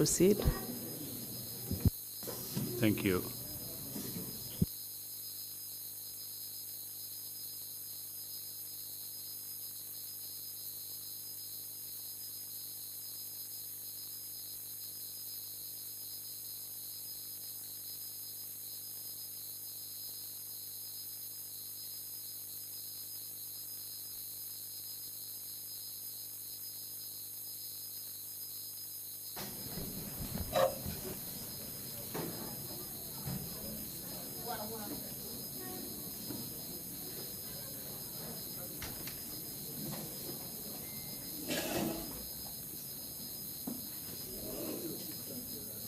proceed. Thank you.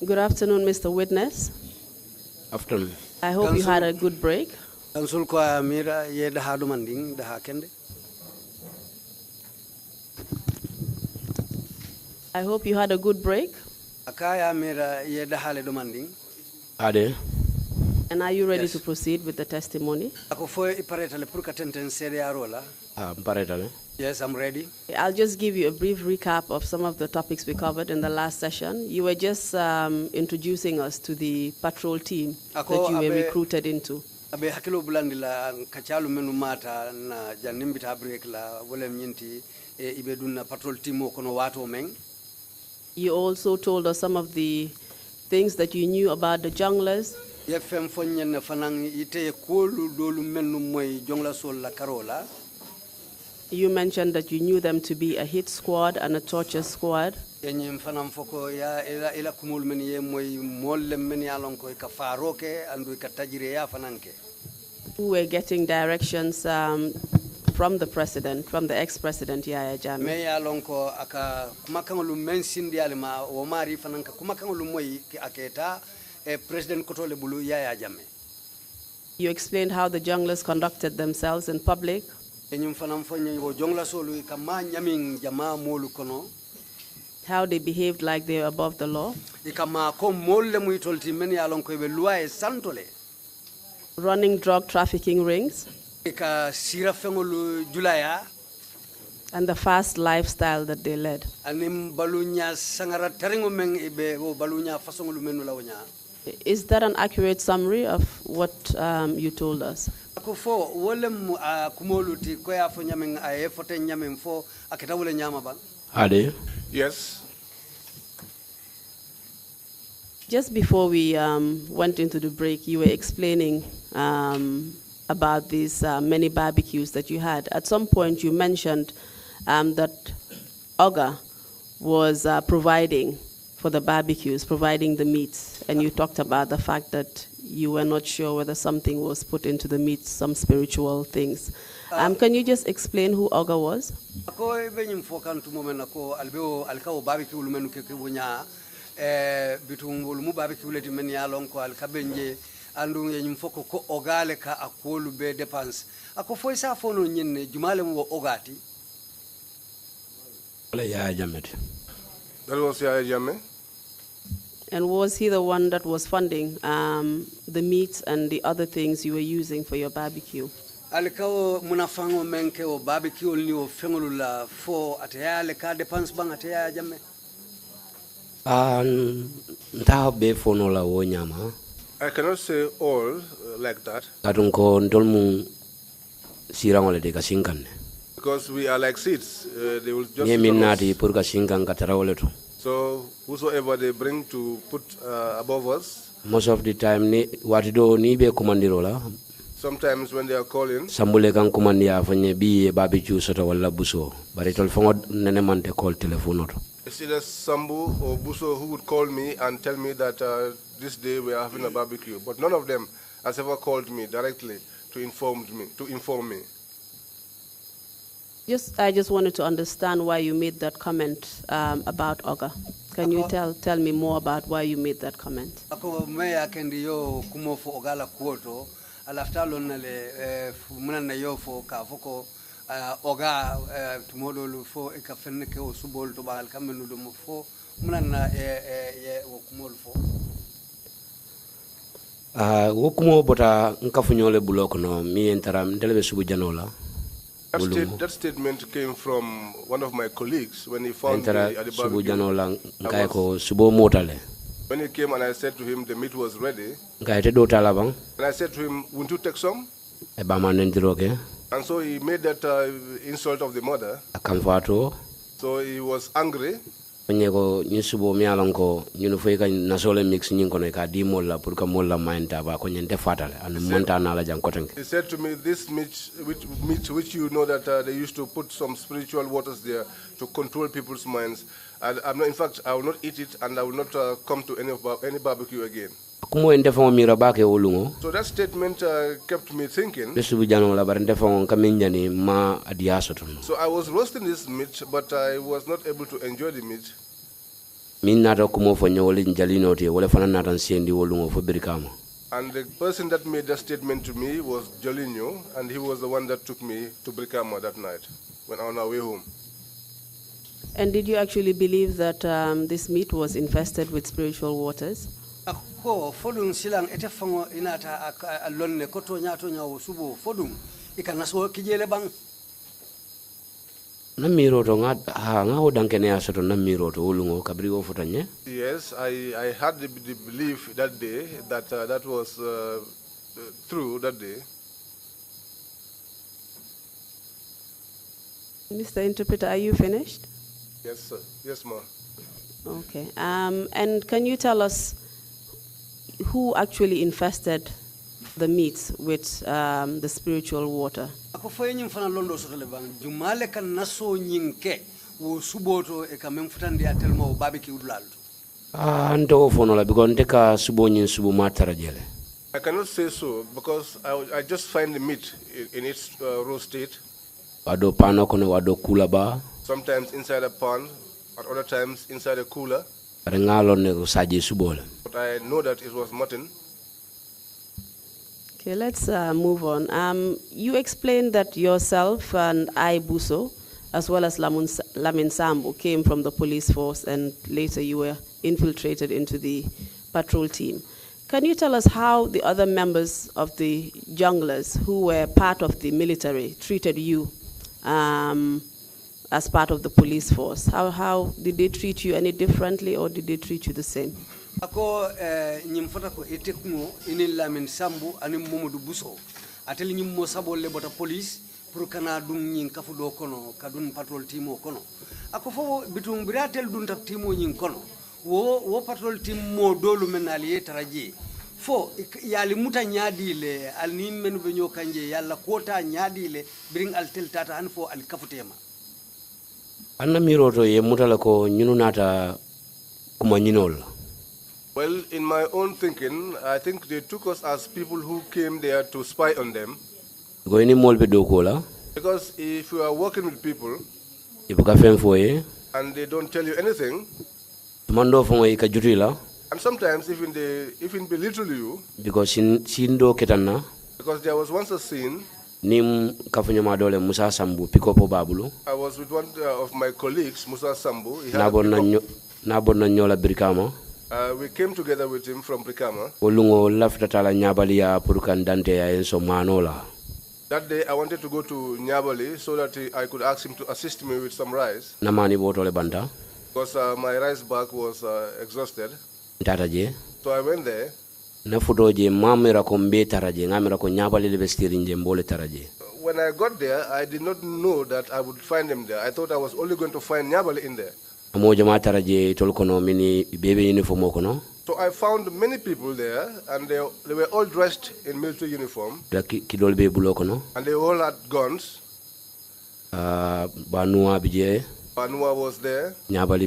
Good afternoon, Mr. Witness. Afternoon. I hope you had a good break. Council kwa mira ye daha dumanding daha kende. I hope you had a good break. Akaya mira ye daha le dumanding. Ade. And are you ready to proceed with the testimony? Ako foi ipareta le purka tenten sede arola. Paretale. Yes, I'm ready. I'll just give you a brief recap of some of the topics we covered in the last session. You were just introducing us to the patrol team that you were recruited into. Abe hakilo bulandi la kachalu menu mata na janimbita break la wole mnyinti ibe dunna patrol team kono watu meng. You also told us some of the things that you knew about the junglers. Yefem fonyen fanang ite kolu dolu menu moy jongla sol la karola. You mentioned that you knew them to be a hit squad and a torture squad. Yenyem fanam foko ya ila kumul meni ye moy molle meni alon ko ka faroke andu ka tajire ya fananke. Who were getting directions from the president, from the ex-president Yaya Jammeh. Me alon ko aka kumakangulu men sindi alima o mari fananka kumakangulu moy aketa president kotole bulu Yaya Jammeh. You explained how the junglers conducted themselves in public. How they behaved like they were above the law. Running drug trafficking rings. And the fast lifestyle that they led. Is that an accurate summary of what you told us? Ade. Yes. Just before we went into the break, you were explaining about these many barbecues that you had. At some point, you mentioned that Oga was providing for the barbecues, providing the meats, and you talked about the fact that you were not sure whether something was put into the meat, some spiritual things. Can you just explain who Oga was? That was Yaya Jammeh. And was he the one that was funding the meats and the other things you were using for your barbecue? Alikawo munafango menke o barbecue ni o fengolula fo ataya leka depends bang ataya Jammeh. Ntabe fono la wonyama. I cannot say all like that. Kadunko ndolmu sirangole de kasinkan. Because we are like seeds. They will just Yeminati purka sinkan katarawoleto. So whosoever they bring to put above us. Most of the time ni watido ni be komandirola. Sometimes when they are calling, Sambule kan komandia fanye bi barbecue soto wala buso. Baritol fongo nenemante call telephone. it's either Sambu or Buso who would call me and tell me that this day we are having a barbecue. But none of them has ever called me directly to inform me. I just wanted to understand why you made that comment about Oga. Can you tell me more about why you made that comment? Ako meya kendi yo kumo fo ogala kuoto alaftalo nale muna na yo fo ka foko oga tumodo lu fo ikafenne ke osubol to bagal kamenu do mo fo muna na ye kumo lu fo wokumo bota nkafunyole buloko no mi entara ndelebe subu janola That statement came from one of my colleagues when he found me at the barbecue. When he came and I said to him the meat was ready, and I said to him, won't you take some? And so he made that insult of the mother. So he was angry. He said to me, this meat which you know that they used to put some spiritual waters there to control people's minds. And in fact, I will not eat it and I will not come to any barbecue again. So that statement kept me thinking. So I was roasting this meat, but I was not able to enjoy the meat. And the person that made that statement to me was Jolinho, and he was the one that took me to Brikama that night when on our way home. And did you actually believe that this meat was infested with spiritual waters? Yes, I had the belief that day that that was true that day. Mr. Interpreter, are you finished? Yes, sir. Yes, ma'am. Okay. And can you tell us who actually infested the meats with the spiritual water? I cannot say so because I just find the meat in its raw state. Sometimes inside a pan, at other times inside a cooler. But I know that it was mutton. Okay, let's move on. You explained that yourself and I, Buso, as well as Lamin Sambu, came from the police force and later you were infiltrated into the patrol team. Can you tell us how the other members of the junglers who were part of the military treated you as part of the police force? How did they treat you any differently or did they treat you the same? Ako nyimfota ko etekmo inil Lamin Sambu ani Momodu Buso ateli nyimmo sabole bota police pour kana dum nyin kafudo kono kadun patrol team kono ako fo bitum biratel dun tak team nyin kono wo patrol team mo dolu menali taraje fo yali muta nyaadi le alnin menu be nyokanje yalla kota nyaadi le bring al tel tata han fo al kafutema anna miroto ye mutala ko nyununata kuma nyinol. Well, in my own thinking, I think they took us as people who came there to spy on them. Because if you are working with people and they don't tell you anything, and sometimes even they belittle you, because there was once a scene. I was with one of my colleagues, Musa Sambu. We came together with him from Brikama. That day I wanted to go to Nyabali so that I could ask him to assist me with some rice. Because my rice bag was exhausted. So I went there. When I got there, I did not know that I would find him there. I thought I was only going to find Nyabali in there. So I found many people there, and they were all dressed in military uniform, and they all had guns. Banua was there. Nyabali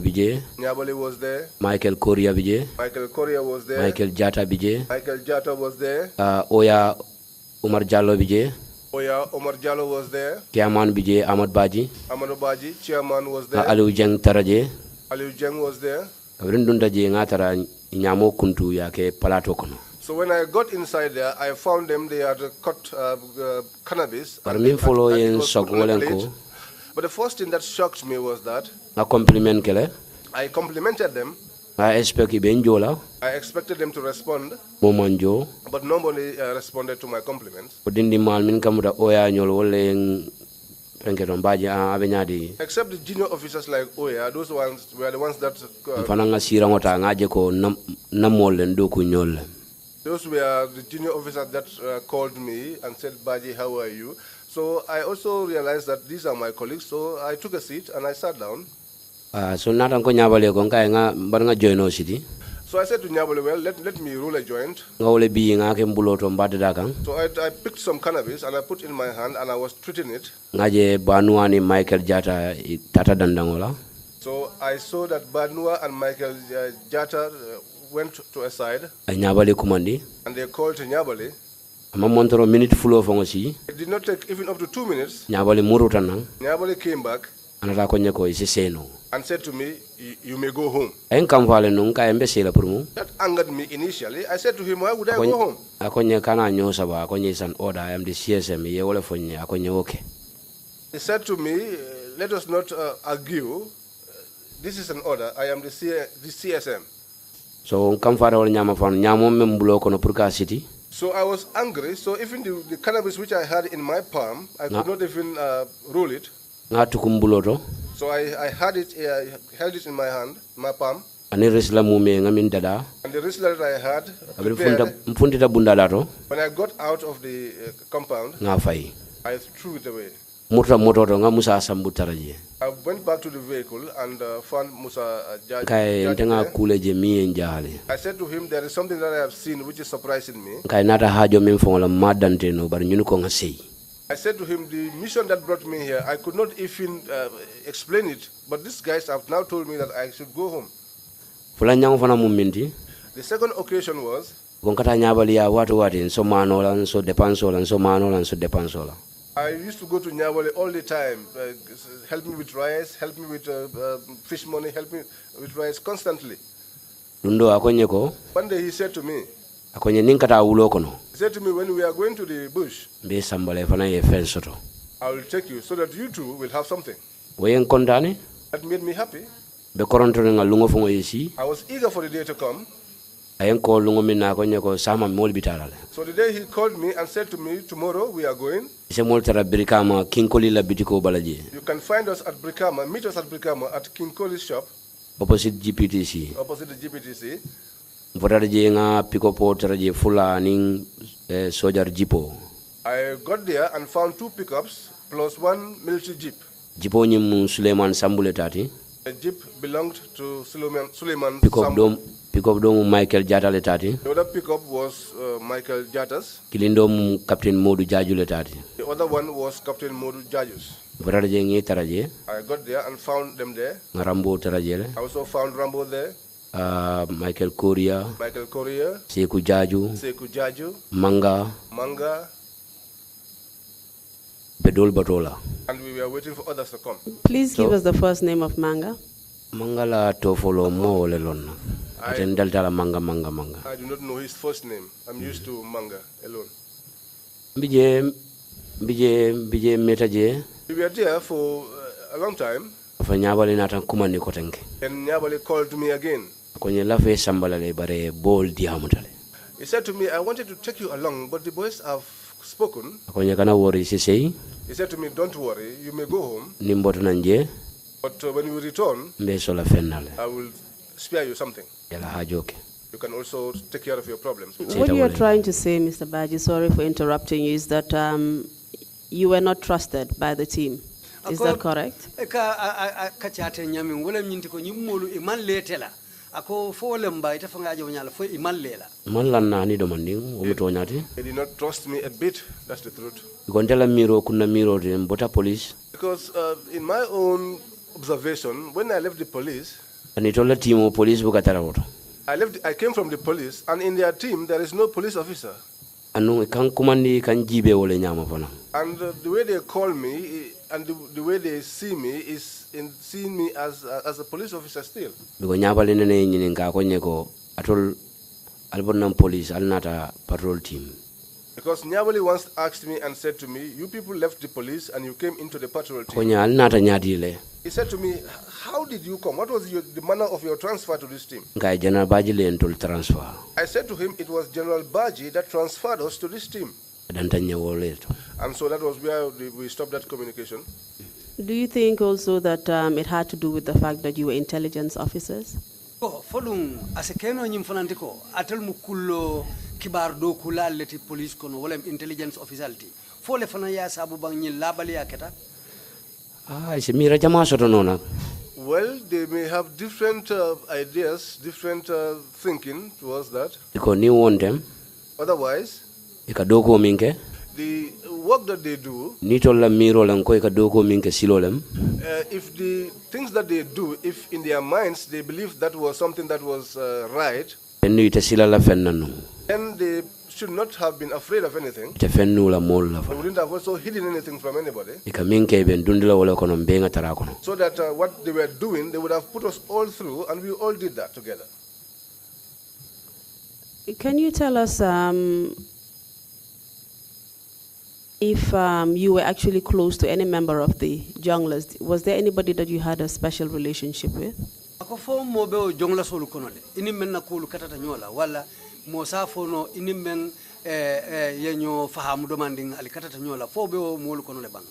was there. Michael Korea was there. Michael Jata was there. Oya Umar Jallo was there. Chairman Badjie Lamin Badjie. Chairman was there. Aliou Jeng was there. So when I got inside there, I found them. They had cut cannabis. But the first thing that shocked me was that I complimented them. I expected them to respond, but nobody responded to my compliments. Except the junior officers like Oya, those ones were the ones that those were the junior officers that called me and said, Badjie, how are you? So I also realized that these are my colleagues, so I took a seat and I sat down. So I said to Nyabole, well, let me roll a joint. So I picked some cannabis and I put in my hand and I was treating it. So I saw that Banua and Michael Jatta went to a side. And they called to Nyabole. It did not take even up to 2 minutes. Nyabole came back and said to me, you may go home. That angered me initially. I said to him, why would I go home? He said to me, let us not argue. This is an order. I am the CSM. So I was angry. So even the cannabis which I had in my palm, I could not even roll it. So I had it, held it in my hand, my palm. And the wrestler that I had, when I got out of the compound, I threw it away. I went back to the vehicle and found Musa Jaji. I said to him, there is something that I have seen which is surprising me. I said to him, the mission that brought me here, I could not even explain it, but these guys have now told me that I should go home. The second occasion was, I used to go to Nyabole all the time, help me with rice, help me with fish money, help me with rice constantly. One day he said to me, he said to me, when we are going to the bush, I will take you so that you too will have something. That made me happy. I was eager for the day to come. So the day he called me and said to me, tomorrow we are going. You can find us at Brikama, meet us at Brikama at King Koli's shop. Opposite GPTC. Opposite the GPTC. I got there and found 2 pickups plus 1 military jeep. A jeep belonged to Suleiman Sambu. Michael Jatta letati. The other pickup was Michael Jatta's. Captain Modu Jaju letati. The other one was Captain Modu Jaju's. I got there and found them there. Rambo tarajele. I also found Rambo there. Michael Korea. Seku Jaju. Manga. Bedol Batola. And we were waiting for others to come. Please give us the first name of Manga. Mangala to follow more lelon. I do not know his first name. I'm used to Manga alone. Bije metaje. We were there for a long time. And Nyabole called me again. He said to me, I wanted to take you along, but the boys have spoken. He said to me, don't worry, you may go home. But when you return, I will spare you something. You can also take care of your problems. What you are trying to say, Mr. Badjie, sorry for interrupting you, is that you were not trusted by the team. Is that correct? They did not trust me a bit, that's the truth. Because in my own observation, when I left the police, I came from the police, and in their team there is no police officer. And the way they call me and the way they see me is in seeing me as a police officer still. Because Nyabole once asked me and said to me, you people left the police and you came into the patrol team. He said to me, how did you come? What was the manner of your transfer to this team? I said to him, it was General Badjie that transferred us to this team. And so that was where we stopped that communication. Do you think also that it had to do with the fact that you were intelligence officers? ko folum asekeno nyim fanantiko atel mukullo kibar do kula leti police kono wala intelligence officiality fo le fana ya sabu bang nyi labali yaketa se mira jama soto nona. Well, they may have different ideas, different thinking towards that. Because ni want them. Otherwise, Ikadoko minke. the work that they do, Ni tolla miro lan ko ikadoko minke silolem. if the things that they do, if in their minds they believe that was something that was right, Ennu ite silala fennanu. then they should not have been afraid of anything. Ite fennu la mol la They fa. wouldn't have also hidden anything from anybody. Ika minke ben dundila wala kono mbenga tarakono. So that what they were doing, they would have put us all through, and we all did that together. Can you tell us if you were actually close to any member of the junglers? Was there anybody that you had a special relationship with? ako fo mo be o jongla solu kono de ini men na kulu katata nyola wala mo safo no ini men yenyo fahamu demanding ali katata nyola fo be o molu kono le bang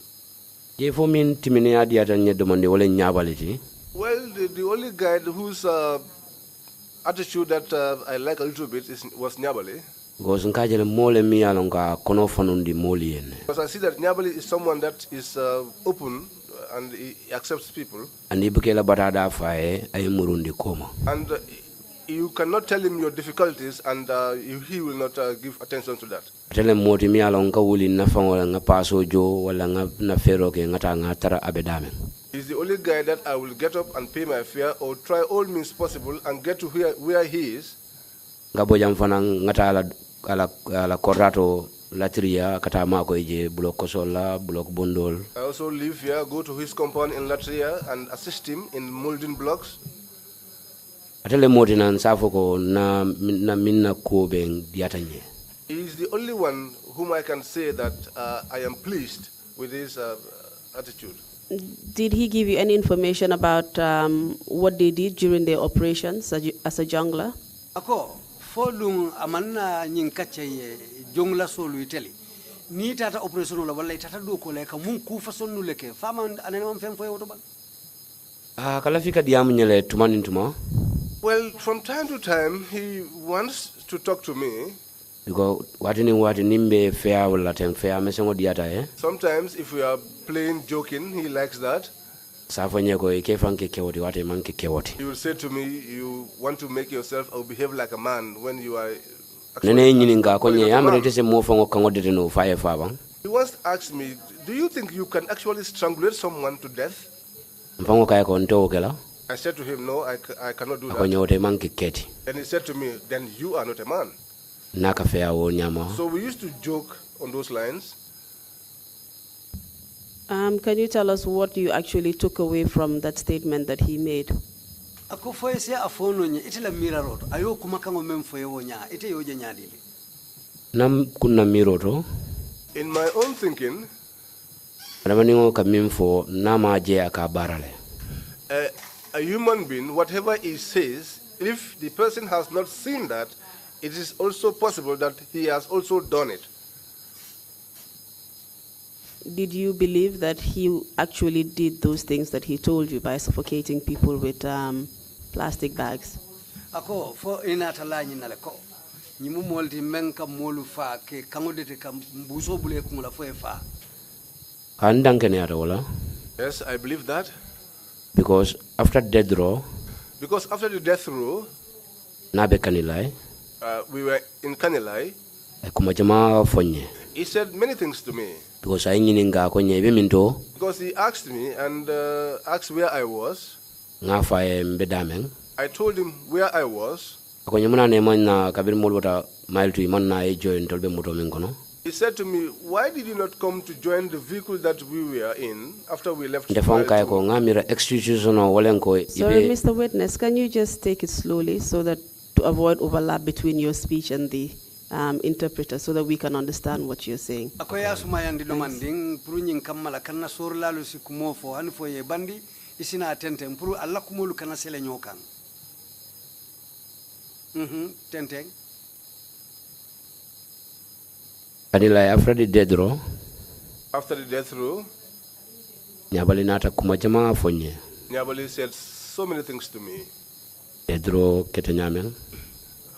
Je fo min timini adi ata nye demande wala nyabaliti. Well, the only guy whose attitude that I like a little bit was Nyabali. Because nkajele mole mi alonga kono fanundi moli yen. Because I see that Nyabali is someone that is open and he accepts people. Andi bukela batada fae ay murundi koma. And you cannot tell him your difficulties and he will not give attention to that. Tele moti mi alonga wuli na fangola nga paso jo wala nga na fero ke ngata nga tara abedame. He's the only guy that I will get up and pay my fare or try all means possible and get to where he is. Ngabo jam fana ngata ala korato latria kata mako eje block kosola block bondol. I also live here, go to his compound in Latria and assist him in molding blocks. Atele moti na nsafo ko na minna ko ben diatanye. He is the only one whom I can say that I am pleased with his attitude. Did he give you any information about what they did during their operations as a jungler? ako fo dum amanna nyin kacce jongla solu iteli ni tata operation la wala tata do ko le ka mun ku fasonu leke fama anene mam fem fo yoto ban Kala fika diamu nyele tumanin tuma. Well, from time to time, he wants to talk to me. Because wati nimbe fair wala tem fair mesengo diata Sometimes, if we are playing, joking, he likes that. Safo nyeko ikefanke kewoti wati manke kewoti. He will say to me, you want to make yourself or behave like a man when you are... Nene nyininga konye yamre tese mo fango kango dete no faye faba. He once asked me, do you think you can actually strangulate someone to death? Mfango kaya ko nto okela. I said to him, no, I cannot do that. Akonye wote manke keti. And he said to me, then you are not a man. Naka fair wo nyama. So we used to joke on those lines. Can you tell us what you actually took away from that statement that he made? ako fo ese afono nye itela mirarot ayo kumakango mem fo yonya ite yoje nyadili Nam kunna miroto. In my own thinking, Ramaningo kamimfo nama je akabarale. a human being, whatever he says, if the person has not seen that, it is also possible that he has also done it. Did you believe that he actually did those things that he told you by suffocating people with plastic bags? ako fo ina tala nyinale ko nyimu molti menka molu fa ke kangodete kam buso bule kumula fo fa Kandankene atola. Yes, I believe that. Because after death row, Because after the death row, nabe kanilai, we were in Kanilai. kumajama fonye. He said many things to me. Because I nyininga konye be minto, Because he asked me and asked where I was. nga faye mbedameng. I told him where I was. Konye muna ne na kabir molwata mile to imanna e join tolbe moto mingono. He said to me, why did you not come to join the vehicle that we were in after we left? Ndefonka ko ngamira execution walenko Sorry, ibe. Mr. Witness, can you just take it slowly so that to avoid overlap between your speech and the interpreter so that we can understand what you're saying? ako ya suma yandi do manding pour nyin kamala kanna sor lalu sikumo fo han fo ye bandi isina tenten pour alla kumolu kana sele nyokan tenten Kanilai after the death row, After the death row, Nyabali nata kumajama fonye. Nyabali said so many things to me. Edro ketenyameng.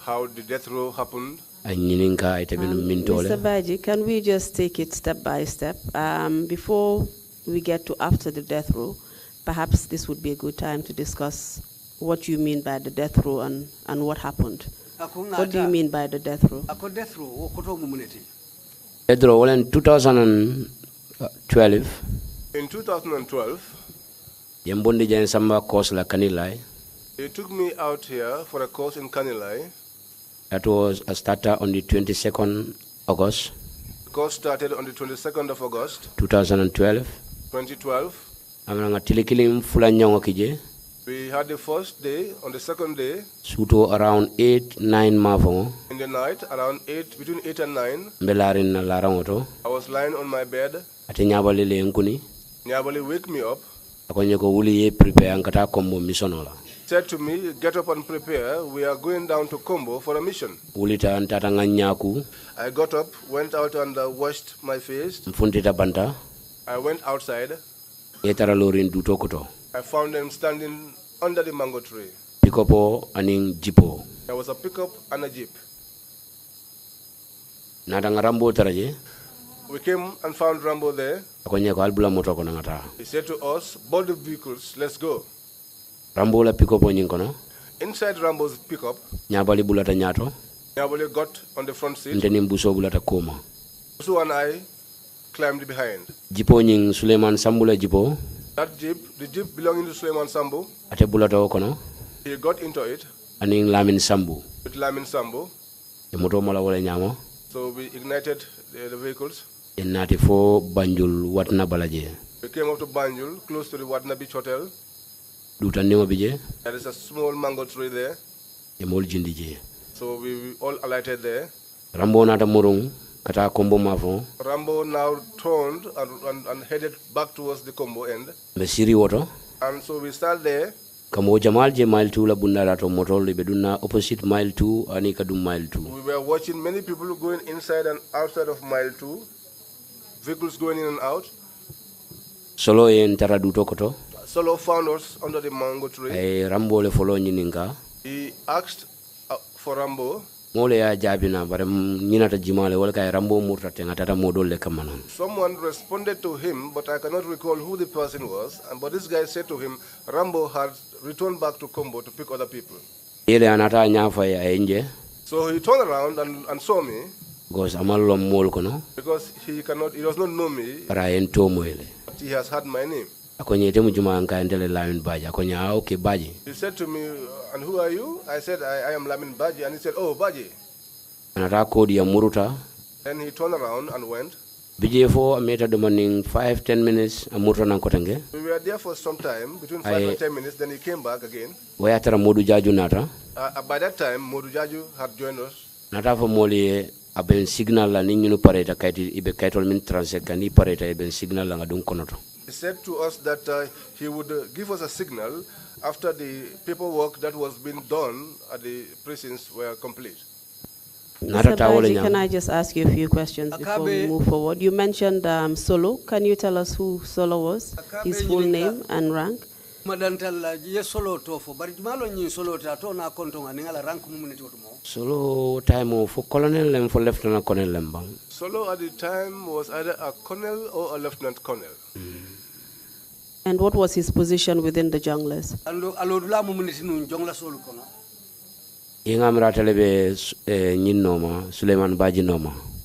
How the death row happened. Mr. Badjie, can we just take it step by step? Before we get to after the death row, perhaps this would be a good time to discuss what you mean by the death row and what happened. What do you mean by the death row? Death row, well, in 2012. In 2012, he took me out here for a course in Kanilai. That was a starter on the 22nd August. The course started on the 22nd of August. 2012. 2012. We had the first day. On the second day, Suto around 8-9 mavongo. In the night, around 8, between 8 and 9, I was lying on my bed. Nyabali wake me up. Said to me, get up and prepare. We are going down to Kombo for a mission. I got up, went out and washed my face. I went outside. I found them standing under the mango tree. Pickup and jipo. There was a pickup and a jeep. We came and found Rambo there. He said to us, board the vehicles, let's go. Rambo la pickup onyinkona. Inside Rambo's pickup, Nyabali bulata nyato. Nyabali got on the front seat. Nteni mbuso bulata koma. Buso and I climbed behind. Jipo nying Suleiman Sambula jipo. That jeep, the jeep belonging to Suleiman Sambu. Ate bulata okono. He got into it. Aning Lamin Sambu. With Lamin Sambu. Moto mala wala nyamo. So we ignited the vehicles. In 94 Banjul Watna Balaje. We came up to Banjul, close to the Watna Beach Hotel. There is a small mango tree there. So we all alighted there. Rambo nata murung kata kombo mafo. Rambo now turned and headed back towards the Kombo end. Mesiri water. And so we started there. Kamo Jamal je mile 2 la bundara to motor beduna opposite mile 2 ani kadum mile 2. We were watching many people going inside and outside of mile 2. Vehicles going in and out. Solo en taradu tokoto. Solo found us under the mango tree. Rambo le follow nyininga. He asked for Rambo. Mole ya jabina bare nyinata jimale wala kay Rambo murta tenga tata modol le kamana. Someone responded to him, but I cannot recall who the person was. But this guy said to him, Rambo had returned back to Kombo to pick other people. Ele anata nyafa ya enje. So he turned around and saw me. Because amallo mol kono. Because he does not know me. Ryan Tomo ele. But he has heard my name. Lamin Badjie. Okay, Badjie. He said to me, and who are you? I said, I am Lamin Badjie. And he said, oh, Badjie. Then he turned around and went. BJ4 made a demanding 5-10 minutes. We were there for some time, between 5 and 10 minutes. Then he came back again. By that time, Modu Jaju had joined us. Nata for Moli, a ben signal and in pareta kaiti ibe kaitol min transect and pareta eben signal and adun konoto. He said to us that he would give us a signal after the paperwork that was being done at the prisons were complete. Mr. Badjie, can I just ask you a few questions before we move forward? You mentioned Solo. Can you tell us who Solo was, his full name and rank? Solo time for colonel and for lieutenant colonel. Solo at the time was either a colonel or a lieutenant colonel. And what was his position within the junglers?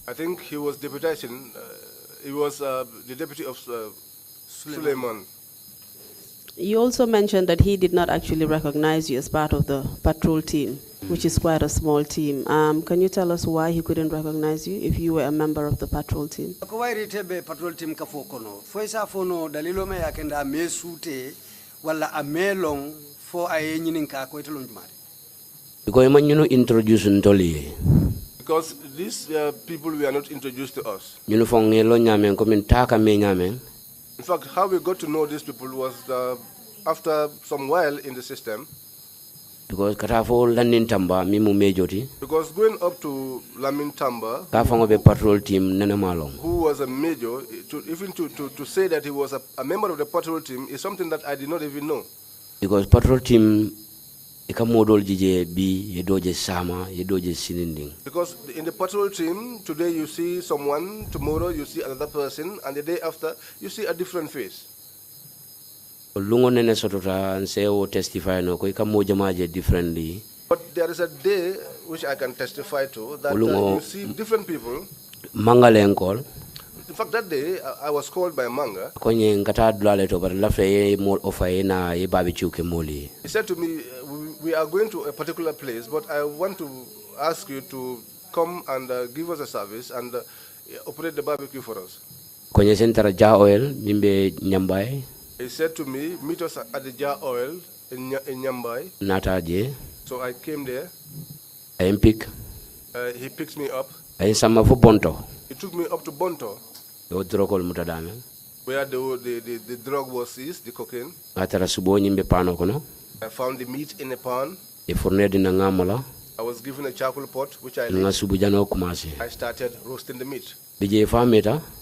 I think he was deputation. He was the deputy of Suleiman. You also mentioned that he did not actually recognize you as part of the patrol team, which is quite a small team. Can you tell us why he couldn't recognize you if you were a member of the patrol team? Because these people were not introduced to us. In fact, how we got to know these people was after some while in the system. Because katafo landing tamba mimu majority. Because going up to Lamin Tamba, Kafango be patrol team nene malong. who was a major, to say that he was a member of the patrol team is something that I did not even know. Because patrol team ika modol jije bi yedoje sama yedoje sininding. Because in the patrol team, today you see someone, tomorrow you see another person, and the day after you see a different face. Lungo nene sotota and say o testify no ko ika moja maje differently. But there is a day which I can testify to that you see different people. Manga lenkol. In fact, that day I was called by Manga. Konye ngata dulale to bar lafta ye mol ofa ye na ye barbecue ke moli. He said to me, we are going to a particular place, but I want to ask you to come and give us a service and operate the barbecue for us. Konye sentara ja oil mimbe nyambai. He said to me, meet us at the Jar Oil in Nyambai. Nataje. So I came there. I pick. He picked me up. I sama fu Bonto. He took me up to Bonto, where the drug was seized, the cocaine. I found the meat in a pan. I was given a charcoal pot, which I lit. I started roasting the meat.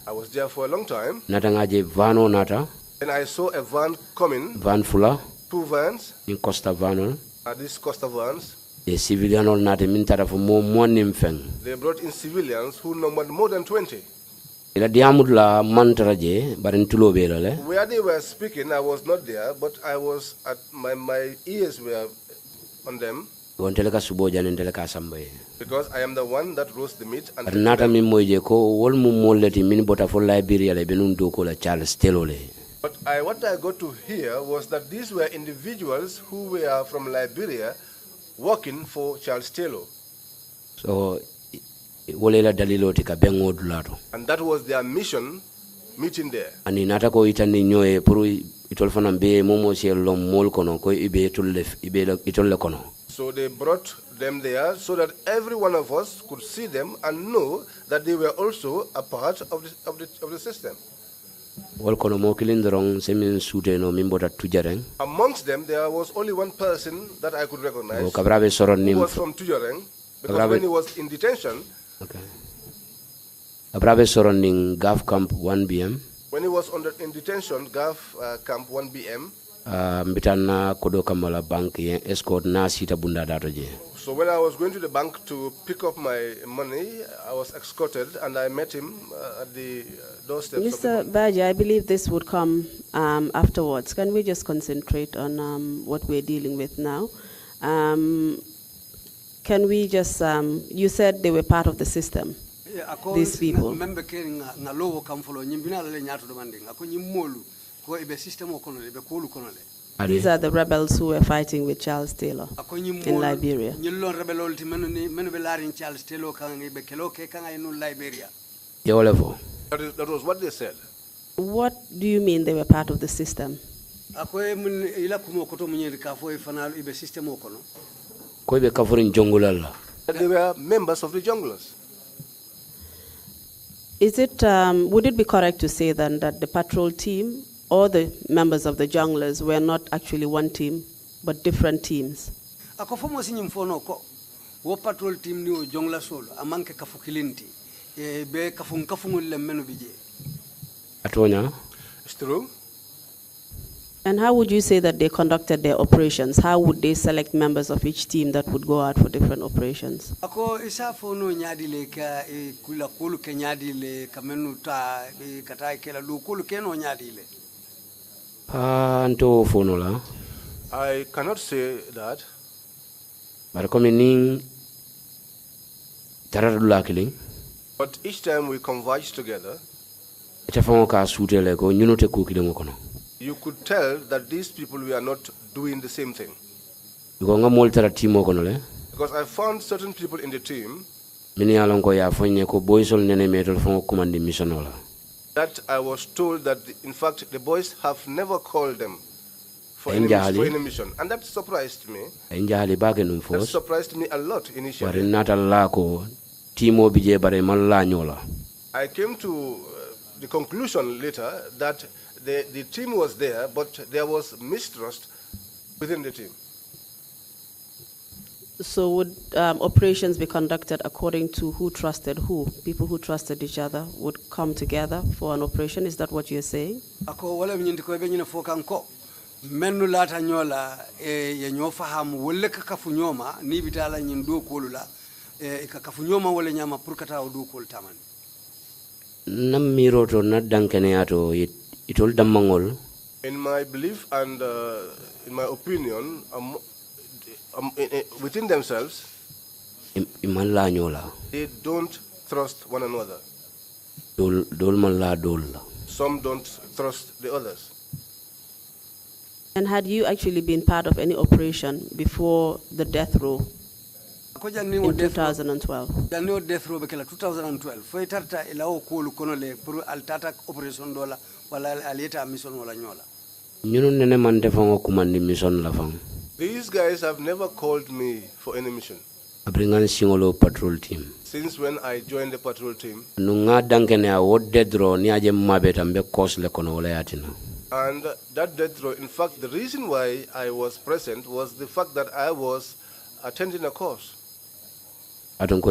I was there for a long time. And I saw a van coming. Van fuller. 2 vans. In Costa Vanol. These Costa vans. The civilian all not mintara for more morning feng. They brought in civilians who numbered more than 20. Ila diamudla mantaraje barin tulo belale. Where they were speaking, I was not there, but I was at my ears were on them. Because I am the one that roasts the meat. And but what I got to hear was that these were individuals who were from Liberia working for Charles Taylor. So, and that was their mission meeting there. So they brought them there so that every one of us could see them and know that they were also a part of the system. Amongst them, there was only one person that I could recognize who was from Tujareng, because when he was in detention, Gaf Camp 1BM. When he was in detention, Gaf Camp 1BM. So when I was going to the bank to pick up my money, I was escorted and I met him at the doorstep. Mr. Badjie, I believe this would come afterwards. Can we just concentrate on what we're dealing with now? Can we just, you said they were part of the system, these people. These are the rebels who were fighting with Charles Taylor in Liberia. That was what they said. What do you mean they were part of the system? They were members of the junglers. Is it, would it be correct to say then that the patrol team or the members of the junglers were not actually one team, but different teams? Patrol team ni jongla solo amanke kafukilinti be kafungule menu bije. Atonya. It's true. And how would you say that they conducted their operations? How would they select members of each team that would go out for different operations? Ako isa fono nyadi le ka kula kulu ke nyadi le kamenu ta katai kela lu kulu ke no nyadi le. Anto fono la. I cannot say that. But each time we converge together, you could tell that these people were not doing the same thing. Because I found certain people in the team that I was told that, in fact, the boys have never called them for any mission. And that surprised me. That surprised me a lot initially. I came to the conclusion later that the team was there, but there was mistrust within the team. So would operations be conducted according to who trusted who? People who trusted each other would come together for an operation? Is that what you're saying? Ako wala mnyindi ko benyi na fokanko. Menu lata nyola ye nyofa hamu wale kakafunyoma ni bitala nyindu kulula kakafunyoma wale nyama purkata udu kul taman. Nam miroto na dankene ato itol damangol. In my belief and in my opinion, within themselves, they don't trust one another. Some don't trust the others. And had you actually been part of any operation before the death row in 2012? Death row bekela 2012. Foi tarta ilao kulu konole puru altata operation dola wala aleta mission wala nyola. These guys have never called me for any mission. Patrol team. Since when I joined the patrol team. And that death row, in fact, the reason why I was present was the fact that I was attending a course. Captain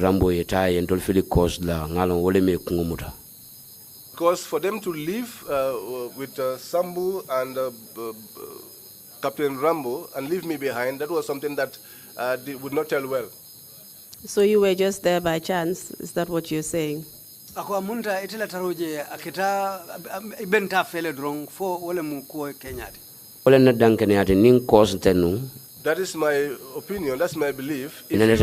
Rambo yetai and Dolphili course la ngalon wole me kungumuta. Because for them to leave with Sambu and Captain Rambo and leave me behind, that was something that they would not tell well. So you were just there by chance? Is that what you're saying? Ako amunta itela taroje akita ibenta fele drong fo wole mu ko kenyati. Wole na dankene ati ning course tenu. That is my opinion, that's my belief. If it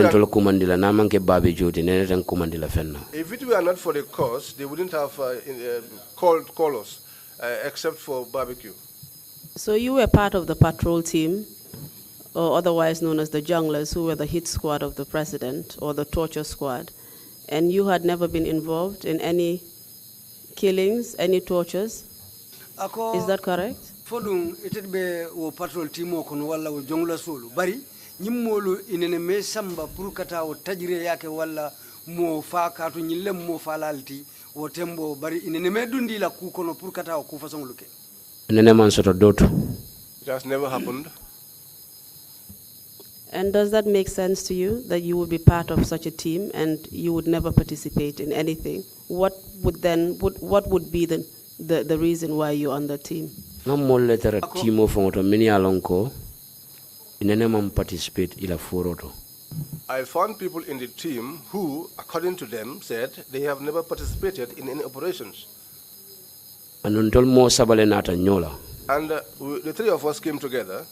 were not for the cause, they wouldn't have called us, except for barbecue. So you were part of the patrol team, or otherwise known as the junglers, who were the hit squad of the president, or the torture squad, and you had never been involved in any killings, any tortures? Is that correct? Fodung itebe wo patrol team ko wala wo jongla solo bari nyimmolu inene me samba pour kata o tajire yake wala mo fa katu nyille mo falalti wo tembo bari inene me dundi la ku kono pour kata o ku façon luke inene man soto doto. It has never happened. And does that make sense to you, that you would be part of such a team and you would never participate in anything? What would be the reason why you're on the team? Team of many alonko inene participate ila foroto. I found people in the team who, according to them, said they have never participated in any operations. And until more sabale nata nyola. And the three of us came together.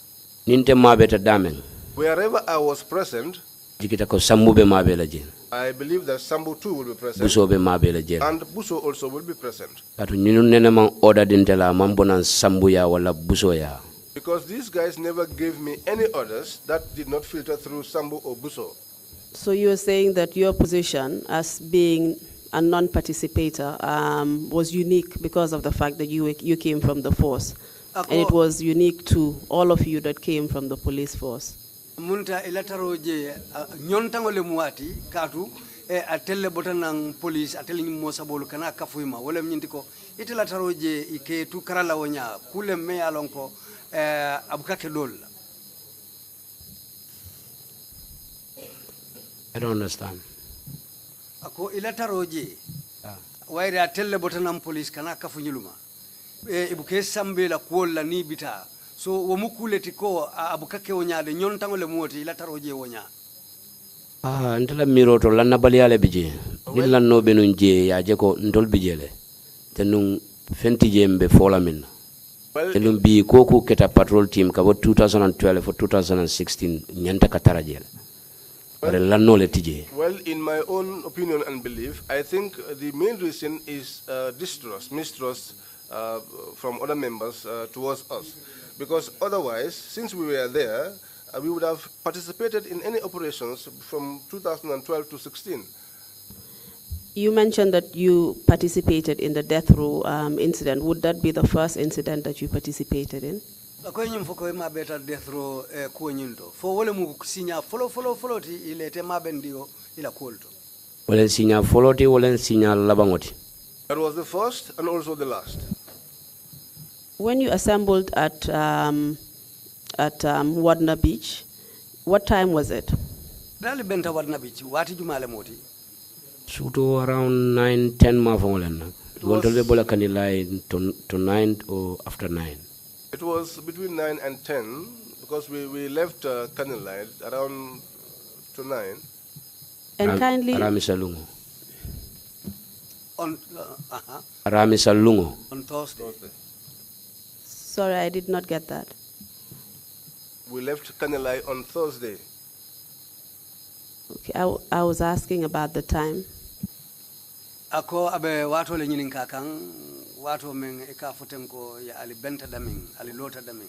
Ninte mabeta damen. Wherever I was present, jikita ko sambube mabela jin. I believe that Sambu too will be present. Buso be mabela jin. And Buso also will be present. Atu ninu nene man order dintela mambona sambu ya wala buso ya. Because these guys never gave me any orders that did not filter through Sambu or Buso. So you are saying that your position as being a non-participator was unique because of the fact that you came from the force. And it was unique to all of you that came from the police force. Munta elataroje nyontangole muati katu atelle botanang police atelle mo sabolu kana kafuima wala mnyindiko itelataroje ike tu karala wonya kule me alonko abukake dol. I don't understand. Ako elataroje waire atelle botanang police kana kafunyuluma ibuke sambe la kuola ni bita. So wamukule tiko abukake wonyade nyontango le muoti ila taroje wonya. Ntala miroto lanna baliale bije. Nilla no benunje ya jeko ndol bijele. Tenung fenti jembe fola min. Tenung bi koku keta patrol team kabo 2012 for 2016 nyanta katara jele. Well, in my own opinion and belief, I think the main reason is mistrust from other members towards us. Because otherwise, since we were there, we would have participated in any operations from 2012 to 16. You mentioned that you participated in the death row incident. Would that be the first incident that you participated in? Death row for wole mu sinya follow ti ilete mabendio ila kulto. Wole sinya follow ti wole sinya labangoti. That was the first and also the last. When you assembled at at Wadna Beach. What time was it? Dali benta Wadna Beach. Wati jumale moti. Suto around 9-10 mafongolena. Gontolbe bola kanilai to 9 or after 9. It was between 9 and 10 because we left Kanilai around to 9. And kindly... Aramisalungo. On Aramisalungo. on Thursday. Sorry, I did not get that. We left Kanilai on Thursday. Okay, I was asking about the time. Ako abe wato le nyinin kakang wato men eka fotenko ya ali benta daming ali lota daming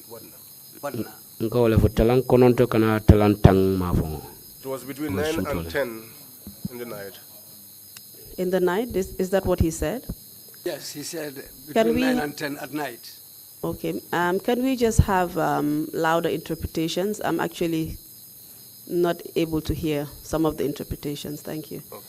wadna. Nka wala fo talan kononto kana talan tang mafongo. It was between 9 and 10 in the night. In the night? Is that what he said? Yes, he said between 9 and 10 at night. Okay. Can we just have louder interpretations? I'm actually not able to hear some of the interpretations. Thank you. Okay.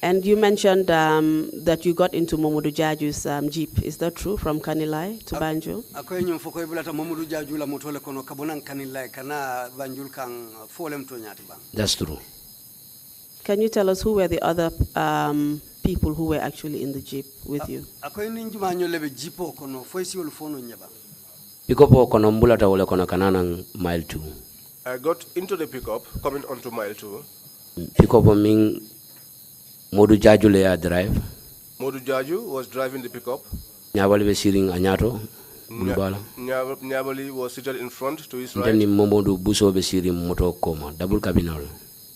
And you mentioned that you got into Momodu Jaju's jeep. Is that true, from Kanilai to Banjul? Ako nyum foko ibulata Momodu Jaju la motole kono kabonan Kanilai kana Banjul kang folem to nyati bang. That's true. Can you tell us who were the other people who were actually in the jeep with you? Ako ninjuma nyolebe jipo kono foisi ul fono nyaba. Pikopo kono mbulata wole kono kananang mile 2. I got into the pickup coming onto mile 2. Pikopo ming Modu Jaju le drive. Modu Jaju was driving the pickup. Nyabali be siring anyato. Bulbala. Nyabali was seated in front to his right. Then Momodu Buso be siring moto coma. Double cabinal.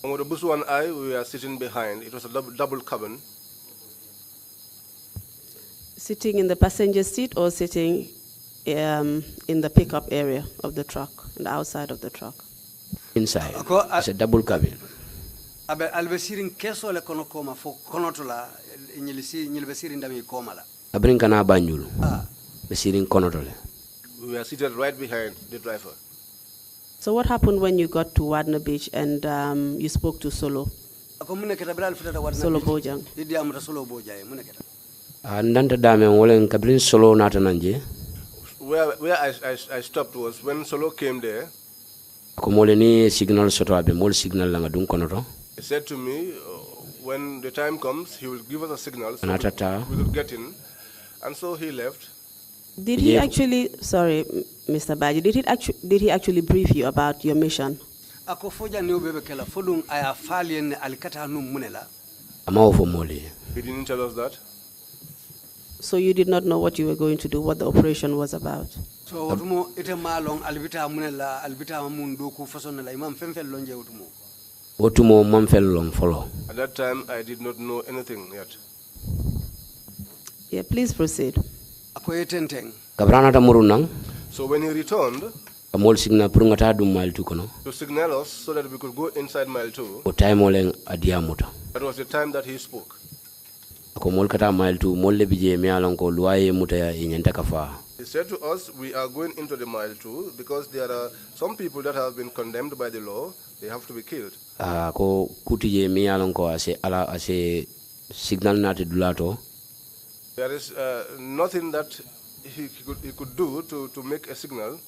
Momodu Buso and I, we were sitting behind. It was a double cabin. Sitting in the passenger seat or sitting in the pickup area of the truck, on the outside of the truck? Inside. It's a double cabin. Abe albesirin keso le kono koma fo konotola nyilbesirin dami koma la. Abrin kana Banjul. Besirin konotole. We were seated right behind the driver. So what happened when you got to Wadna Beach and you spoke to Solo? Solo Bojang. Solo Bojang. Ndanta dame wole kabrin Solo nata nanje. Where I stopped was when Solo came there. Ko mole ni signal soto abe mol signal la ngadun konoto. He said to me, when the time comes, he will give us a signal so we could get in. And so he left. Did he actually, sorry, Mr. Badjie, did he actually brief you about your mission? He didn't tell us that. So you did not know what you were going to do, what the operation was about? So ite malong albita munela albita mundu ku fasonela imam femfel lonje utumo. Otumo mamfel long follow. At that time I did not know anything yet. Yeah, please proceed. Akoye tenteng. Kabrana ta murunang. So when he returned, amol signal prungata dum mile 2 kono. To signal us so that we could go inside mile 2. O time oleng adiamuta. That was the time that he spoke. Ako mol kata mile 2 molle bije me alon ko luaye mutaya inyenta kafa. He said to us, we are going into the mile 2 because there are some people that have been condemned by the law. They have to be killed. Ko kutije me alon ko ase signal nati dulato. There is nothing that he could do to make a signal.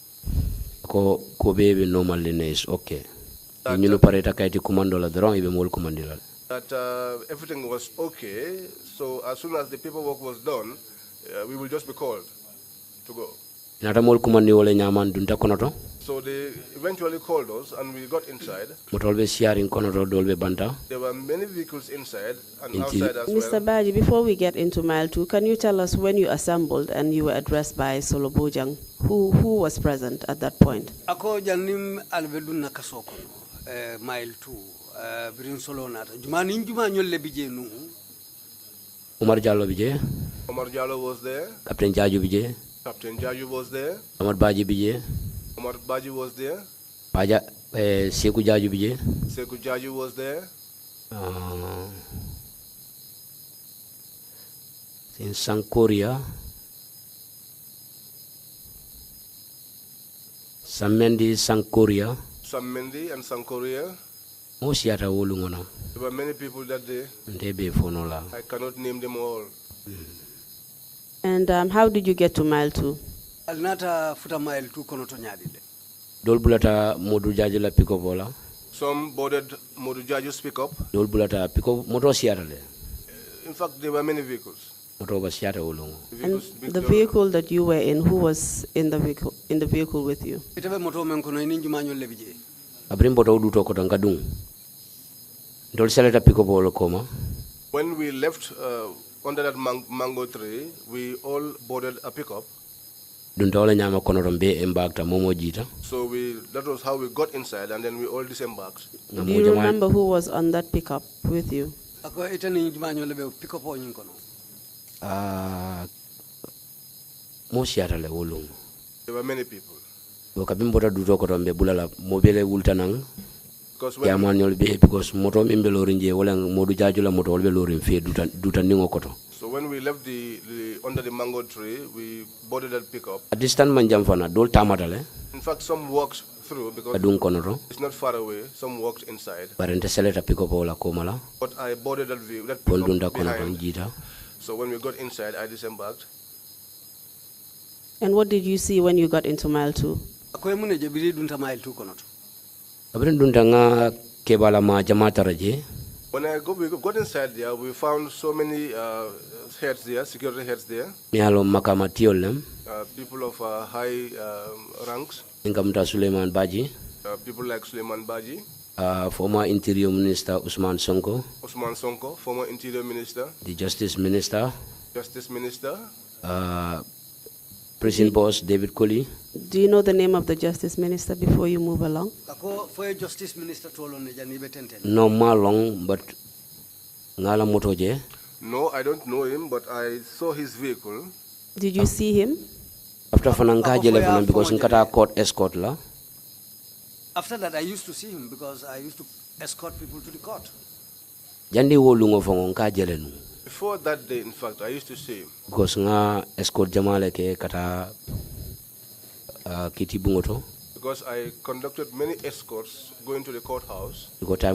Ko baby normally is okay. You pareta kaiti commando la dron ibe mol commandila. That everything was okay. So as soon as the paperwork was done, we will just be called to go. Nata mol commandi wole nyaman dunta konoto. So they eventually called us and we got inside. Motolbe sharing konoto dolbe banta. There were many vehicles inside and outside as well. Mr. Badjie, before we get into mile 2, can you tell us when you assembled and you were addressed by Solo Bojang? Who was present at that point? Ako janim albedun nakasoko mile 2 birin solo nata. Jumani juma nyolle bije nu. Omar Jallo bije. Omar Jallo was there. Captain Jaju bije. Captain Jaju was there. Lamin Badjie bije. Lamin Badjie was there. Paja Seku Jaju bije. Seku Jaju was there. In Sankoria. Samendi Sankoria. Samendi and Sankoria. There were many people that day. I cannot name them all. And how did you get to mile 2? Alnata futa mile 2 kono to nyaadile. Dol bulata Modu Jaji la pick up wala. Some boarded Modu Jaju's pickup. Dol bulata pick up motor siata le. In fact, there were many vehicles. Motor ba siata wolongo. And the vehicle that you were in, who was in the vehicle with you? Itabe moto men kono ni jumanyo lebije. Abrim boto duto ko tangadung. Dol seleta pick up wala koma. When we left under that mango tree, we all boarded a pickup. So that was how we got inside, and then we all disembarked. Do you remember who was on that pickup with you? There were many people. Because so when we left under the mango tree, we boarded that pickup. At this time, in fact, some walked through because it's not far away. Some walked inside. But I boarded that pickup behind. So when we got inside, I disembarked. And what did you see when you got into mile 2? When we got inside there, we found so many heads there, security heads there. People of high ranks. People like Lamin Badjie. Former Interior Minister Usman Sonko. Former Interior Minister. The Justice Minister. Prison boss David Colley. Do you know the name of the Justice Minister before you move along? No, Malong, but Ngala Motoje. No, I don't know him, but I saw his vehicle. Did you see him? After Fananka Jelephone, because Nkata court escort la. After that, I used to see him because I used to escort people to the court. Jandi Wolungo Fonga Jelenu. Before that day, in fact, I used to see him. Because nga escort Jamale ke kata kiti bungoto. Because I conducted many escorts going to the courthouse. Because that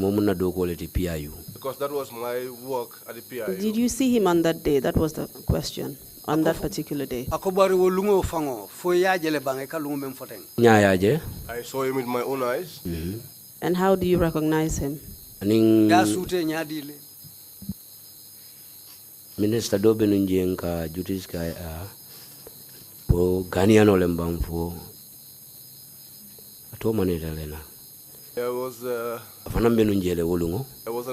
was my work at the PIU. Did you see him on that day? That was the question. On that particular day. I saw him with my own eyes. Mm-hmm. And how do you recognize him? Minister Dobenunjenka Jutiska po Ganiano lembang po ato manita lena. There was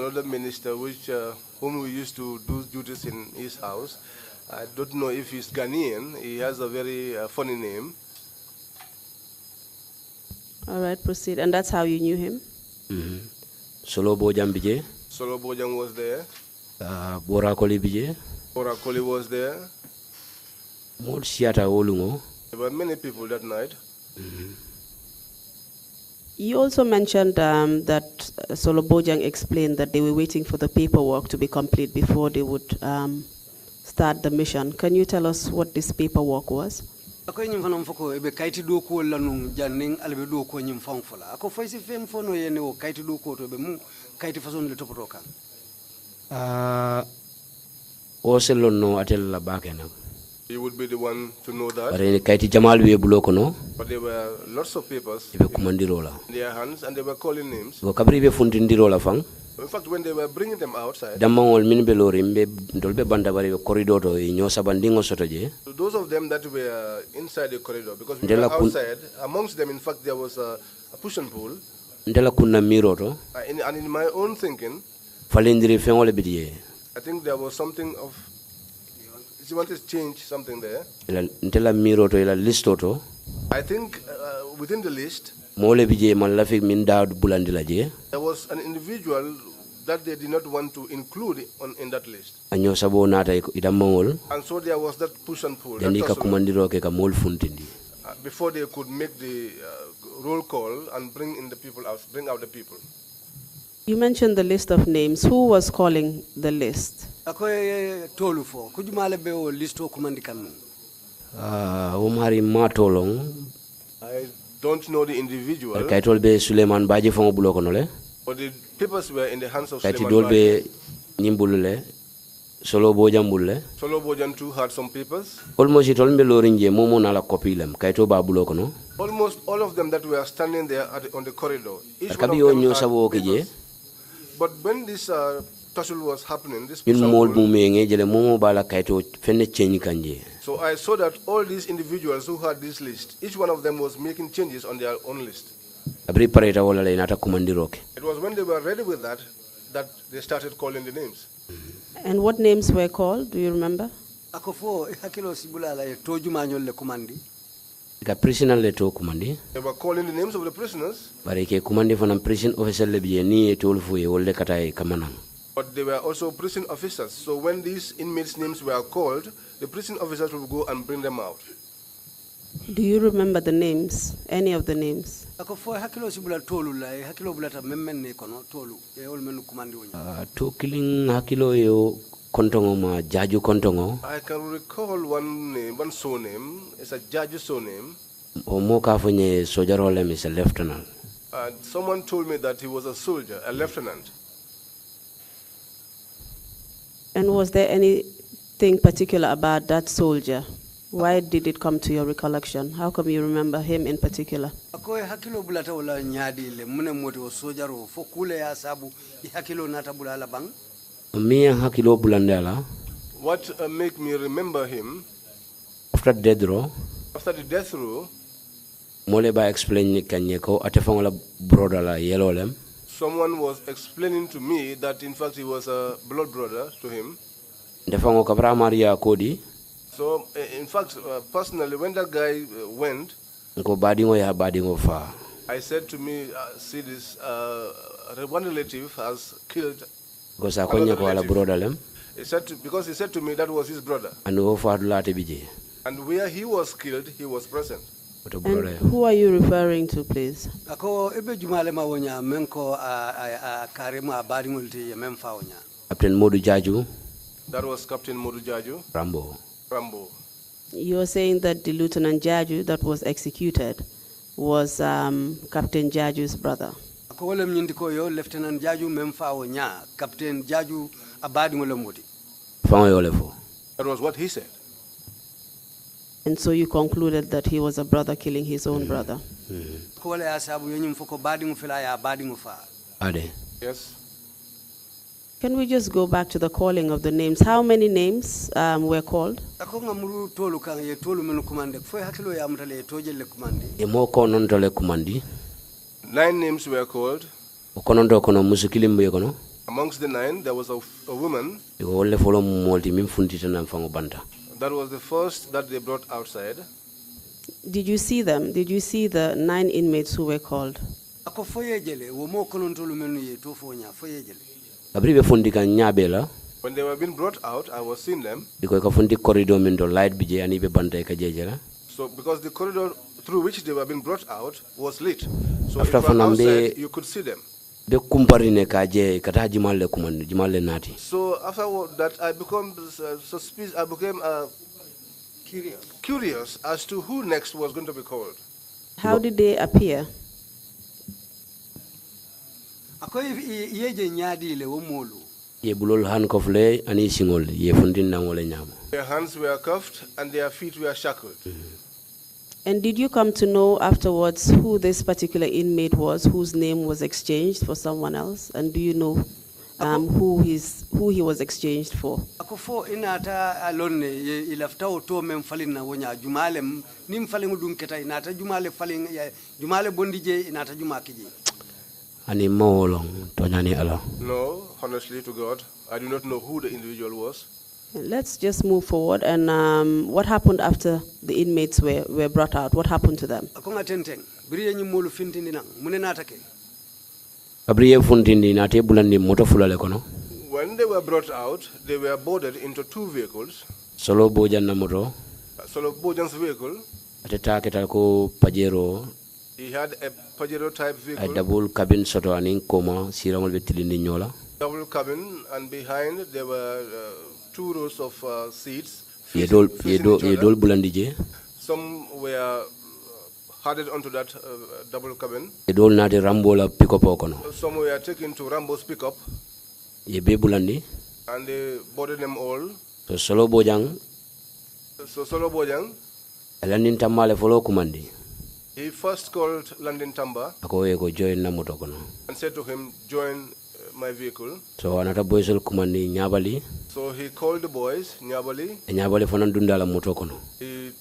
another minister whom we used to do duties in his house. I don't know if he's Ghanaian. He has a very funny name. All right, proceed. And that's how you knew him? Mm-hmm. Solo Bojang Bije. Solo Bojang was there. Bora Koli Bije. Bora Koli was there. More Siata Olungo. There were many people that night. Mm-hmm. You also mentioned that Solo Bojang explained that they were waiting for the paperwork to be complete before they would start the mission. Can you tell us what this paperwork was? What He would be the one to know that. But there were lots of papers in their hands and they were calling names. In fact, when they were bringing them outside, those of them that were inside the corridor, because we were outside, amongst them, in fact, there was a push and pull. And in my own thinking, I think there was something of, you want to change something there. I think within the list, there was an individual that they did not want to include in that list. And so there was that push and pull. Before they could make the roll call and bring out the people. You mentioned the list of names. Who was calling the list? I don't know the individual. But the papers were in the hands of Lamin Badjie. Solo Bojan bulle. Solo Bojan too had some papers. Almost it all me lorinje momo na la copy lem. Kaito babulo kono. Almost all of them that were standing there on the corridor. Each one Akabi of o them nyo had sabo papers. keje. But when this tussle was happening, this Yun push and mol pull, bumenge jele momo bala kaito fenne change kanje. so I saw that all these individuals who had this list, each one of them was making changes on their own list. Abri pareta wala le nata kumandiroke. It was when they were ready with that they started calling the names. And what names were called? Do you remember? Akofo hakilo sibula la toju manyol le kumandi. Ka prisoner le to kumandi. They were calling the names of the prisoners. Bare ke kumandi fana prison officer le biye ni e tolfu e wolle kata e kamanang. But they were also prison officers. So when these inmates' names were called, the prison officers would go and bring them out. Do you remember the names? Any of the names? Akofo hakilo sibula tolu la hakilo bulata memmen ne kono tolu e ol menu kumandi wonya. To killing hakilo yo kontongo ma jaju kontongo. I can recall one name, one surname. It's a judge's surname. O mo ka fonye sojarole is a lieutenant. And someone told me that he was a soldier, a lieutenant. And was there anything particular about that soldier? Why did it come to your recollection? How come you remember him in particular? Akoy hakilo bulata wala nyadi le mune moti o sojaro fo kule ya sabu hakilo nata bulala bang. Mi hakilo bulandela. What make me remember him? After death row. After the death row. Mole ba explain kanye ko atefangola brother la yellow lem. Someone was explaining to me that in fact he was a blood brother to him. Defango kabra Maria Kodi. So in fact, personally, when that guy went, I said to me, see this, one relative has killed another relative. He said because he said to me that was his brother. And where he was killed, he was present. And who are you referring to, please? Captain Modu Jaju. That was Captain Modu Jaju. Rambo. You're saying that the Lieutenant Jaju that was executed was Captain Jaju's brother. Lieutenant Jaju memfaonya Captain Jaju abadi ngolomodi. That was what he said. And so you concluded that he was a brother killing his own brother. Yes. Can we just go back to the calling of the names? How many names were called? 9 names were called. Amongst the 9, there was a woman. That was the first that they brought outside. Did you see them? Did you see the 9 inmates who were called? When they were being brought out, I was seeing them. So because the corridor through which they were being brought out was lit. So if you were outside, you could see them. So after that, I became suspicious. I became curious as to who next was going to be called. How did they appear? Their hands were cuffed and their feet were shackled. And did you come to know afterwards who this particular inmate was, whose name was exchanged for someone else? And do you know who he was exchanged for? No, honestly to God, I do not know who the individual was. Let's just move forward. And what happened after the inmates were brought out? What happened to them? When they were brought out, they were boarded into 2 vehicles. Solo Bojan's vehicle. He had a Pajero type vehicle. A double cabin soto aning coma, siramol betilindi nyola. Double cabin, and behind there were 2 rows of seats. Some were added onto that double cabin. Some were taken to Rambo's pickup. And they boarded them all. So Solo Bojang, So Solo Bojang, Landin Tamale follow kumandi. he first called London Tamba Ako go join na moto kono. and said to him, join my vehicle. So anata boysol kumandi nyabali. So he called the boys, Nyabali. Nyabali fanan dundala moto kono. He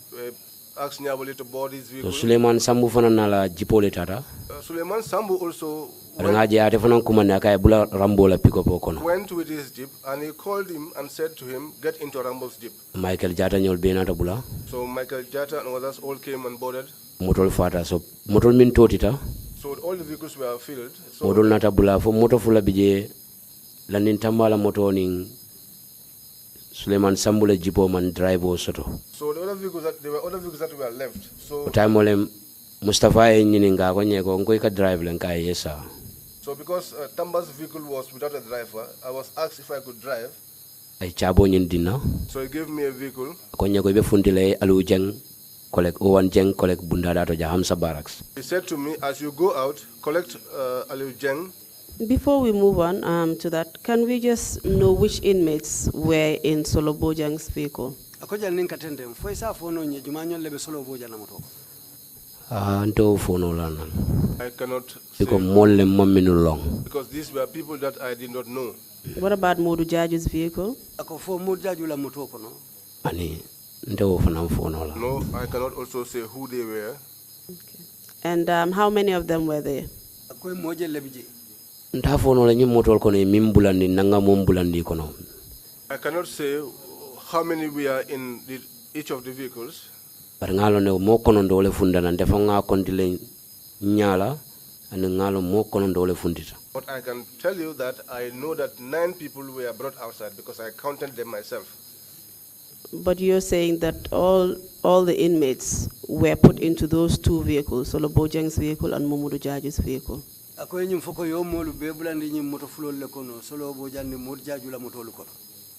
asked Nyabali to board his vehicle. So Suleiman Sambu fanan nala jipole tata. Suleiman Sambu also went with his jeep, and he called him and said to him, get into Rambo's jeep. Michael Jata nyol benata bula. So Michael Jata and others all came and boarded. Motol fata so motol min totita. So all the vehicles were filled. So Modol nata bula fo moto fula bije Landin Tambala moto ning Suleiman Sambule jipo man drive o soto. So the other vehicles there were other vehicles that were left. So time ole Mustafa e nyini nga ko nyeko ngoy ka drive len kay yesa. So because Tamba's vehicle was without a driver, I was asked if I could drive. Ay chabo nyin dina. So he gave me a vehicle. Ko nyeko be fundile alu jeng collect owan jeng collect bundada to Hamsa barracks. He said to me, as you go out, collect Aliu Jeng. Before we move on to that, can we just know which inmates were in Solo Bojang's vehicle? I cannot say, because these were people that I did not know. What about Modu Judge's vehicle? No, I cannot also say who they were. Okay. And how many of them were there? I cannot say how many were in each of the vehicles. But I can tell you that I know that 9 people were brought outside because I counted them myself. But you're saying that all the inmates were put into those 2 vehicles, Solo Bojang's vehicle and Momodu Judge's vehicle.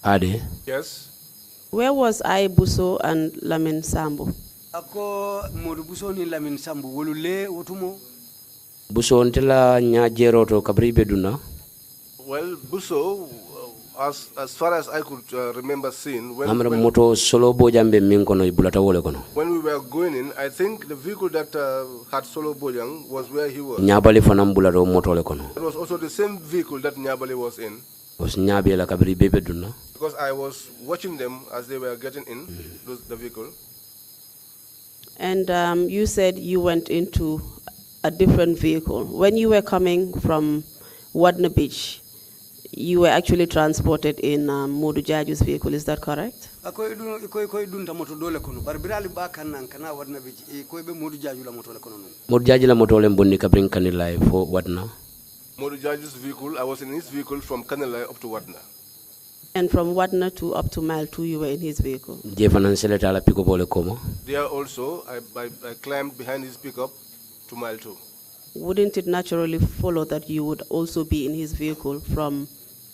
Ade? Yes. Where was I Buso and Lamin Sambu? Buso ntela nya jeroto kabri beduna. Well, Buso, as far as I could remember seeing, when we were going in, I think the vehicle that had Solo Bojang was where he was. It was also the same vehicle that Nyabali was in. Because I was watching them as they were getting in the vehicle. And you said you went into a different vehicle. When you were coming from Wadna Beach, you were actually transported in Modu Jaju's vehicle, is that correct? Modu Jaju la moto le mbondi kabring kanilai for Wadna. Modu Jaju's vehicle, I was in his vehicle from Kanilai up to Wadna. And from Wadna to up to Mile 2, you were in his vehicle? There also, I climbed behind his pickup to Mile 2. Wouldn't it naturally follow that you would also be in his vehicle from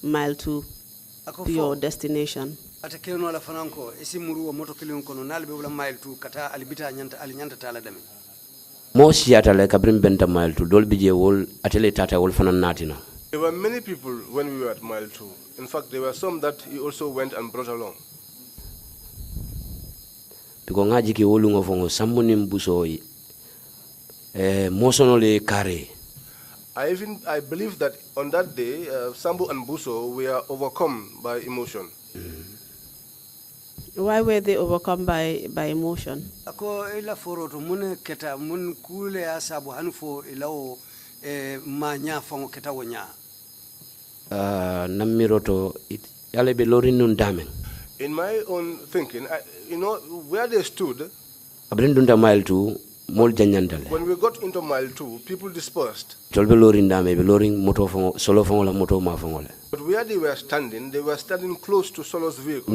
Mile 2 to your destination? There were many people when we were at Mile 2. In fact, there were some that he also went and brought along. I believe that on that day, Sambu and Buso were overcome by emotion. Why were they overcome by emotion? In my own thinking, where they stood, when we got into Mile 2, people dispersed. But where they were standing close to Solo's vehicle.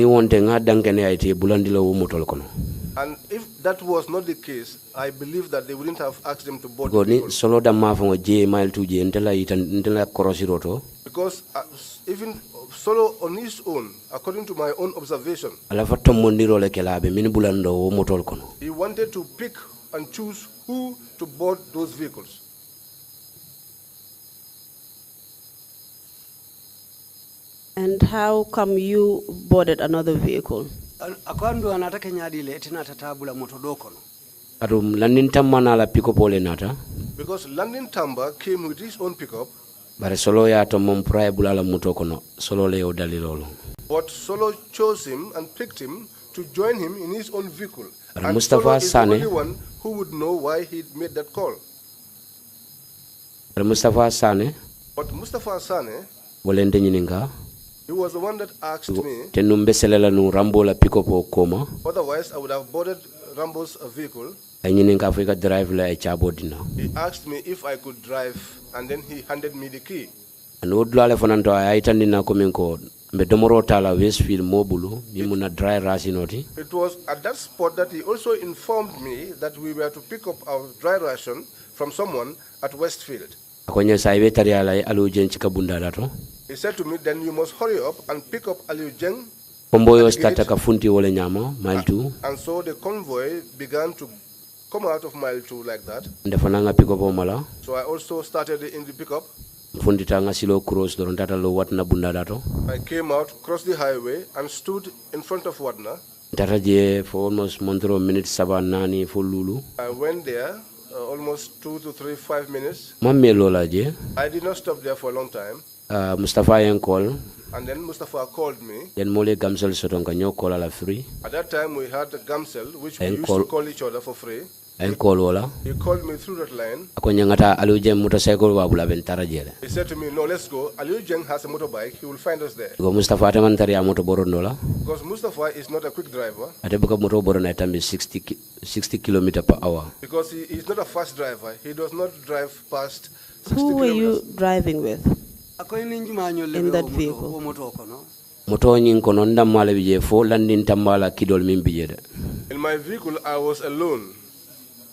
And if that was not the case, I believe that they wouldn't have asked them to board the vehicle. Because even Solo on his own, according to my own observation, he wanted to pick and choose who to board those vehicles. And how come you boarded another vehicle? Akwando anataka nyadile etina tatabula moto dokono. Arum Landin Tamba na la pick up ole nata. Because Landin Tamba came with his own pickup. Bare solo ya to mom prae bulala moto kono. Solo le odalilolo. But Solo chose him and picked him to join him in his own vehicle. And Mustafa Solo is the Sane. only one who would know why he made that call. Mustafa Sane. But Mustafa Sane, Wolende nyininga. he was the one that asked me. Tenum beselela nu rambo la pick up o koma. Otherwise, I would have boarded Rambo's vehicle. Nyininga Africa drive la e chabodina. He asked me if I could drive, and then he handed me the key. And odlale fonanto aitandina kominko mbe domoro tala Westfield mobulu mimuna dry rasi noti. It was at that spot that he also informed me that we were to pick up our dry ration from someone at Westfield. Akonya saibe tariala alu jenchi kabunda dato. He said to me, then you must hurry up and pick up Aliu Jeng. Komboyo starta kafunti wole nyama mile 2. And so the convoy began to come out of mile 2 like that. Ndefananga pick up mala. So I also started in the pickup. Fundi tanga silo cross doron tata lo watna bunda dato. I came out, crossed the highway, and stood in front of Wadna. Tata je for almost montro minutes saba nani for lulu. I went there almost 2 to 3, 5 minutes. Mamme lola je. I did not stop there for a long time. Mustafa yen call. And then Mustafa called me. Then mole gamsel sotonga nyo call ala free. At that time we had a gamsel, which we used to call each other for free. En call wala. He called me through that line. Akonya ngata alu je motorcycle wa bula bentara jele. He said to me, no, let's go. Aliu Jeng has a motorbike. He will find us there. Go Mustafa tamantari ya moto borondola. Because Mustafa is not a quick driver. Atebuka moto borona tambi 60 km per hour. Because he is not a fast driver. He does not drive past 60 Who were you kilometers. driving with in that vehicle? Moto nyin kono ndamale bije fo Landin Tambala kidol min bijede. In my vehicle, I was alone.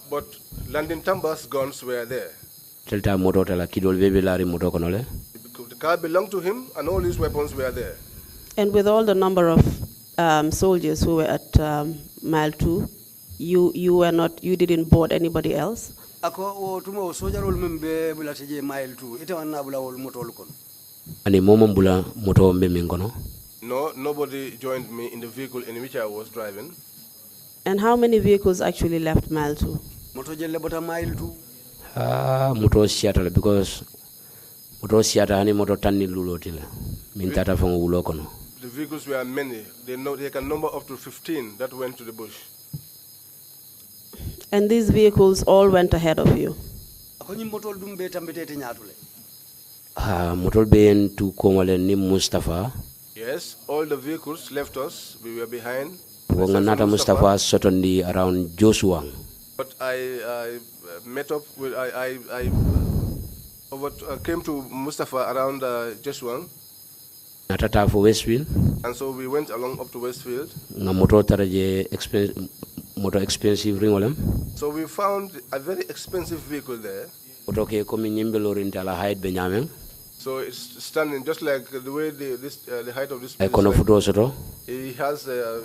But Landin Tamba's guns were there. Telta moto tala kidol bebe lari moto kono le. The car belonged to him, and all his weapons were there. And with all the number of soldiers who were at mile 2, you didn't board anybody else? Ako o tumo sojarol membe bula teje mile 2 ite wanna bula wol moto lukon. Ani momom bula moto mbe min kono. No, nobody joined me in the vehicle in which I was driving. And how many vehicles actually left mile 2? Moto jelle bota mile 2. Moto siata because moto siata hani moto tanni lulotile. Min tata fango wulo kono. The vehicles were many. They can number up to 15 that went to the bush. And these vehicles all went ahead of you? Akonyi moto dumbe tambetete nyatule. Moto be to komale ni Mustafa. Yes, all the vehicles left us. We were behind. Nata Mustafa sotondi around Joshua. But I met up with I came to Mustafa around Joshua. Natata for Westfield. And so we went along up to Westfield. Nga moto taraje expensive ringolem. So we found a very expensive vehicle there. Moto ke komi nyimbelo rintala height benyameng. So it's standing just like the way the height of this place. Kono futo soto. He has a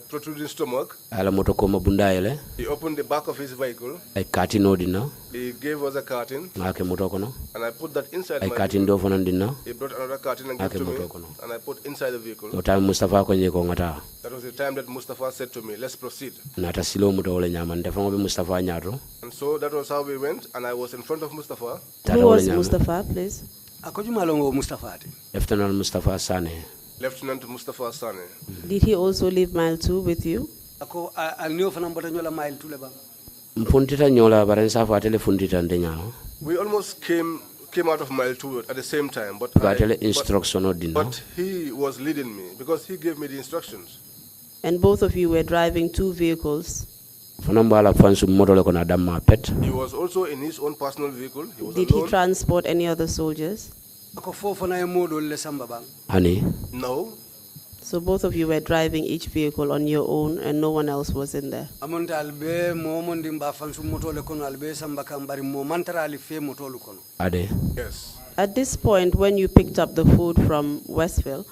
protruding stomach. Ala moto koma bundayele. He opened the back of his vehicle. Ay katino dina. He gave us a carton. Ngake moto kono. And I put that inside my carton do fanan dina. He brought another carton and gave to me. And I put inside the vehicle. No time Mustafa ko nyeko ngata. That was the time that Mustafa said to me, let's proceed. Nata silo moto wala nyaman defango be Mustafa nyato. And so that was how we went, and I was in front of Mustafa. Who was Mustafa, please? Akojumalongo Mustafa. Lieutenant Mustafa Sane. Lieutenant Mustafa Sane. Did he also leave mile 2 with you? Ako alnio fana mbota nyola mile 2 leba. Mpuntita nyola barensa fa tele fundita ndenya. We almost came out of mile 2 at the same time, but he was leading me because he gave me the instructions. And both of you were driving 2 vehicles. He was also in his own personal vehicle. Did he transport any other soldiers? No. So both of you were driving each vehicle on your own and no one else was in there? Yes. At this point, when you picked up the food from Westville,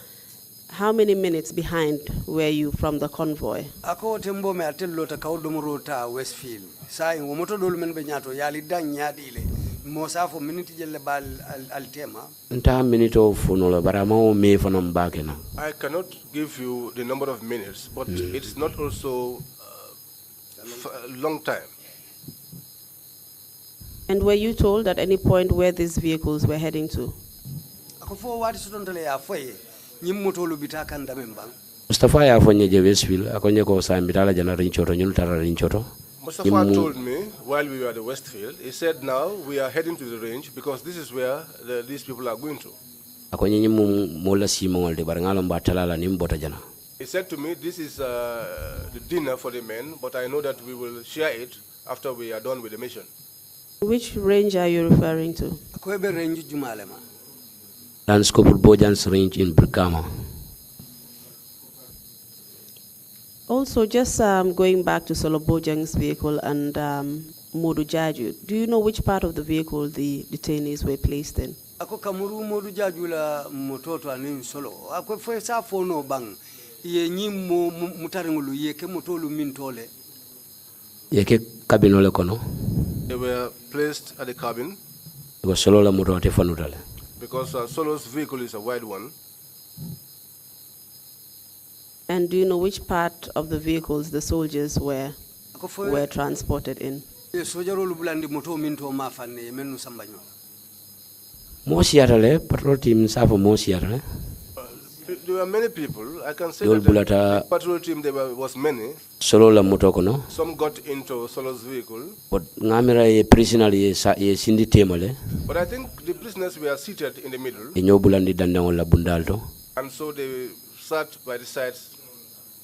how many minutes behind were you from the convoy? Ako tembo me atello ta kawdo murota Westfield. Sai wo moto dol men be nyato yali dan nyaadi le Mosafo minute jelle bal al tema. Nta minute of funola barama me fanam bakena. I cannot give you the number of minutes, but it's not also a long time. And were you told at any point where these vehicles were heading to? Akofo wati sutontole ya foye nyimotolu bitaka ndamemba. Mustafa ya fonye je Westfield akonye ko sambitala jana rinchoto nyul tara rinchoto. Mustafa told me while we were at the Westfield, he said now we are heading to the range because this is where these people are going to. Akonye nyimu mola simongol de barangalo mbatala nimbota jana. He said to me, this is the dinner for the men, but I know that we will share it after we are done with the mission. Which range are you referring to? Akwebe range jumalema. Lanskopul Bojans range in Brikama. Also, just going back to Solobojang's vehicle and Modu Jaju, do you know which part of the vehicle the detainees were placed in? Ako kamuru Modu Jaju la mototo anin solo. Ako fwe sa fono bang. Ye nyimo mutaringulu ye ke motolu mintole. Ye ke kabinole kono. They were placed at the cabin. Because Solo la moto ate fanutale. Because Solo's vehicle is a wide one. And do you know which part of the vehicles the soldiers were transported in? Patrol team safo Mosiatale. There were many people. I can say that the patrol team was many. Solo la moto kono. Some got into Solo's vehicle. But ngamira ye prisoner ye sindi temale. But I think the prisoners were seated in the middle. Bulandi dandang la bundalto. And so they sat by the sides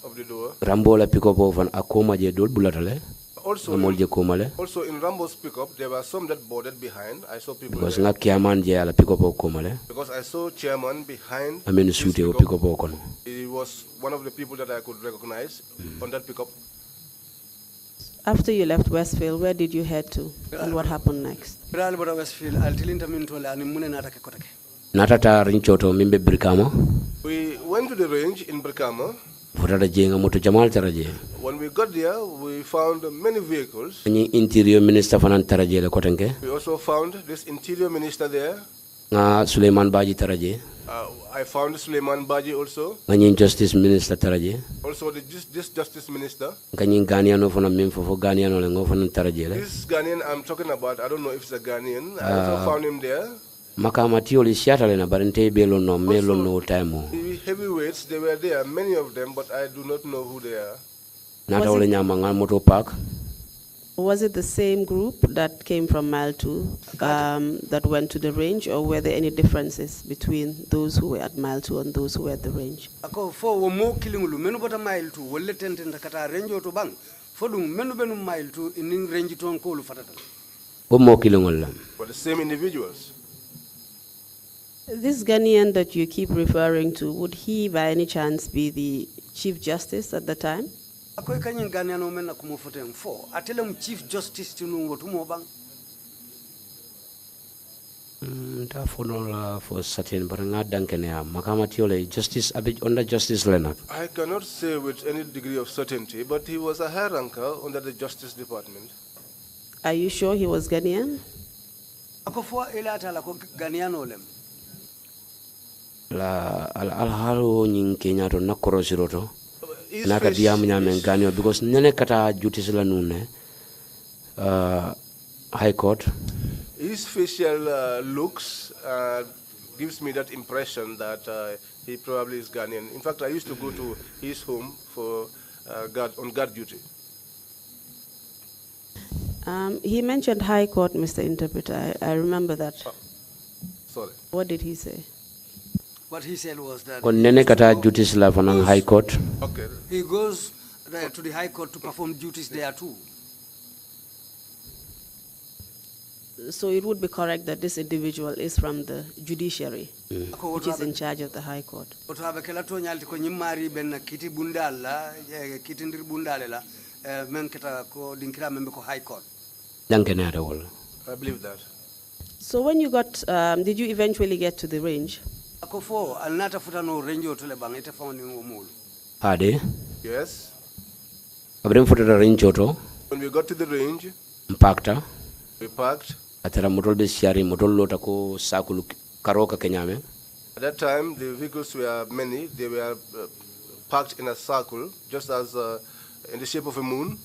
of the door. Rambola pick up of an akoma je dol bulatale. Also in Rambo's pickup, there were some that boarded behind. I saw people because nga kiaman je ala pick up of komale. Because I saw chairman behind. I mean suite o pick up of kono. He was one of the people that I could recognize on that pickup. After you left Westfield, where did you head to, and what happened next? Natata rinchoto mimbe Brikama. We went to the range in Brikama. When we got there, we found many vehicles. Interior Minister We also found this Interior Minister there. Lamin Badjie I found Lamin Badjie also. Justice Minister Also this Justice Minister. This Ghanaian I'm talking about, I don't know if it's a Ghanaian. I also found him there. The heavyweights, they were there, many of them, but I do not know who they are. Was it the same group that came from Mile 2 that went to the range, or were there any differences between those who were at Mile 2 and those who were at the range? For the same individuals. This Ghanaian that you keep referring to, would he by any chance be the Chief Justice at the time? Chief Justice for certain, but justice under Justice Leonard. I cannot say with any degree of certainty, but he was a high ranker under the Justice Department. Are you sure he was Ghanaian? La alhalo nying Kenya to nakorosiroto naka diam nyame ganyo because nene kata justice la nune High Court. His facial looks gives me that impression that he probably is Ghanaian. In fact, I used to go to his home for on guard duty. He mentioned High Court, Mr. Interpreter. I remember that. Sorry. What did he say? What he said was that High Court. Okay. He goes to the High Court to perform duties there too. So it would be correct that this individual is from the judiciary, which is in charge of the High Court. I believe that. So when you got, did you eventually get to the range? Yes. When we got to the range, we parked. atara motol be siari motol lota ko sakulu karoka kenyame. At that time, the vehicles were many. They were parked in a circle, just as in the shape of a moon.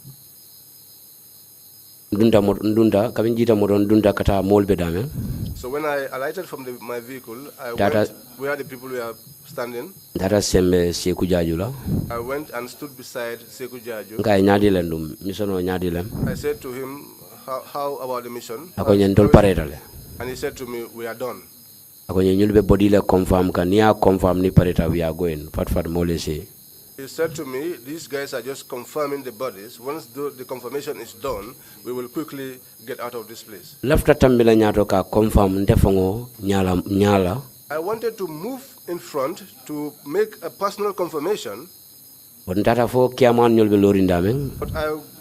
Ndunda kabinjita moton ndunda kata molbe dame. So when I alighted from my vehicle, I went where the people were standing. Data sembe Seku Jaju. I went and stood beside Seku Jaju. Ngai nyadile ndum misono nyadile. I said to him, how about the mission? And he said to me, we are done. Body confirm confirm ni pareta we are going. He said to me, these guys are just confirming the bodies. Once the confirmation is done, we will quickly get out of this place. I wanted to move in front to make a personal confirmation. But I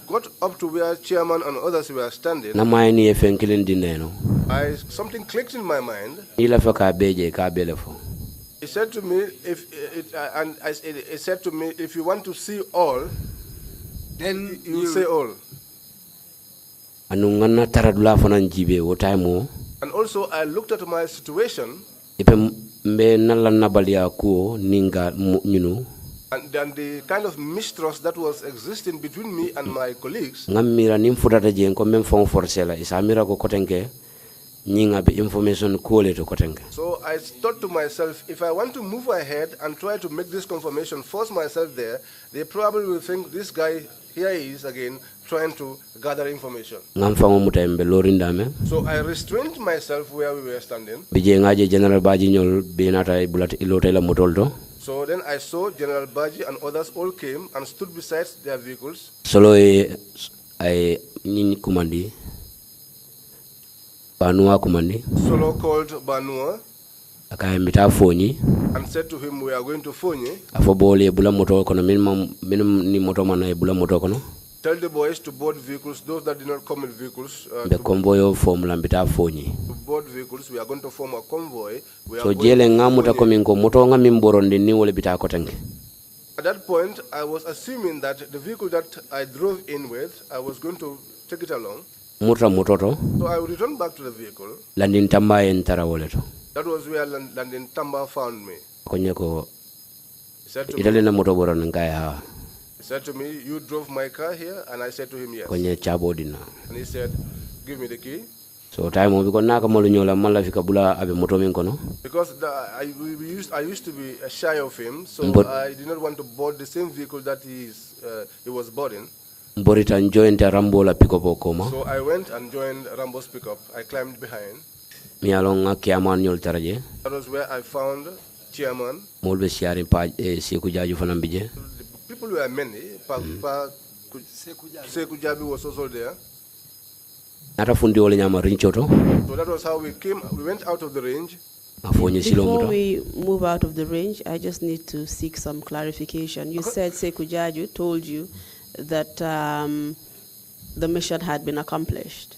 got up to where chairman and others were standing. Something clicked in my mind. He said to me, if you want to see all, then you say all. And also I looked at my situation. And then the kind of mistrust that was existing between me and my colleagues. So I thought to myself, if I want to move ahead and try to make this confirmation, force myself there, they probably will think this guy, here he is again, trying to gather information. So I restrained myself where we were standing. So then I saw General Badjie and others all came and stood beside their vehicles. Solo Banua kumandi. Solo called Banua. Akaembita fonyi. And said to him, we are going to Fonyi. Afobole ebula moto kono minimum ni moto mana ebula moto kono. Tell the boys to board vehicles, those that did not come in vehicles. The convoy formula mbita fonyi. To board vehicles, we are going to form a convoy. So jele ngamuta komingo moto ngami mborondi ni wole bita kotenge. At that point, I was assuming that the vehicle that I drove in with, I was going to take it along. So I would return back to the vehicle. Landin Tamba entara woleto. That was where Landin Tamba found me. He said to me, you drove my car here? And I said to him, yes. And he said, give me the key. So time because I used to be shy of him, so I did not want to board the same vehicle that he was boarding. So I went and joined Rambo's pickup. I climbed behind. That was where I found chairman. People were many. Seku Jabi was also there. So that was how we came. We went out of the range. Before we move out of the range, I just need to seek some clarification. You said Seku Jaju told you that the mission had been accomplished.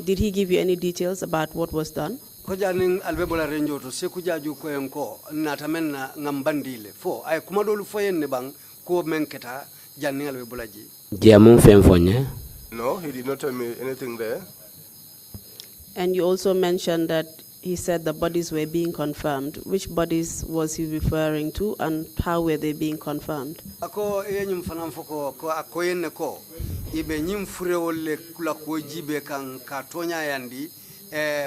Did he give you any details about what was done? No, he did not tell me anything there. And you also mentioned that he said the bodies were being confirmed. Which bodies was he referring to, and how were they being confirmed? Ako yenyum fanam foko ko akoyenne ko ibe nyim furewole kula ko jibe kan katonya yandi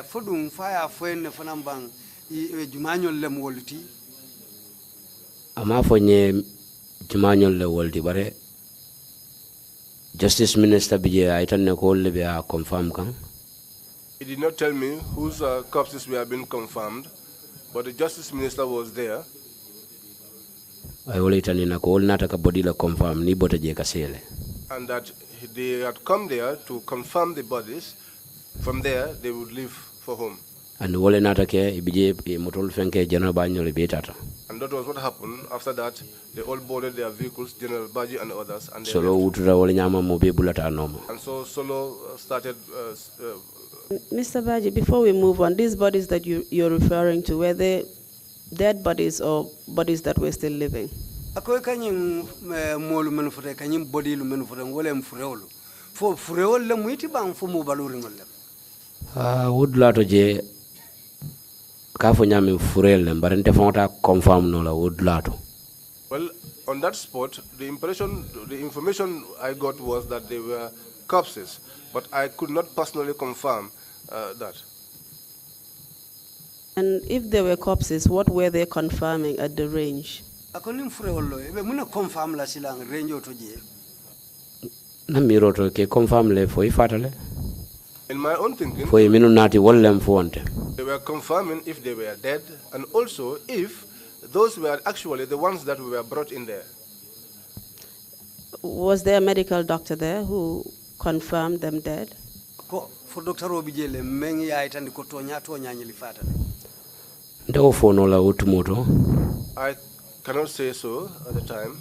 fodum faya foyenne fanam bang jumanyol lem wolti ama fonye jumanyol le wolti bare Justice Minister Badjie aitanne ko le be a confirm kan. He did not tell me whose corpses were being confirmed, but the Justice Minister was there. And that they had come there to confirm the bodies. From there, they would leave for home. And that was what happened. After that, they all boarded their vehicles, General Badjie and others, and they left. And so Solo started... Mr. Badjie, before we move on, these bodies that you're referring to, were they dead bodies or bodies that were still living? Akoy kanyim molu menufure kanyim body lu menufure ngole mfureolo fo fureol le muiti bang fo mo baluringol le would lato je kafo nyami furel mbarente fonta confirm no la would lato. Well, on that spot, the information I got was that they were corpses, but I could not personally confirm that. And if they were corpses, what were they confirming at the range? Namiroto ke confirm le foi fatale. In my own thinking, foi minu nati wollem fonte. They were confirming if they were dead and also if those were actually the ones that were brought in there. Was there a medical doctor there who confirmed them dead? For Dr. Robijele, mengi ya itandi kotonya to nyanyili fatale. Ndao fono la utumoto. I cannot say so at the time.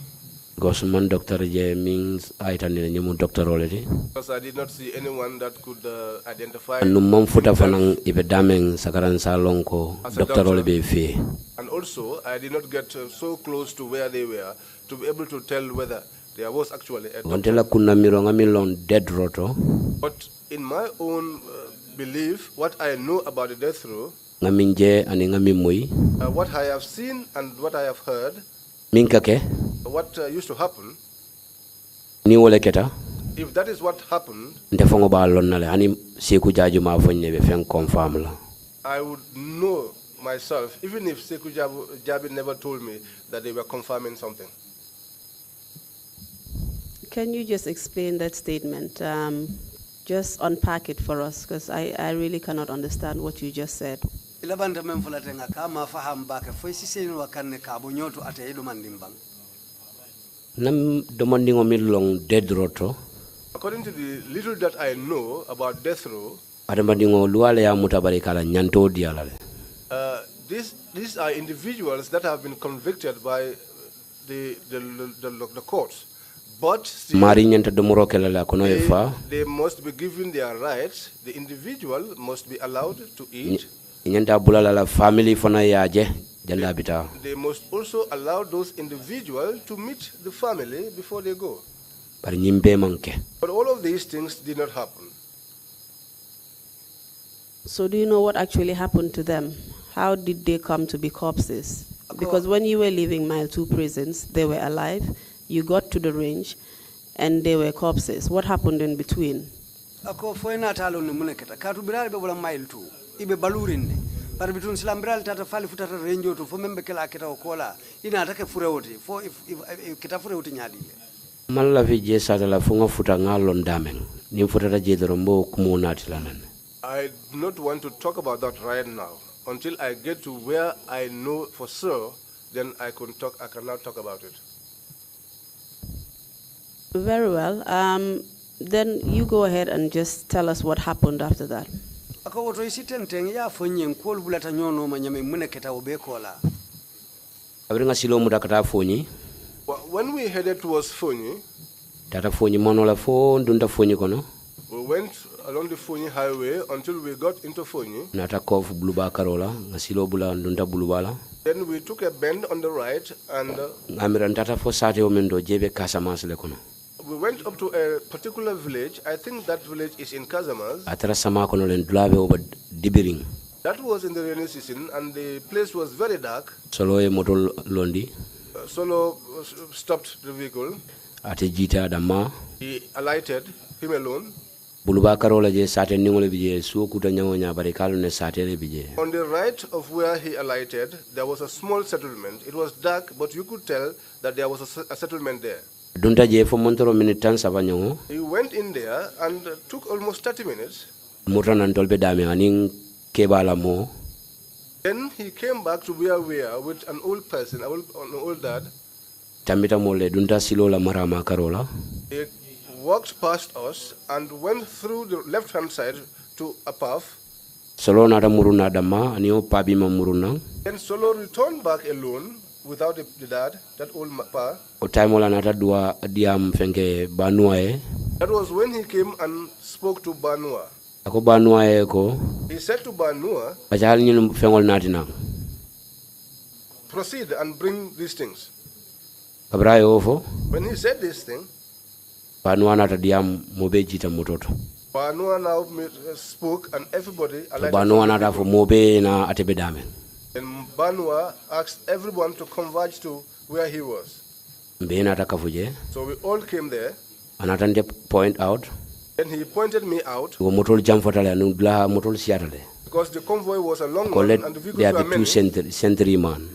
Gosman Dr. J means itandi nyamu doctor already. Because I did not see anyone that could identify. Numam futa fanang ibedameng sakaran salonko doctor already fe. And also, I did not get so close to where they were to be able to tell whether there was actually a doctor. Dead roto. But in my own belief, what I know about the death row, what I have seen and what I have heard, what used to happen, if that is what happened, I would know myself, even if Sekou Jabi never told me that they were confirming something. Can you just explain that statement? Just unpack it for us, because I really cannot understand what you just said. According to the little that I know about death row, these are individuals that have been convicted by the courts. But still, they must be given their rights. The individual must be allowed to eat. They must also allow those individuals to meet the family before they go. But all of these things did not happen. So do you know what actually happened to them? How did they come to be corpses? Because when you were leaving Mile 2 prisons, they were alive. You got to the range, and they were corpses. What happened in between? Ibe balurinde par bitun silambral tata fali futata renjo to fo membe kala kita okola ina atake furewoti fo kita furewoti nyadile malla fi je sata la funga futa ngalon damen ni futata je dorombo kumunati lanan. I do not want to talk about that right now until I get to where I know for sure, then I can now talk about it. Very well. Then you go ahead and just tell us what happened after that. When we headed towards Fonyi, we went along the Fonyi highway until we got into Fonyi. Then we took a bend on the right and we went up to a particular village. I think that village is in Casamance. That was in the rainy season and the place was very dark. Solo stopped the vehicle. He alighted, him alone. On the right of where he alighted, there was a small settlement. It was dark, but you could tell that there was a settlement there. He went in there and took almost 30 minutes. Then he came back to where we are with an old person, an old dad. He walked past us and went through the left-hand side to a path. Then Solo returned back alone without the dad, that old pa. That was when he came and spoke to Banua. He said to Banua, proceed and bring these things. When he said this thing, Banua now spoke, and everybody. Banua nata for mobe na atebedame. And Banua asked everyone to converge to where he was. So we all came there. Anatande point out. And he pointed me out. Because the convoy was a long one and the vehicles were many. Sentryman.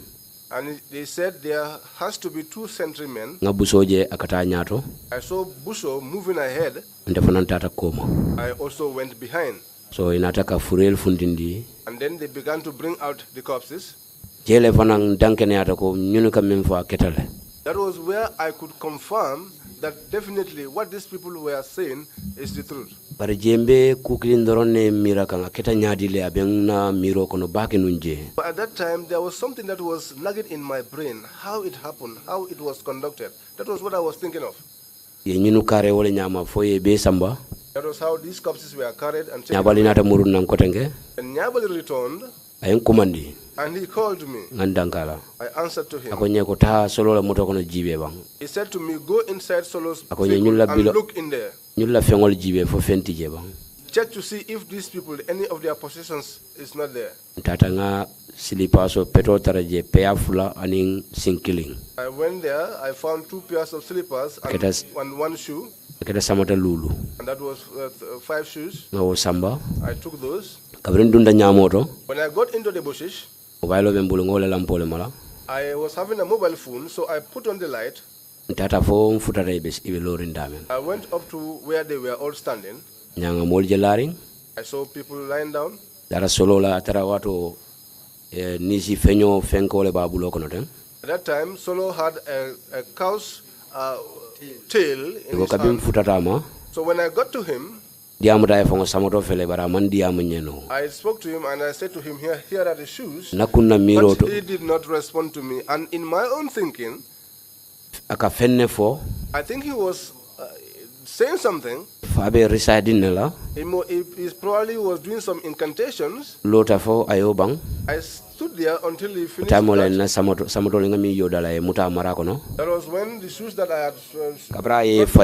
And they said there has to be 2 sentrymen. I saw Buso moving ahead. I also went behind. So inataka furel fundindi. And then they began to bring out the corpses. That was where I could confirm that definitely what these people were saying is the truth. But at that time, there was something that was nagging in my brain, how it happened, how it was conducted. That was what I was thinking of. That was how these corpses were carried and taken. And Nyabali returned. And he called me. I answered to him. He said to me, go inside Solo's vehicle and look in there. Check to see if these people, any of their possessions is not there. I went there, I found 2 pairs of slippers and 1 shoe. And that was 5 shoes. I took those. When I got into the bushes, I was having a mobile phone, so I put on the light. I went up to where they were all standing. I saw people lying down. At that time, Solo had a cow's tail in his hand. So when I got to him, I spoke to him and I said to him, here are the shoes. But he did not respond to me. And in my own thinking, I think he was saying something. He probably was doing some incantations. I stood there until he finished that. That was when the shoes that I had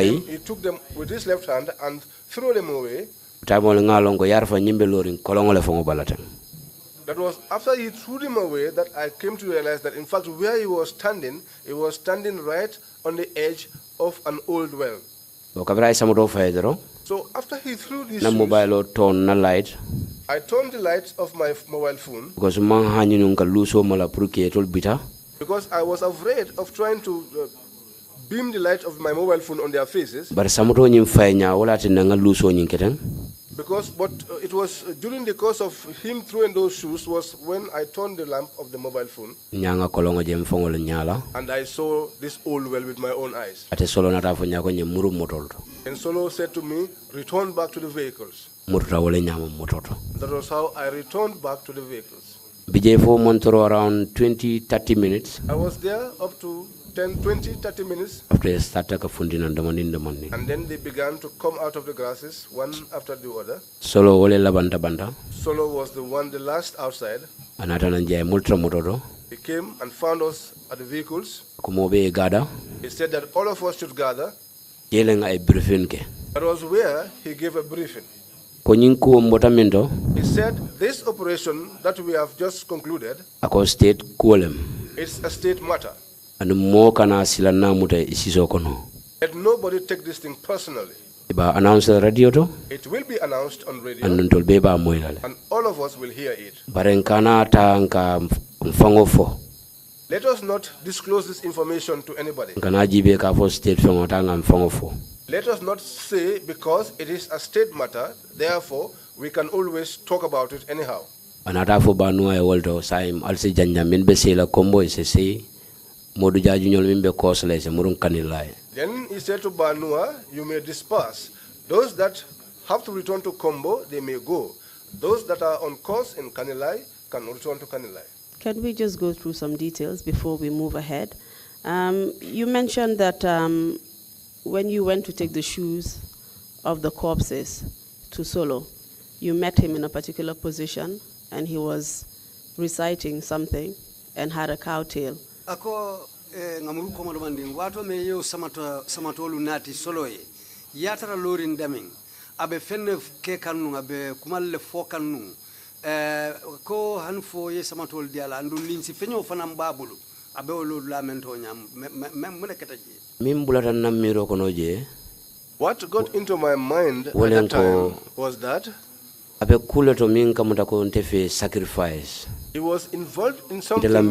him, he took them with his left hand and threw them away. That was after he threw them away that I came to realize that in fact where he was standing right on the edge of an old well. So after he threw these shoes, I turned the light of my mobile phone because I was afraid of trying to beam the light of my mobile phone on their faces. Because it was during the course of him throwing those shoes was when I turned the lamp of the mobile phone. And I saw this old well with my own eyes. And Solo said to me, return back to the vehicles. That was how I returned back to the vehicles. Around 20-30 minutes. I was there up to 10-20-30 minutes. And then they began to come out of the grasses one after the other. Solo was the last outside. He came and found us at the vehicles. He said that all of us should gather. That was where he gave a briefing. He said this operation that we have just concluded, it's a state matter. Let nobody take this thing personally. It will be announced on radio, and all of us will hear it. Let us not disclose this information to anybody. Let us not say because it is a state matter, therefore we can always talk about it anyhow. Then he said to Banua, you may disperse. Those that have to return to Kombo, they may go. Those that are on course in Kanilai can return to Kanilai. Can we just go through some details before we move ahead? You mentioned that when you went to take the shoes of the corpses to Solo, you met him in a particular position and he was reciting something and had a cow tail. Ngamuru komando manding wato me yo samato lunati Solo yatara lorin daming abe fenne ke kanu abe kumalle fo kanu ko han fo ye samatol diala andu linsi fenyo fanam babulu abe wolo lamento nyam mem keta je min bulata namiro kono je what got into my mind at that time was that abe kuleto min kamuta ko ntefe sacrifice. He was involved in something to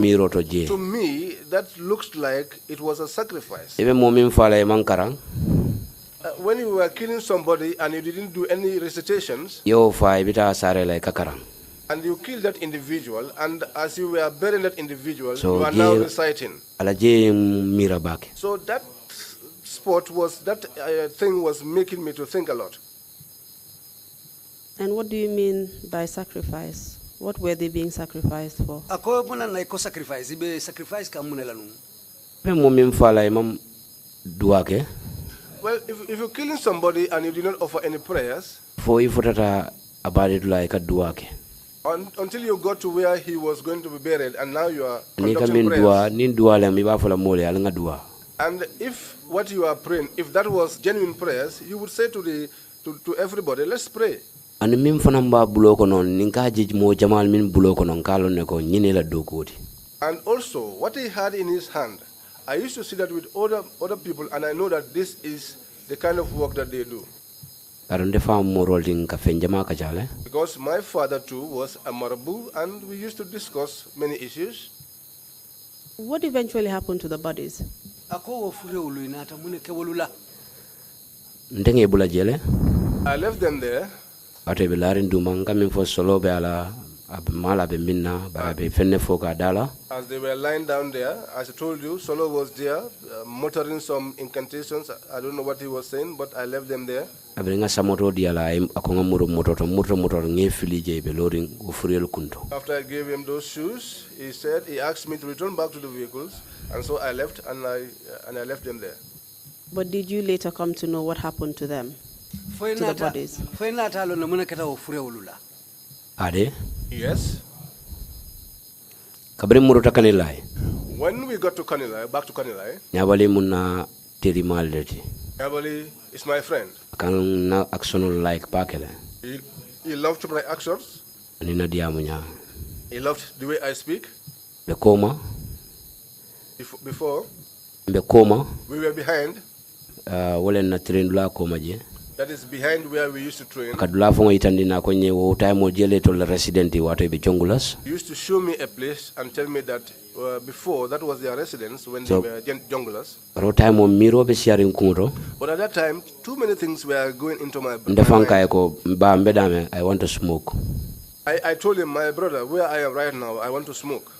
me that looks like it was a sacrifice. When you were killing somebody and you didn't do any recitations, and you killed that individual, and as you were burying that individual, so you are now reciting. So that thing was making me to think a lot. And what do you mean by sacrifice? What were they being sacrificed for? Ako muna na iko sacrifice, ibe sacrifice ka muna lanu. Well, if you're killing somebody and you did not offer any prayers, until you got to where he was going to be buried, and now you are conducting prayers. And if what you are praying, if that was genuine prayers, you would say to everybody, let's pray. And also, what he had in his hand, I used to see that with other people, and I know that this is the kind of work that they do. Because my father too was a marabu, and we used to discuss many issues. What eventually happened to the bodies? I left them there. As they were lying down there, as I told you, Solo was there, muttering some incantations. I don't know what he was saying, but I left them there. After I gave him those shoes, he asked me to return back to the vehicles, and so I left, and I left them there. But did you later come to know what happened to them? To the bodies? Yes. When we got to Kanilai, back to Kanilai, Nyabali is my friend. He loved to play actions. He loved the way I speak. Before, we were behind. That is behind where we used to train. He used to show me a place and tell me that before that was their residence when they were junglers. But at that time, too many things were going into my mind. I want to smoke. I told him, my brother, where I am right now, I want to smoke.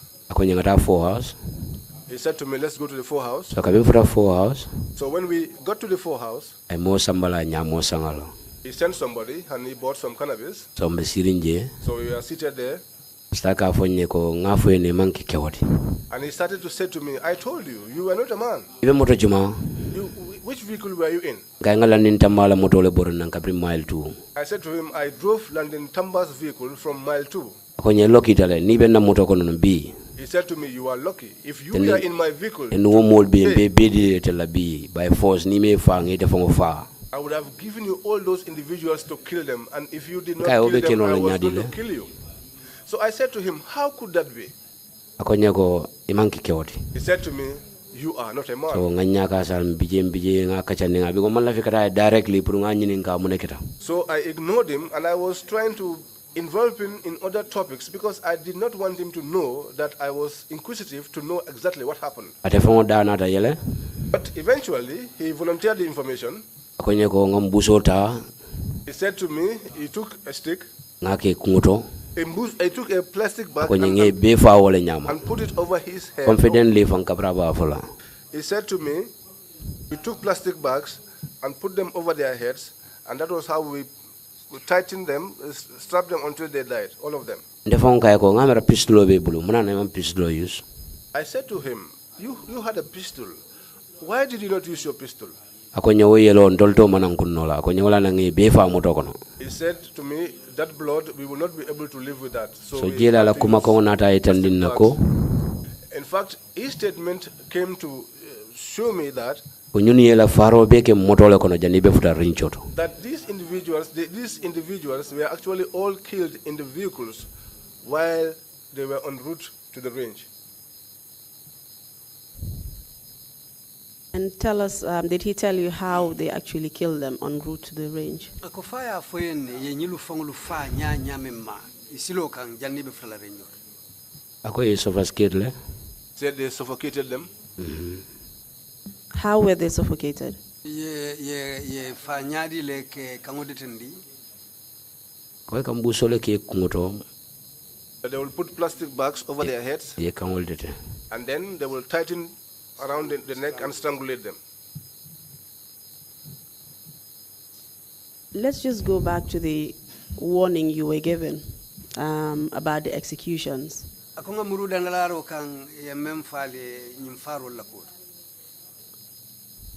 He said to me, let's go to the 4 house. So when we got to the 4 house, he sent somebody and he bought some cannabis. So we were seated there. And he started to say to me, I told you, you were not a man. Which vehicle were you in? I said to him, I drove London Tamba's vehicle from mile 2. He said to me, you are lucky. If you were in my vehicle, by force, I would have given you all those individuals to kill them. And if you did not kill them, I was going to kill you. So I said to him, how could that be? He said to me, you are not a man. So I ignored him, and I was trying to involve him in other topics because I did not want him to know that I was inquisitive to know exactly what happened. But eventually, he volunteered the information. He said to me, he took a stick, he took a plastic bag and put it over his head. He said to me, we took plastic bags and put them over their heads, and that was how we tightened them, strapped them until they died, all of them. I said to him, you had a pistol. Why did you not use your pistol? He said to me, that blood, we will not be able to live with that. So in fact, his statement came to show me that that these individuals were actually all killed in the vehicles while they were en route to the range. And tell us, did he tell you how they actually killed them en route to the range? Said they suffocated them. How were they suffocated? They will put plastic bags over their heads, and then they will tighten around the neck and strangulate them. Let's just go back to the warning you were given about the executions.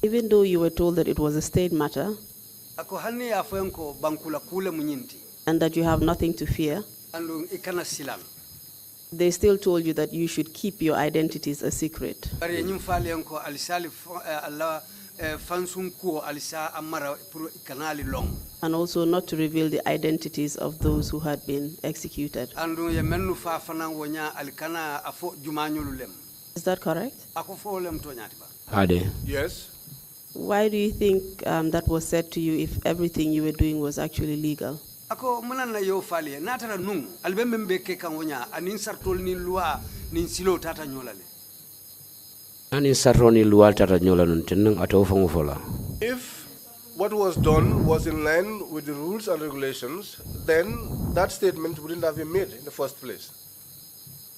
Even though you were told that it was a state matter and that you have nothing to fear, they still told you that you should keep your identities a secret. And also not to reveal the identities of those who had been executed. Is that correct? Yes. Why do you think that was said to you if everything you were doing was actually legal? Ako manana yo fali natara nung albembe ke kangonya anin sartol ni loi nin silo tata nyolale ani sarroni loi tata nyola nun ato fango fola. If what was done was in line with the rules and regulations, then that statement wouldn't have been made in the first place.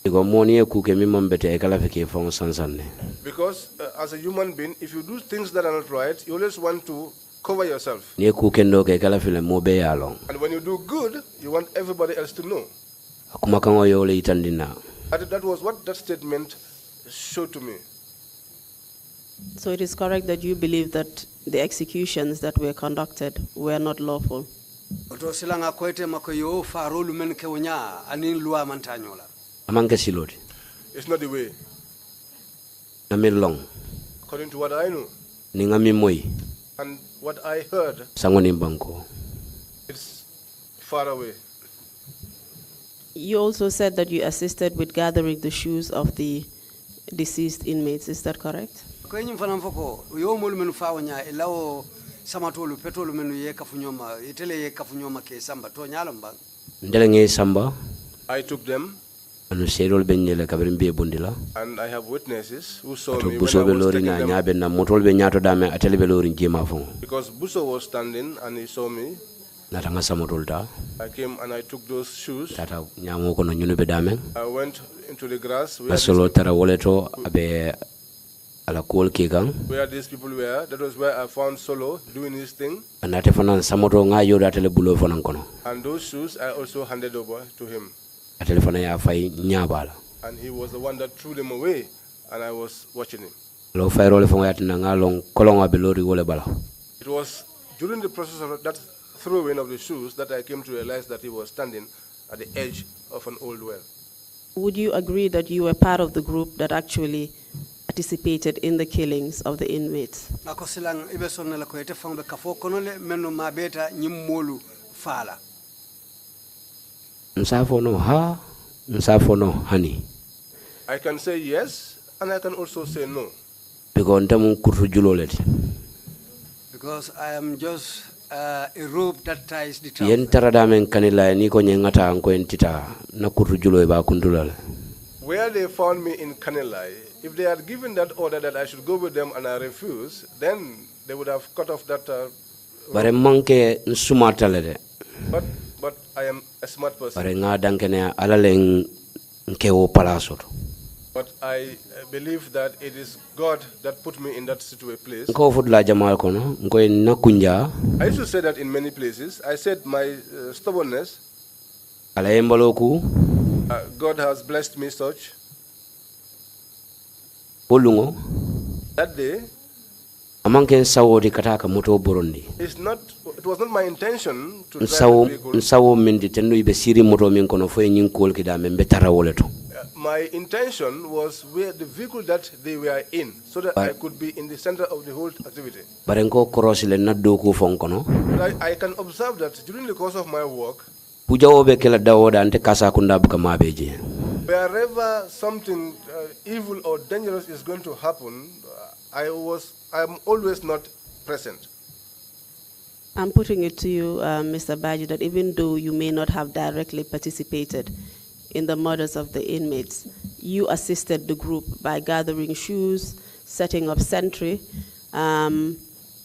Because as a human being, if you do things that are not right, you always want to cover yourself. And when you do good, you want everybody else to know. That was what that statement showed to me. So it is correct that you believe that the executions that were conducted were not lawful? It's not the way. According to what I know and what I heard, it's far away. You also said that you assisted with gathering the shoes of the deceased inmates. Is that correct? I took them. And I have witnesses who saw me when I was taking them. Because Buso was standing and he saw me. I came and I took those shoes. I went into the grass where these people were. That was where I found Solo doing his thing. And those shoes I also handed over to him. And he was the one that threw them away, and I was watching him. It was during the process of that throwing of the shoes that I came to realize that he was standing at the edge of an old well. Would you agree that you were part of the group that actually participated in the killings of the inmates? I can say yes, and I can also say no. Because I am just a rope that ties the Where they found me in Kanilai, if they had given that order that I should go with them and I refused, then they would have cut off that But I am a smart person. But I believe that it is God that put me in that place. I used to say that in many places. I said my stubbornness, God has blessed me such. That day, it was not my intention to drive the vehicle. My intention was where the vehicle that they were in, so that I could be in the center of the whole activity. But I can observe that during the course of my work, wherever something evil or dangerous is going to happen, I'm always not present. I'm putting it to you, Mr. Badjie, that even though you may not have directly participated in the murders of the inmates, you assisted the group by gathering shoes, setting up sentry.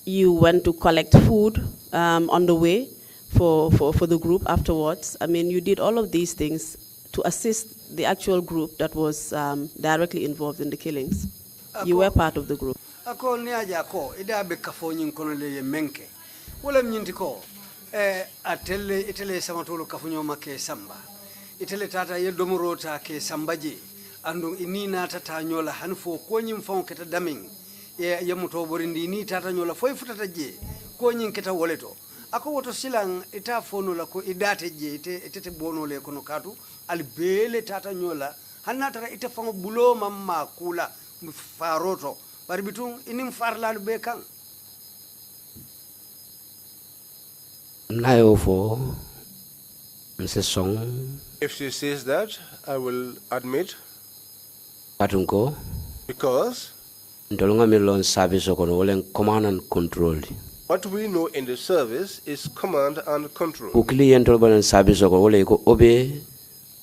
You went to collect food on the way for the group afterwards. I mean, you did all of these things to assist the actual group that was directly involved in the killings. You were part of the group. Itele tata ye domorota ke sambaje andung inina tata nyola hanfo ko nyim fon keta daming ye muto borindi ni tata nyola foy futata je ko nyin keta woleto ako woto silang ita fono la ko idate je tete bono le kono katu albele tata nyola hanna tata ite fango bulo mamma kula faroto bari bitung inim farlalu be kan nayo fo Mr. Song. If she says that, I will admit. Because command and control. What we know in the service is command and control. Obey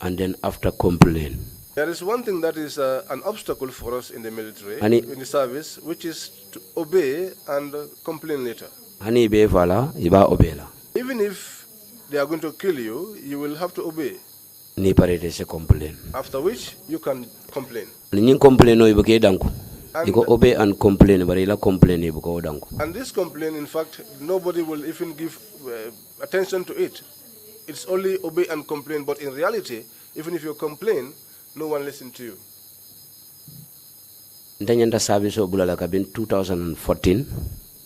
and then after complain. There is one thing that is an obstacle for us in the military, in the service, which is to obey and complain later. Even if they are going to kill you, you will have to obey. After which, you can complain. Obey and complain, and this complaint, in fact, nobody will even give attention to it. It's only obey and complain, but in reality, even if you complain, no one listens to you. Service 2014.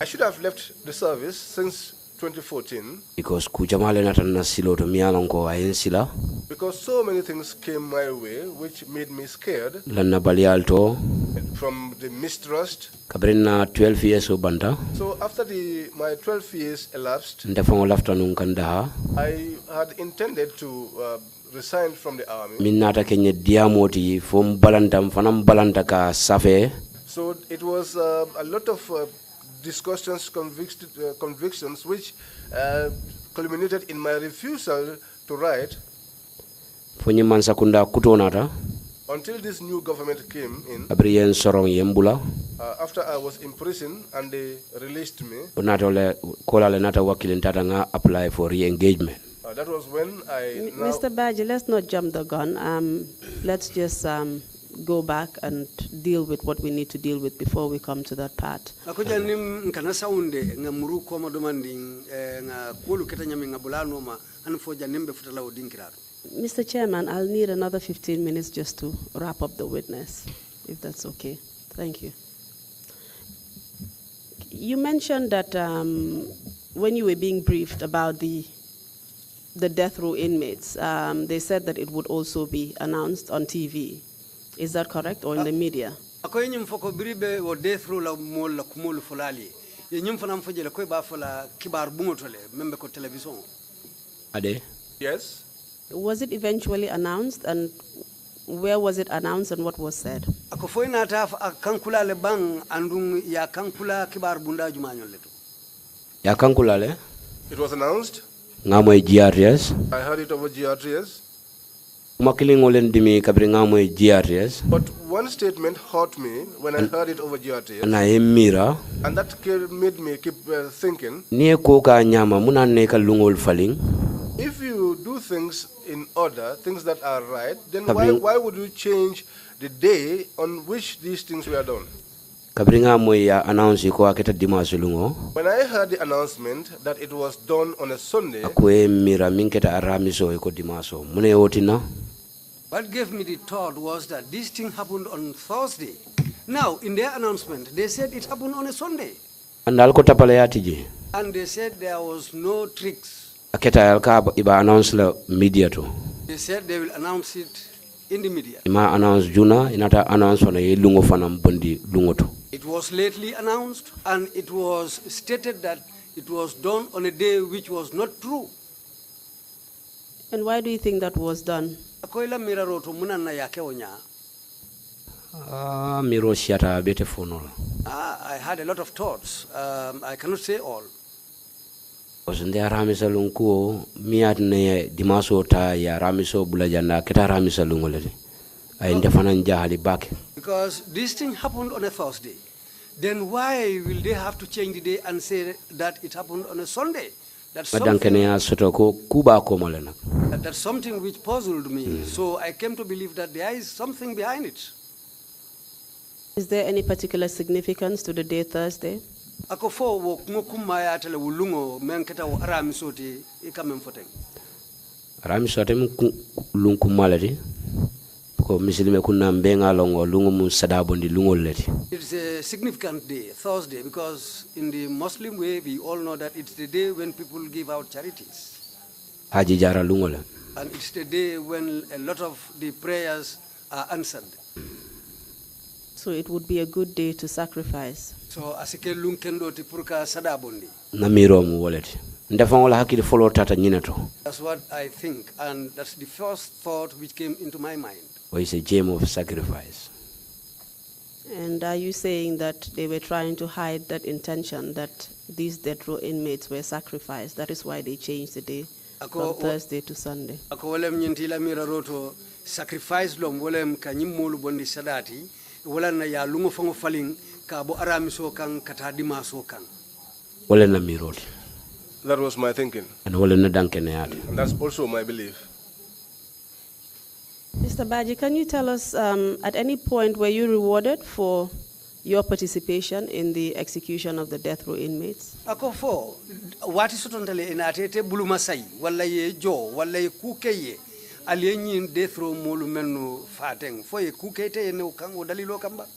I should have left the service since 2014 because so many things came my way which made me scared from the mistrust. 12 years so after my 12 years elapsed, I had intended to resign from the army. So it was a lot of discussions, convictions, which culminated in my refusal to write until this new government came in. After I was in prison and they released me, apply for re-engagement. That was when I... Mr. Badjie, let's not jump the gun. Let's just go back and deal with what we need to deal with before we come to that part. Mr. Chairman, I'll need another 15 minutes just to wrap up the witness, if that's okay. Thank you. You mentioned that when you were being briefed about the death row inmates, they said that it would also be announced on TV. Is that correct, or in the media? Yes. Was it eventually announced, and where was it announced, and what was said? It was announced. I heard it over GRTS. But one statement hurt me when I heard it over GRTS. And that made me keep thinking. If you do things in order, things that are right, then why would you change the day on which these things were done? When I heard the announcement that it was done on a Sunday, what gave me the thought was that this thing happened on Thursday. Now, in their announcement, they said it happened on a Sunday. And they said there was no tricks. They said they will announce it in the media. Ima announce juna inata announce wana ye lungo fanam bondi lungoto. It was lately announced and it was stated that it was done on a day which was not true. And why do you think that was done? Akoila miraroto munana yake onya. Miro siata bete fonola. I had a lot of thoughts. I cannot say all. Osende aramisa lunkuo miat ne dimaso ta ya ramiso bulajanda kita ramisa lungolete. Ainde fanan jahali back. Because this thing happened on a Thursday. Then why will they have to change the day and say that it happened on a Sunday? That's something which puzzled me. So I came to believe that there is something behind it. Is there any particular significance to the day Thursday? Akofo wo kumaya tele wulungo menketa wo aramisoti ikamemfoteng. Aramisoti lunkumalati. Ko misilime kunna mbenga longo lungo mu sadabondi lungo leti. It's a significant day, Thursday, because in the Muslim way we all know that it's the day when people give out charities. Haji jara lungo le. And it's the day when a lot of the prayers are answered. So it would be a good day to sacrifice. So asike lunkendo tipurka sadabondi. Namiro mu waleti. Ndafangola hakili follow tata nyinato. That's what I think, and that's the first thought which came into my mind. Or it's a gem of sacrifice. And are you saying that they were trying to hide that intention that these death row inmates were sacrificed? That is why they changed the day from Thursday to Sunday. Ako wolem nyintila mira roto sacrifice lom wolem kanyimolu bondi sadati wala na ya lungo fango faling ka bo aramiso kan kata dimaso kan. Wala na miroti. That was my thinking. And wala na dankene yati. And that's also my belief. Mr. Badjie, can you tell us, at any point were you rewarded for your participation in the execution of the death row inmates? Ako fo wati sotontale inatete buluma sai wala ye jo wala ye kukeye alienyin death row molu menu fateng fo ye kukete ne kango dalilo kamba.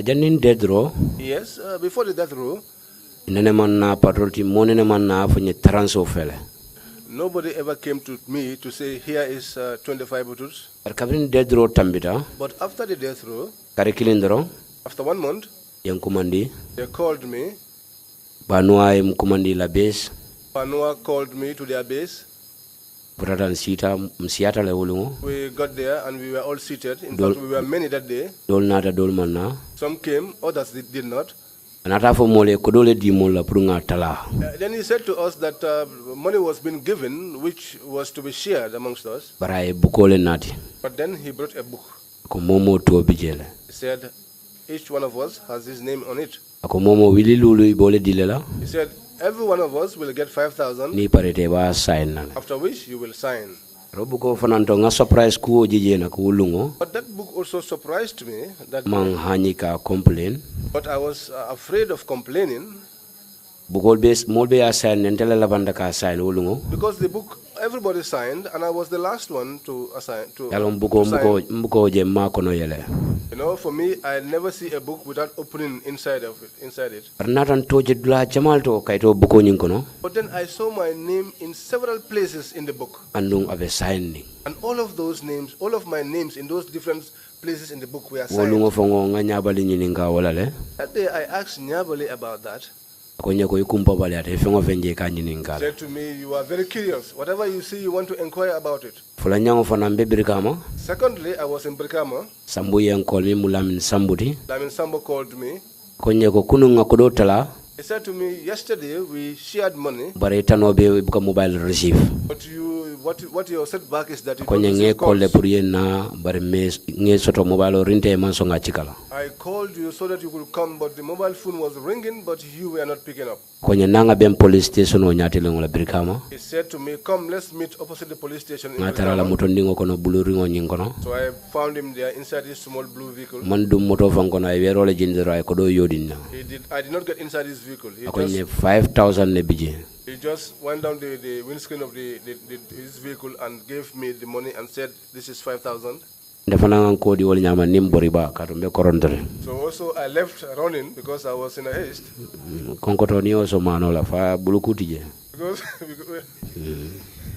Janin death row? Yes, before the death row. Nene manna patrol team mo nene manna fo nye transo fele. Nobody ever came to me to say, here is 25 bottles. But after the death row, after 1 month, they called me. Banua called me to their base. We got there and we were all seated. In fact, we were many that day. Some came, others did not. Then he said to us that money was being given, which was to be shared amongst us. But then he brought a book. He said, each one of us has his name on it. He said, every one of us will get 5,000, after which you will sign. But that book also surprised me. But I was afraid of complaining. Because the book, everybody signed, and I was the last one to sign. You know, for me, I never see a book without opening inside it. But then I saw my name in several places in the book. And all of those names, all of my names in those different places in the book were signed. That day I asked Nyabali about that. He said to me, you are very curious. Whatever you see, you want to inquire about it. Secondly, I was in Brikama. Lamin Sambo called me. He said to me, yesterday we shared money. But what your setback is that you don't receive calls. I called you so that you could come, but the mobile phone was ringing, but you were not picking up. He said to me, come, let's meet opposite the police station. So I found him there inside his small blue vehicle. I did not get inside his vehicle. He just went down the windscreen of his vehicle and gave me the money and said, this is 5,000. So also I left running because I was in a haste. Because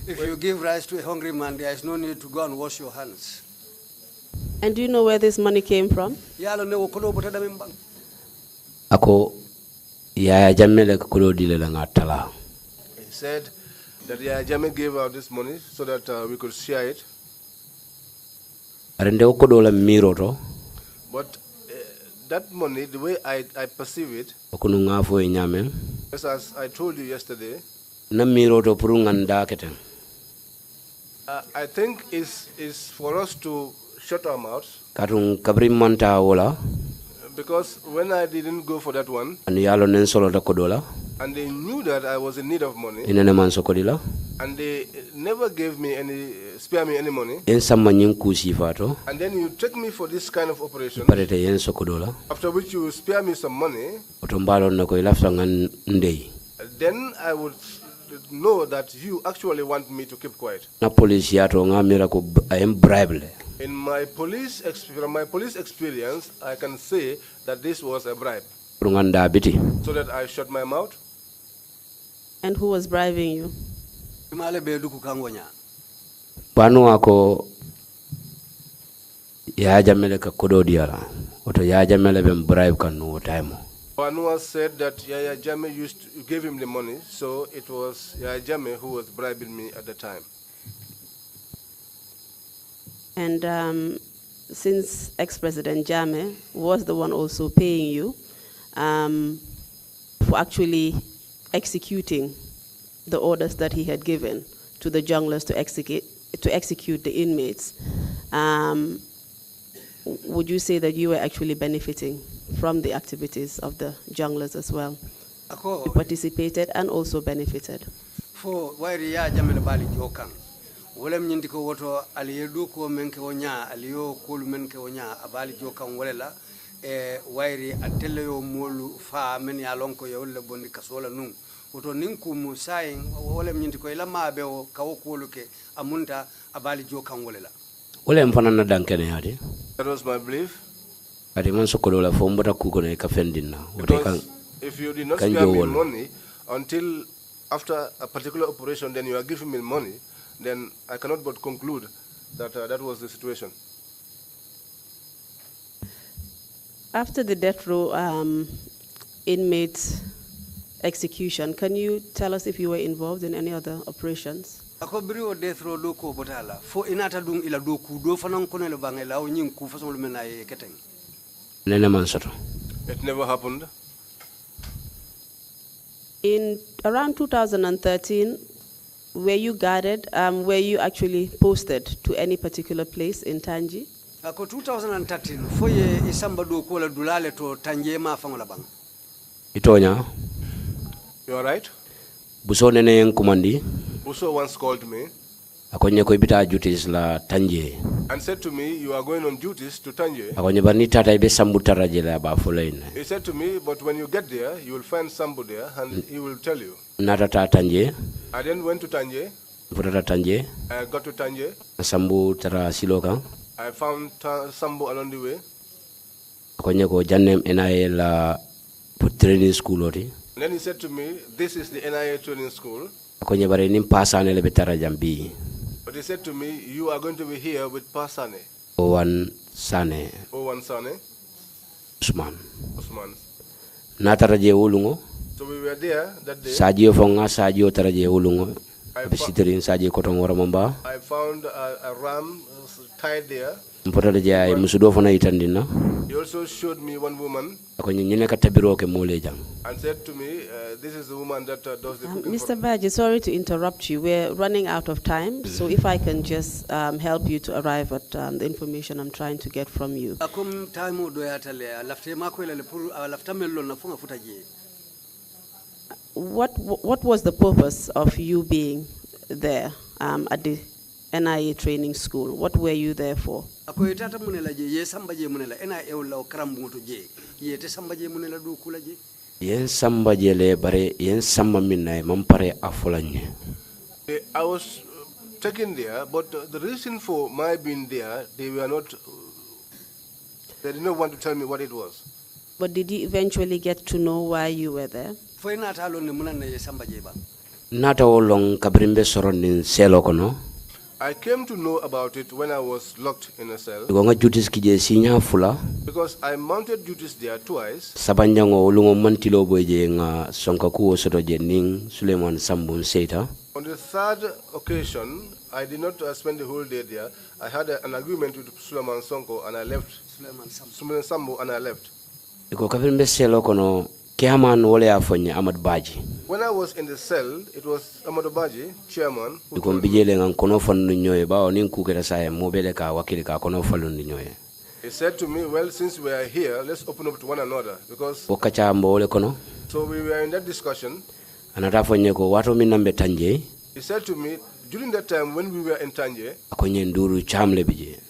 if you give rice to a hungry man, there is no need to go and wash your hands. And do you know where this money came from? Ako Yaya Jammeh le ko dile la ngatala. He said that Yaya Jammeh gave out this money so that we could share it. Arende ko do la miroto. But that money, the way I perceive it, Okunu ngafo e nyamel. as I told you yesterday, Na miroto puru nganda keten. I think is for us to shut our mouths. Katung kabri manta wala. Because when I didn't go for that one, And yalo nen solo da kodola. and they knew that I was in need of money, Inene man sokodila. and they never gave me spare me any money, En samma nyin kusi fato. and then you take me for this kind of operation, Parete yen sokodola. after which you spare me some money, Otombalo na ko ilafta ngan ndey. then I would know that you actually want me to keep quiet. Na police yato ngamira ko I am bribe. In my from my police experience, I can say that this was a bribe, Runganda biti. so that I shut my mouth. And who was bribing you? Panu ako Yaya Jammeh ka kodo diara. Oto Yaya Jammeh ben bribe kan no time. Panua said that Yaya Jammeh gave him the money, so it was Yaya Jammeh who was bribing me at the time. And since ex-President Jammeh was the one also paying you for actually executing the orders that he had given to the junglers to execute the inmates, would you say that you were actually benefiting from the activities of the junglers as well? You participated and also benefited. For why Yaya Jammeh bali jokan. Wolem nyindi ko woto aliyedu ko menke wonya aliyo kul menke wonya abali jokan wolela wairi atelle yo molu fa men ya lonko yo le bondi kasola nun woto ninku musayin wolem nyindi ko ilama be o kawo koluke amunta abali jokan wolela. Wolem fana na dankene yadi. That was my belief. Ati man sokodola fo mbota kuko ne ka fendina. Because if you did not spare me money until after a particular operation, then you are giving me money, then I cannot but conclude that that was the situation. After the death row inmate execution, can you tell us if you were involved in any other operations? Ako brio death row do ko botala fo inata dung ila do ku do fanan kono le bangela o nyin ku fason le menaye keteng. Nene man soto. It never happened. In around 2013, were you guarded? Were you actually posted to any particular place in Tanji? Ako 2013 foye isamba do ko la dulale to Tanje ma fangola bang. Itonya. You are right. Buso nene yen kumandi. Buso once called me. Akonye ko ibita duties la Tanje. And said to me, you are going on duties to Tanje. Akonye bani tata ibe sambu taraje la ba folein. He said to me, but when you get there, you will find Sambu there and he will tell you. Natata Tanje. I then went to Tanje. Putata Tanje. I got to Tanje. Sambu tara siloka. I found Sambu along the way. Akonye ko jannem NIA la put training school oti. And then he said to me, this is the NIA training school. Akonye bare nim pasane le betara jambi. But he said to me, you are going to be here with Pasane. Owan Sane. Owan Sane. Usman. Usman. Nataraje ulungo. So we were there that day. Sajio fonga sajio taraje ulungo. Abisitirin sajio kotong waramamba. I found a ram tied there. Mpotaraje ay musudo fona itandina. He also showed me one woman. Akonye nyine katabiro ke mole jang. And said to me, this is the woman that does the cooking. Mr. Badjie, sorry to interrupt you. We're running out of time, so if I can just help you to arrive at the information I'm trying to get from you. What was the purpose of you being there at the NIA training school? What were you there for? Yen samba jele bare yen samba minna mampare afolanye. I was taken there, but the reason for my being there, they did not want to tell me what it was. But did you eventually get to know why you were there? Nata olong kabrimbe soronin selo kono. I came to know about it when I was locked in a cell. Because I mounted duties there twice. Sabanjango ulungo mantilo boje nga sonkaku soto jening Suleiman Sambun Seta. On the third occasion, I did not spend the whole day there. I had an agreement with Suleiman Sonko and I left. Suleiman Sambo and I left. Iko kafin beselo kono Chairman wole afonye Ahmad Badjie. When I was in the cell, it was Lamin Badjie, chairman. Iko mbijele nga kono fanu nyoye bao ninku kera saye mobele ka wakili ka kono falu nyoye. He said to me, well, since we are here, let's open up to one another because. Wakacha mbole kono. So we were in that discussion. Anatafonye ko watu minambe tanje. He said to me, during that time when we were in Tanje, akonye nduru chamle bije.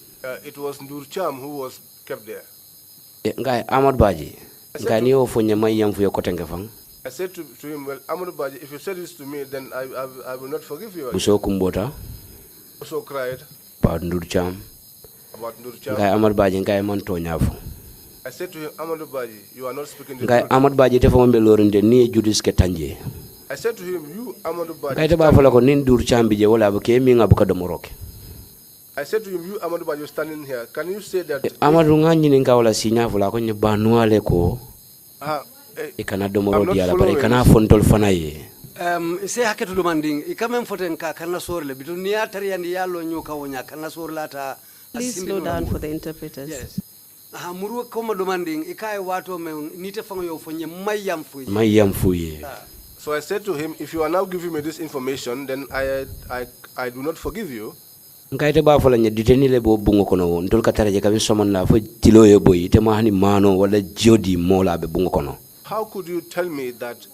It was Ndur Cham who was kept there. Ngai Ahmad Badjie. Ngai ni ofonye mayam fu yokotenge fang. I said to him, well, Ahmad Badjie, if you said this to me, then I will not forgive you. Buso kumbota. Also cried. About Ndur Cham. About Ndur Cham. Ngai Ahmad Badjie ngai manto nyafu. I said to him, Ahmad Badjie, you are not speaking the truth. Ngai Ahmad Badjie te fombe lorinde ni judis ke Tanje. I said to him, you Ahmad Badjie. Ngai te ba fola ko nin Ndur Cham bije wala bu ke mi ngabuka do moroke. I said to him, you Ahmad Badjie standing here, can you say that Amadu ngani ninga wala sinya fula ko nye banuale ko. Ikana do moro dia la pare ikana fontol fanaye. Se haketu demanding ikamem foten ka kana sorle bitu niya tari yandi yalo nyoka wonya kana sorlata. Please slow down for the interpreters. Yes. Muru koma demanding ikai watu me nite fango yo fonye mayam fuye. Mayam fuye. So I said to him, if you are now giving me this information, then I do not forgive you. Nkaite ba fola nya diteni le bo bungo kono ndol katara je kabi somon na fo tilo ye boy te ma hani mano wala jodi mola be bungo kono. How could you tell me that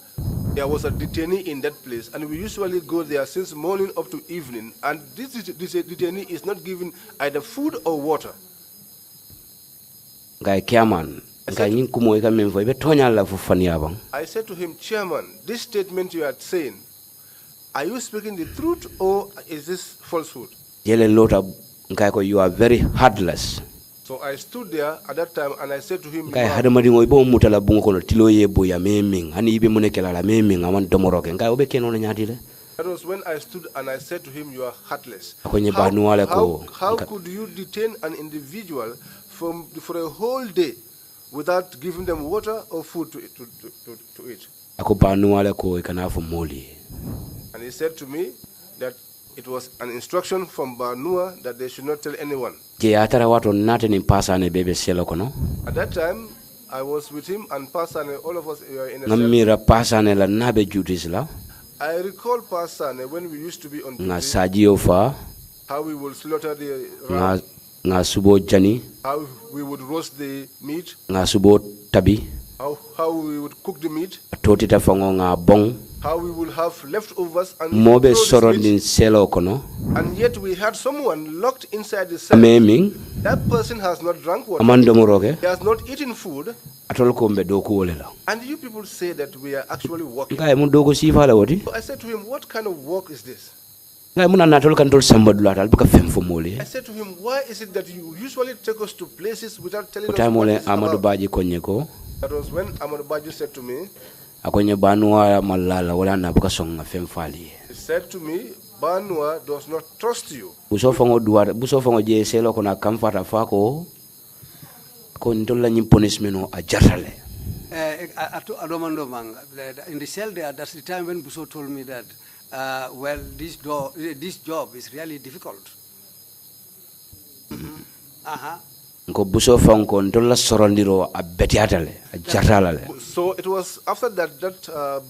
there was a detainee in that place and we usually go there since morning up to evening and this detainee is not given either food or water? Ngai chairman ngai nyin kumo ka memfo be tonya la fu fani abang. I said to him, chairman, this statement you are saying, are you speaking the truth or is this falsehood? Yele lota ngai ko you are very heartless. So I stood there at that time and I said to him, ngai hada madi ngoy bo mutala bungo kono tilo ye boya meming hani ibe munekela la meming aman domoroke ngai obe keno na nyadile. That was when I stood and I said to him, you are heartless. How could you detain an individual for a whole day without giving them water or food to eat? And he said to me that it was an instruction from Banua that they should not tell anyone. At that time, I was with him and Pasane, all of us were in a cell. I recall Pasane when we used to be on duty, how we would slaughter the ram, how we would roast the meat, how we would cook the meat, how we will have leftovers and and yet we had someone locked inside the cell. That person has not drunk water, he has not eaten food, and you people say that we are actually working. So I said to him, what kind of work is this? I said to him, why is it that you usually take us to places without telling us what it's about? That was when Ahmad Badjie said to me, he said to me, Banua does not trust you. In the cell there, that's the time when Buso told me that, well, this job is really difficult. So it was after that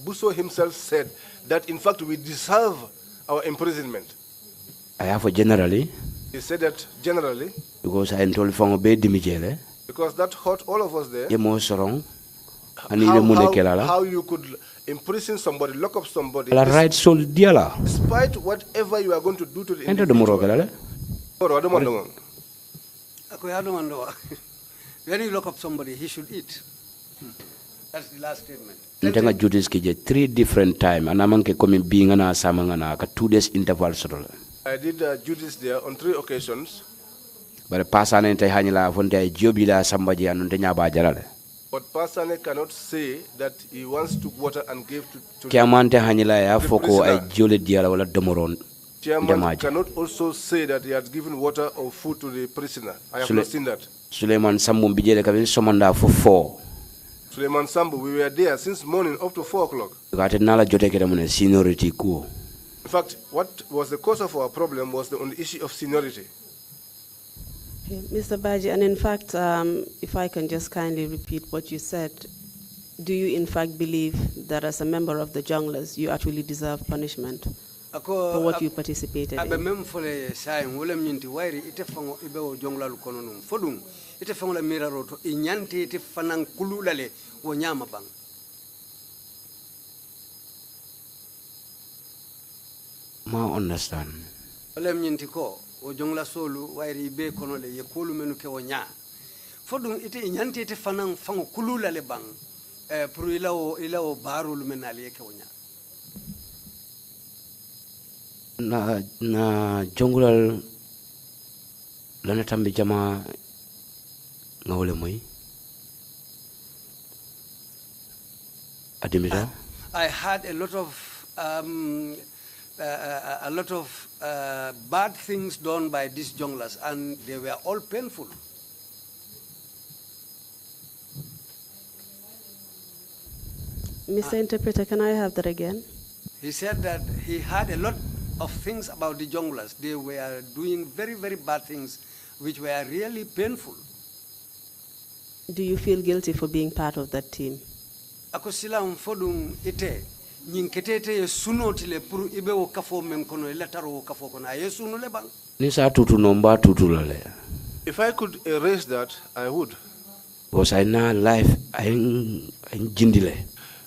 Buso himself said that in fact we deserve our imprisonment. I have generally. He said that generally. Because I told because that hurt all of us there. How you could imprison somebody, lock up somebody, despite whatever you are going to do to the individual. When you lock up somebody, he should eat. That's the last statement. Ntenga Judas kije 3 different time anamanke komi binga na samanga na ka 2 days interval sotole. I did Judas there on 3 occasions. But Pasane nte hanyila fonte jobila sambaji anunte nyaba jalale. But Pasane cannot say that he wants to water and give to Kiamante hanyila ya foko ay jole diala wala domoron. chairman cannot also say that he has given water or food to the prisoner. I have not seen that. Suleiman Sambu bijele kabin somanda for 4. Suleiman Sambu, we were there since morning up to 4 o'clock. Seniority ko. In fact, what was the cause of our problem was on the issue of seniority. Okay, Mr. Badjie, and in fact, if I can just kindly repeat what you said, do you in fact believe that as a member of the junglers, you actually deserve punishment for what you participated in? Ma understand. O jongla solu wairi be kono le yekolu menu ke wonya fodum ite nyanti ite fanan fango kulula le bang pour ilawo barul menali ke wonya na jongulal lana tambi jama ngawle moy adimita I had a lot of bad things done by these junglers, and they were all painful. Mr. Interpreter, can I have that again? He said that he had a lot of things about the junglers. They were doing very, very bad things, which were really painful. Do you feel guilty for being part of that team? Akosila mfodum ite. If I could erase that, I would. Because I know life, I'm jindile.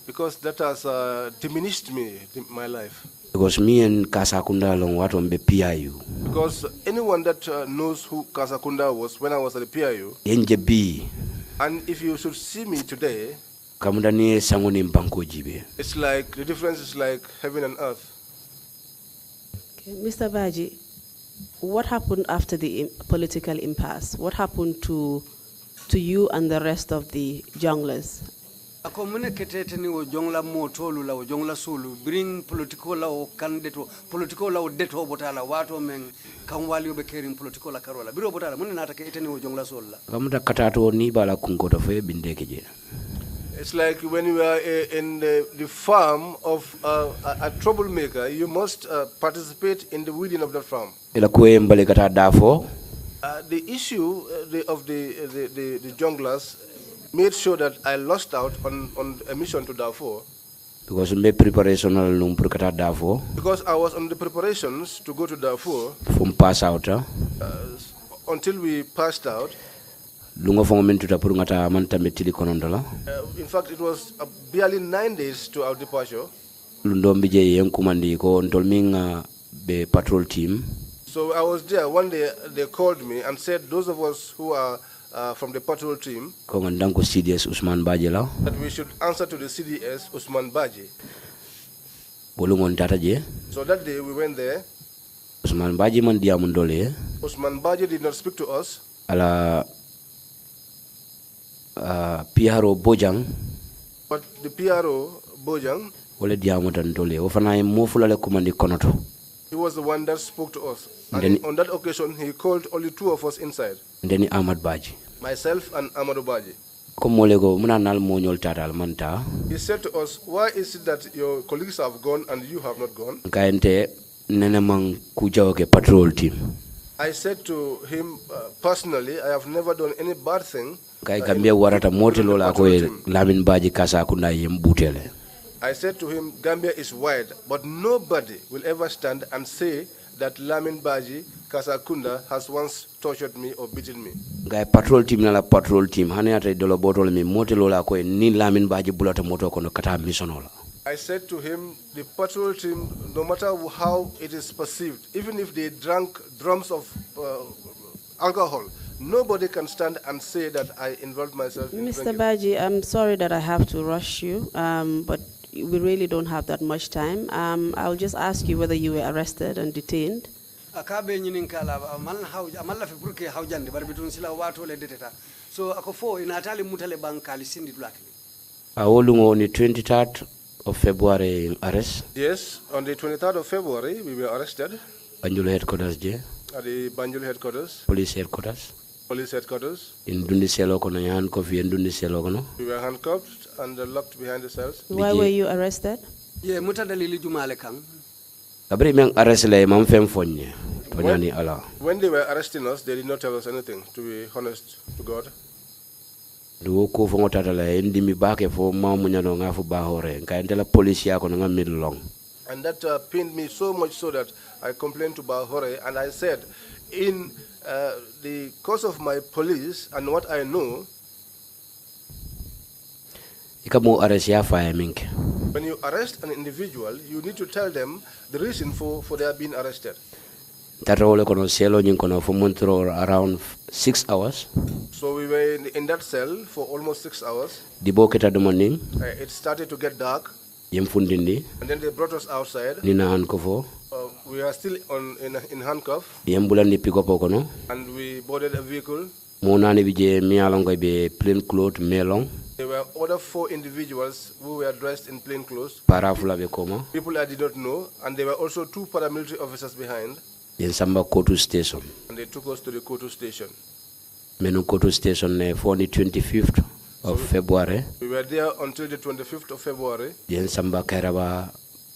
Because that has diminished my life. Because me and Kasakunda long what on the PIU. Because anyone that knows who Kasakunda was when I was at the PIU, NJB. And if you should see me today, it's like the difference is like heaven and earth. Okay, Mr. Badjie, what happened after the political impasse? What happened to you and the rest of the junglers? Bring political law candidate political law deto botala wato men kanwali obekerin political la karola biro botala mun na take eteni wo jongla solla kamuta katato ni bala kungoto fe bindekeje. It's like when you are in the farm of a troublemaker, you must participate in the weeding of that farm. The issue of the junglers made sure that I lost out on a mission to Darfur. Because I was on the preparations to go to Darfur. From pass out. Until we passed out. In fact, it was barely 9 days to our departure. Patrol team. So I was there. One day they called me and said, those of us who are from the patrol team, that we should answer to the CDS Usman Badjie. So that day we went there. Usman Badjie did not speak to us. PRO Bojang. But the PRO Bojang, he was the one that spoke to us. And on that occasion, he called only 2 of us inside. And then Ahmad Badjie. Myself and Amadou Badjie. He said to us, why is it that your colleagues have gone and you have not gone? Patrol team. I said to him, personally, I have never done any bad thing. I said to him, Gambia is wide, but nobody will ever stand and say that Lamin Badjie Kasakunda has once tortured me or beaten me. Patrol team na patrol team. I said to him, the patrol team, no matter how it is perceived, even if they drank drums of alcohol, nobody can stand and say that I involved myself in Mr. Badjie, I'm sorry that I have to rush you, but we really don't have that much time. I'll just ask you whether you were arrested and detained. So akofo inatali mutale bankali sindi dulaki. On the 23rd of February arrest. Yes, on the 23rd of February we were arrested. Banjul headquarters je. At the Banjul headquarters. Police headquarters. Police headquarters. In dundi selo kono yan kofi en dundi selo kono. We were handcuffed and locked behind the cells. Why were you arrested? Yeah, muta dalili jumale kang. Kabri men arrest le mam fem fonye. Tonyani ala. When they were arresting us, they did not tell us anything, to be honest to God. Do ko fo ngota la endi mi bake fo mamunya no ngafu bahore. Nka ndela police ya kono nga middle long. And that pained me so much so that I complained to Bahore and I said, in the course of my police and what I know, when you arrest an individual, you need to tell them the reason for their being arrested. Around 6 hours. So we were in that cell for almost 6 hours. It started to get dark. And then they brought us outside. We are still in handcuff. And we boarded a vehicle. There were other 4 individuals who were dressed in plain clothes. People I did not know. And there were also 2 paramilitary officers behind. Station. And they took us to the Kotu station. Kotu station for the 25th of February. We were there until the 25th of February. Samba Karaba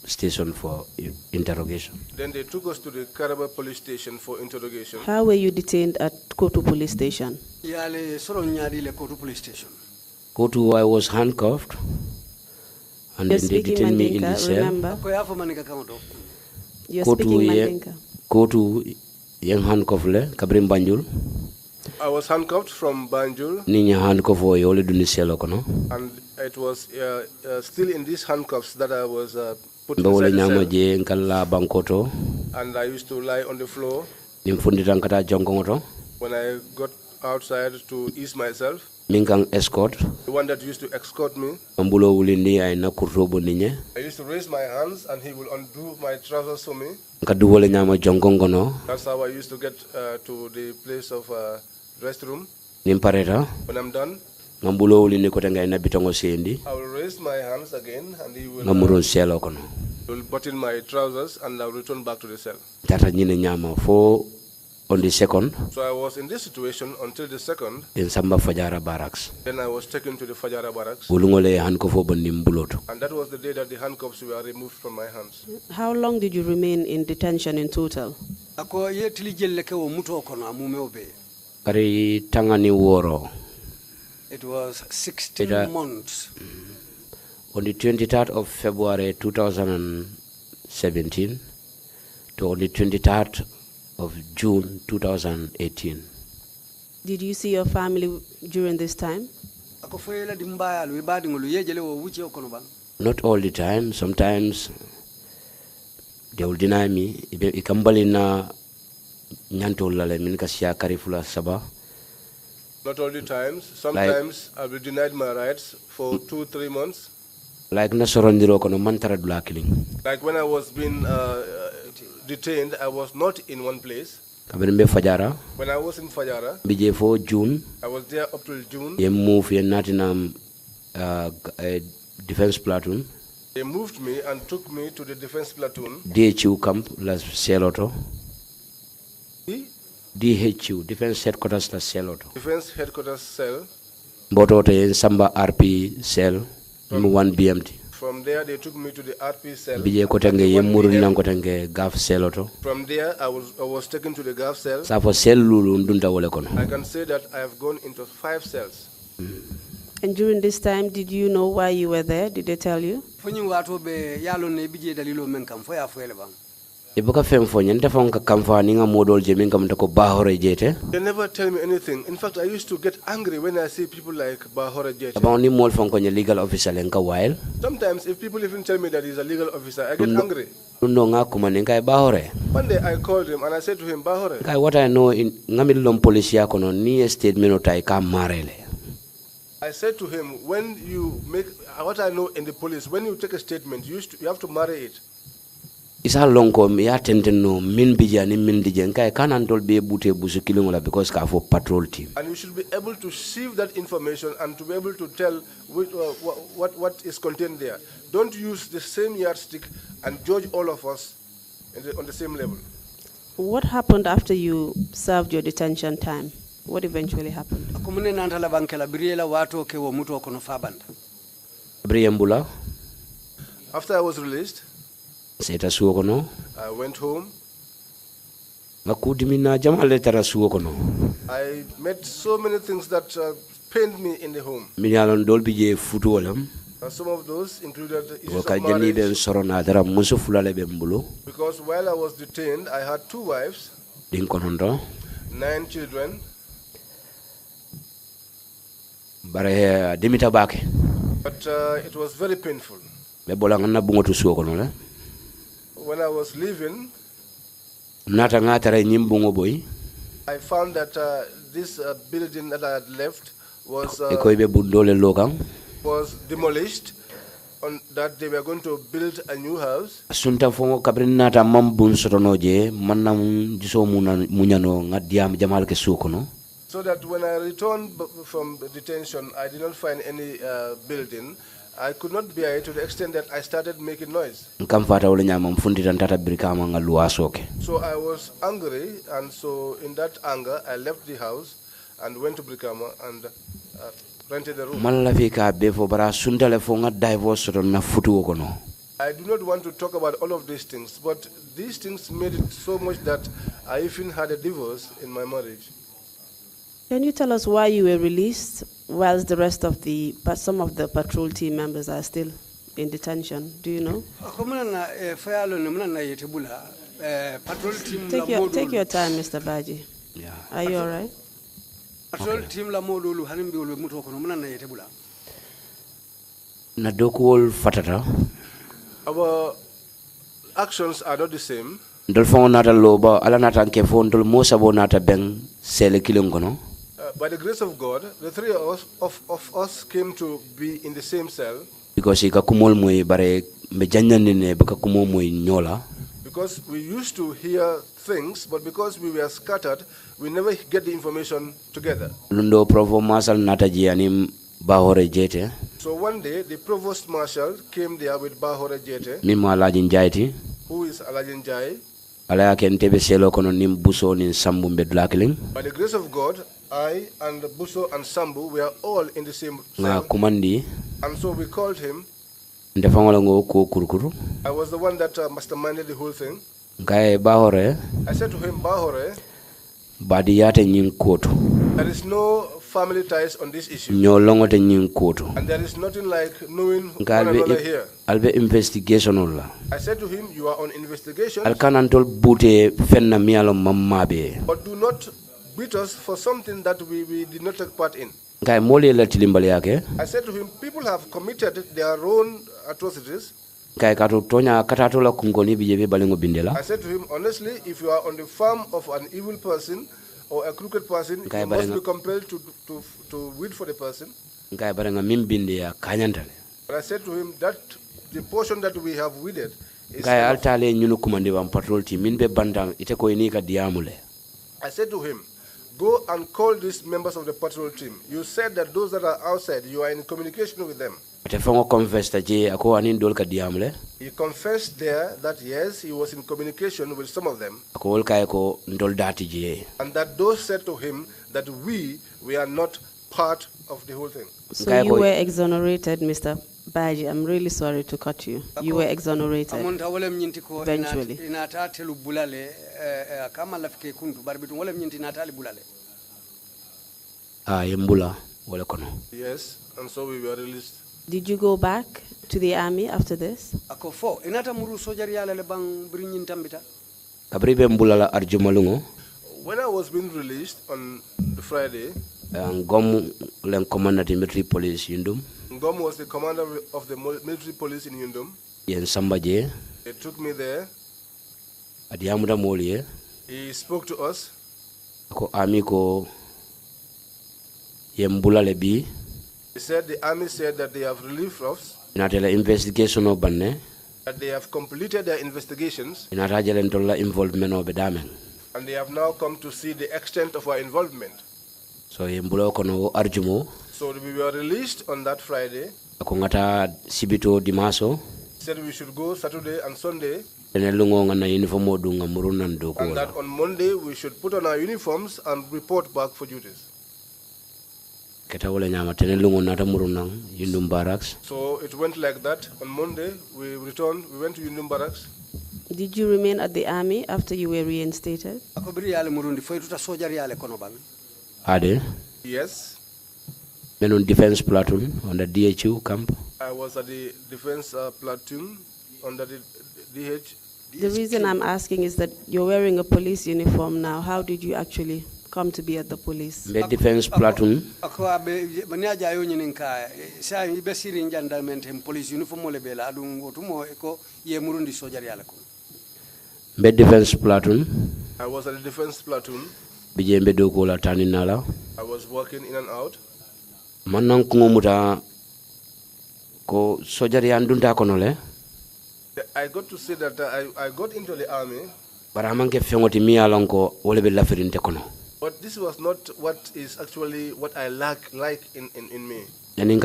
station for interrogation. Then they took us to the Karaba police station for interrogation. How were you detained at Kotu police station? Kotu police station. Kotu, I was handcuffed. And then they detained me in the cell. Remember? You're Kotu speaking Mandinka. Kotu yang handcuffed le kabrim Banjul. I was handcuffed from Banjul. And it was still in these handcuffs that I was put inside the cell. And I used to lie on the floor. When I got outside to ease myself, escort. The one that used to escort me, I used to raise my hands and he will undo my trousers for me. That's how I used to get to the place of restroom. When I'm done, I will raise my hands again and he will button my trousers and I will return back to the cell. On the 2nd. So I was in this situation until the 2nd. In Samba Fajara barracks. Then I was taken to the Fajara barracks. And that was the day that the handcuffs were removed from my hands. How long did you remain in detention in total? It was 16 months. On the 23rd of February 2017 to on the 23rd of June 2018. Did you see your family during this time? Not all the time. Sometimes they will deny me. Not all the times. Sometimes I will be denied my rights for 2-3 months. Like when I was being detained, I was not in one place. When I was in Fajara, I was there up till June. Defense platoon. They moved me and took me to the defense platoon. DHU camp, Las Celoto. DHU, Defense Headquarters La Celoto. Defense Headquarters cell. Botote Samba RP cell, 1 BMT. From there, they took me to the RP cell. From there, I was taken to the GAF cell. I can say that I have gone into 5 cells. And during this time, did you know why you were there? Did they tell you? They never tell me anything. In fact, I used to get angry when I see people like Bahore Jete. Sometimes, if people even tell me that he's a legal officer, I get angry. One day I called him and I said to him, Bahore, what I know in I said to him, when you make what I know in the police, when you take a statement, you have to marry it. Isa lonko ya tenteno min bijani min dijen kay kanantol be bute busu kilongola because ka for patrol team. And you should be able to sieve that information and to be able to tell what is contained there. Don't use the same yardstick and judge all of us on the same level. What happened after you served your detention time? What eventually happened? After I was released, I went home. I met so many things that pained me in the home. Some of those included issues of marriage. Because while I was detained, I had 2 wives, 9 children. But it was very painful. When I was leaving, I found that this building that I had left was demolished, on that they were going to build a new house. So that when I returned from detention, I did not find any building. I could not bear it to the extent that I started making noise. So I was angry, and so in that anger, I left the house and went to Brikama and rented a room. I do not want to talk about all of these things, but these things made it so much that I even had a divorce in my marriage. Can you tell us why you were released whilst the rest of some of the patrol team members are still in detention? Do you know? Take your time, Mr. Badjie. Yeah. Are you all right? Our actions are not the same. By the grace of God, the 3 of us came to be in the same cell. Because we used to hear things, but because we were scattered, we never get the information together. So one day, the provost marshal came there with Bahore Jete, who is Alajin Jai. By the grace of God, I and Buso and Sambu were all in the same cell. And so we called him. I was the one that masterminded the whole thing. I said to him, Bahore, there is no family ties on this issue. And there is nothing like knowing one another here. I said to him, you are on investigation. But do not beat us for something that we did not take part in. I said to him, people have committed their own atrocities. I said to him, honestly, if you are on the farm of an evil person or a crooked person, you must be compelled to wait for the person. But I said to him that the portion that we have weeded is enough. I said to him, go and call these members of the patrol team. You said that those that are outside, you are in communication with them. He confessed there that yes, he was in communication with some of them. And that those said to him that we are not part of the whole thing. So you were exonerated, Mr. Badjie. I'm really sorry to cut you. You were exonerated eventually. Yes, and so we were released. Did you go back to the army after this? When I was being released on the Friday, Ngom was the commander of the military police in Yundum. They took me there. He spoke to us. He said the army said that they have relieved us, that they have completed their investigations, and they have now come to see the extent of our involvement. So we were released on that Friday. said we should go Saturday and Sunday, ene lungo ngana uniform o dunga murunan do ko and that on Monday we should put on our uniforms and report back for duties. keta wala nyama tene lungo nata murunan yundum barracks. So it went like that. On Monday we returned, we went to Yundum Barracks. Did you remain at the army after you were reinstated? Ade? Yes. Menun defense platoon on the DHU camp? I was at the defense platoon under the DH. The reason I'm asking is that you're wearing a police uniform now. How did you actually come to be at the police? The defense platoon? Be defense platoon? I was at the defense platoon. I was working in and out. Manang kungumuta ko sojari andunta konole? I got to say that I got into the army. But this was not what is actually what I like in me.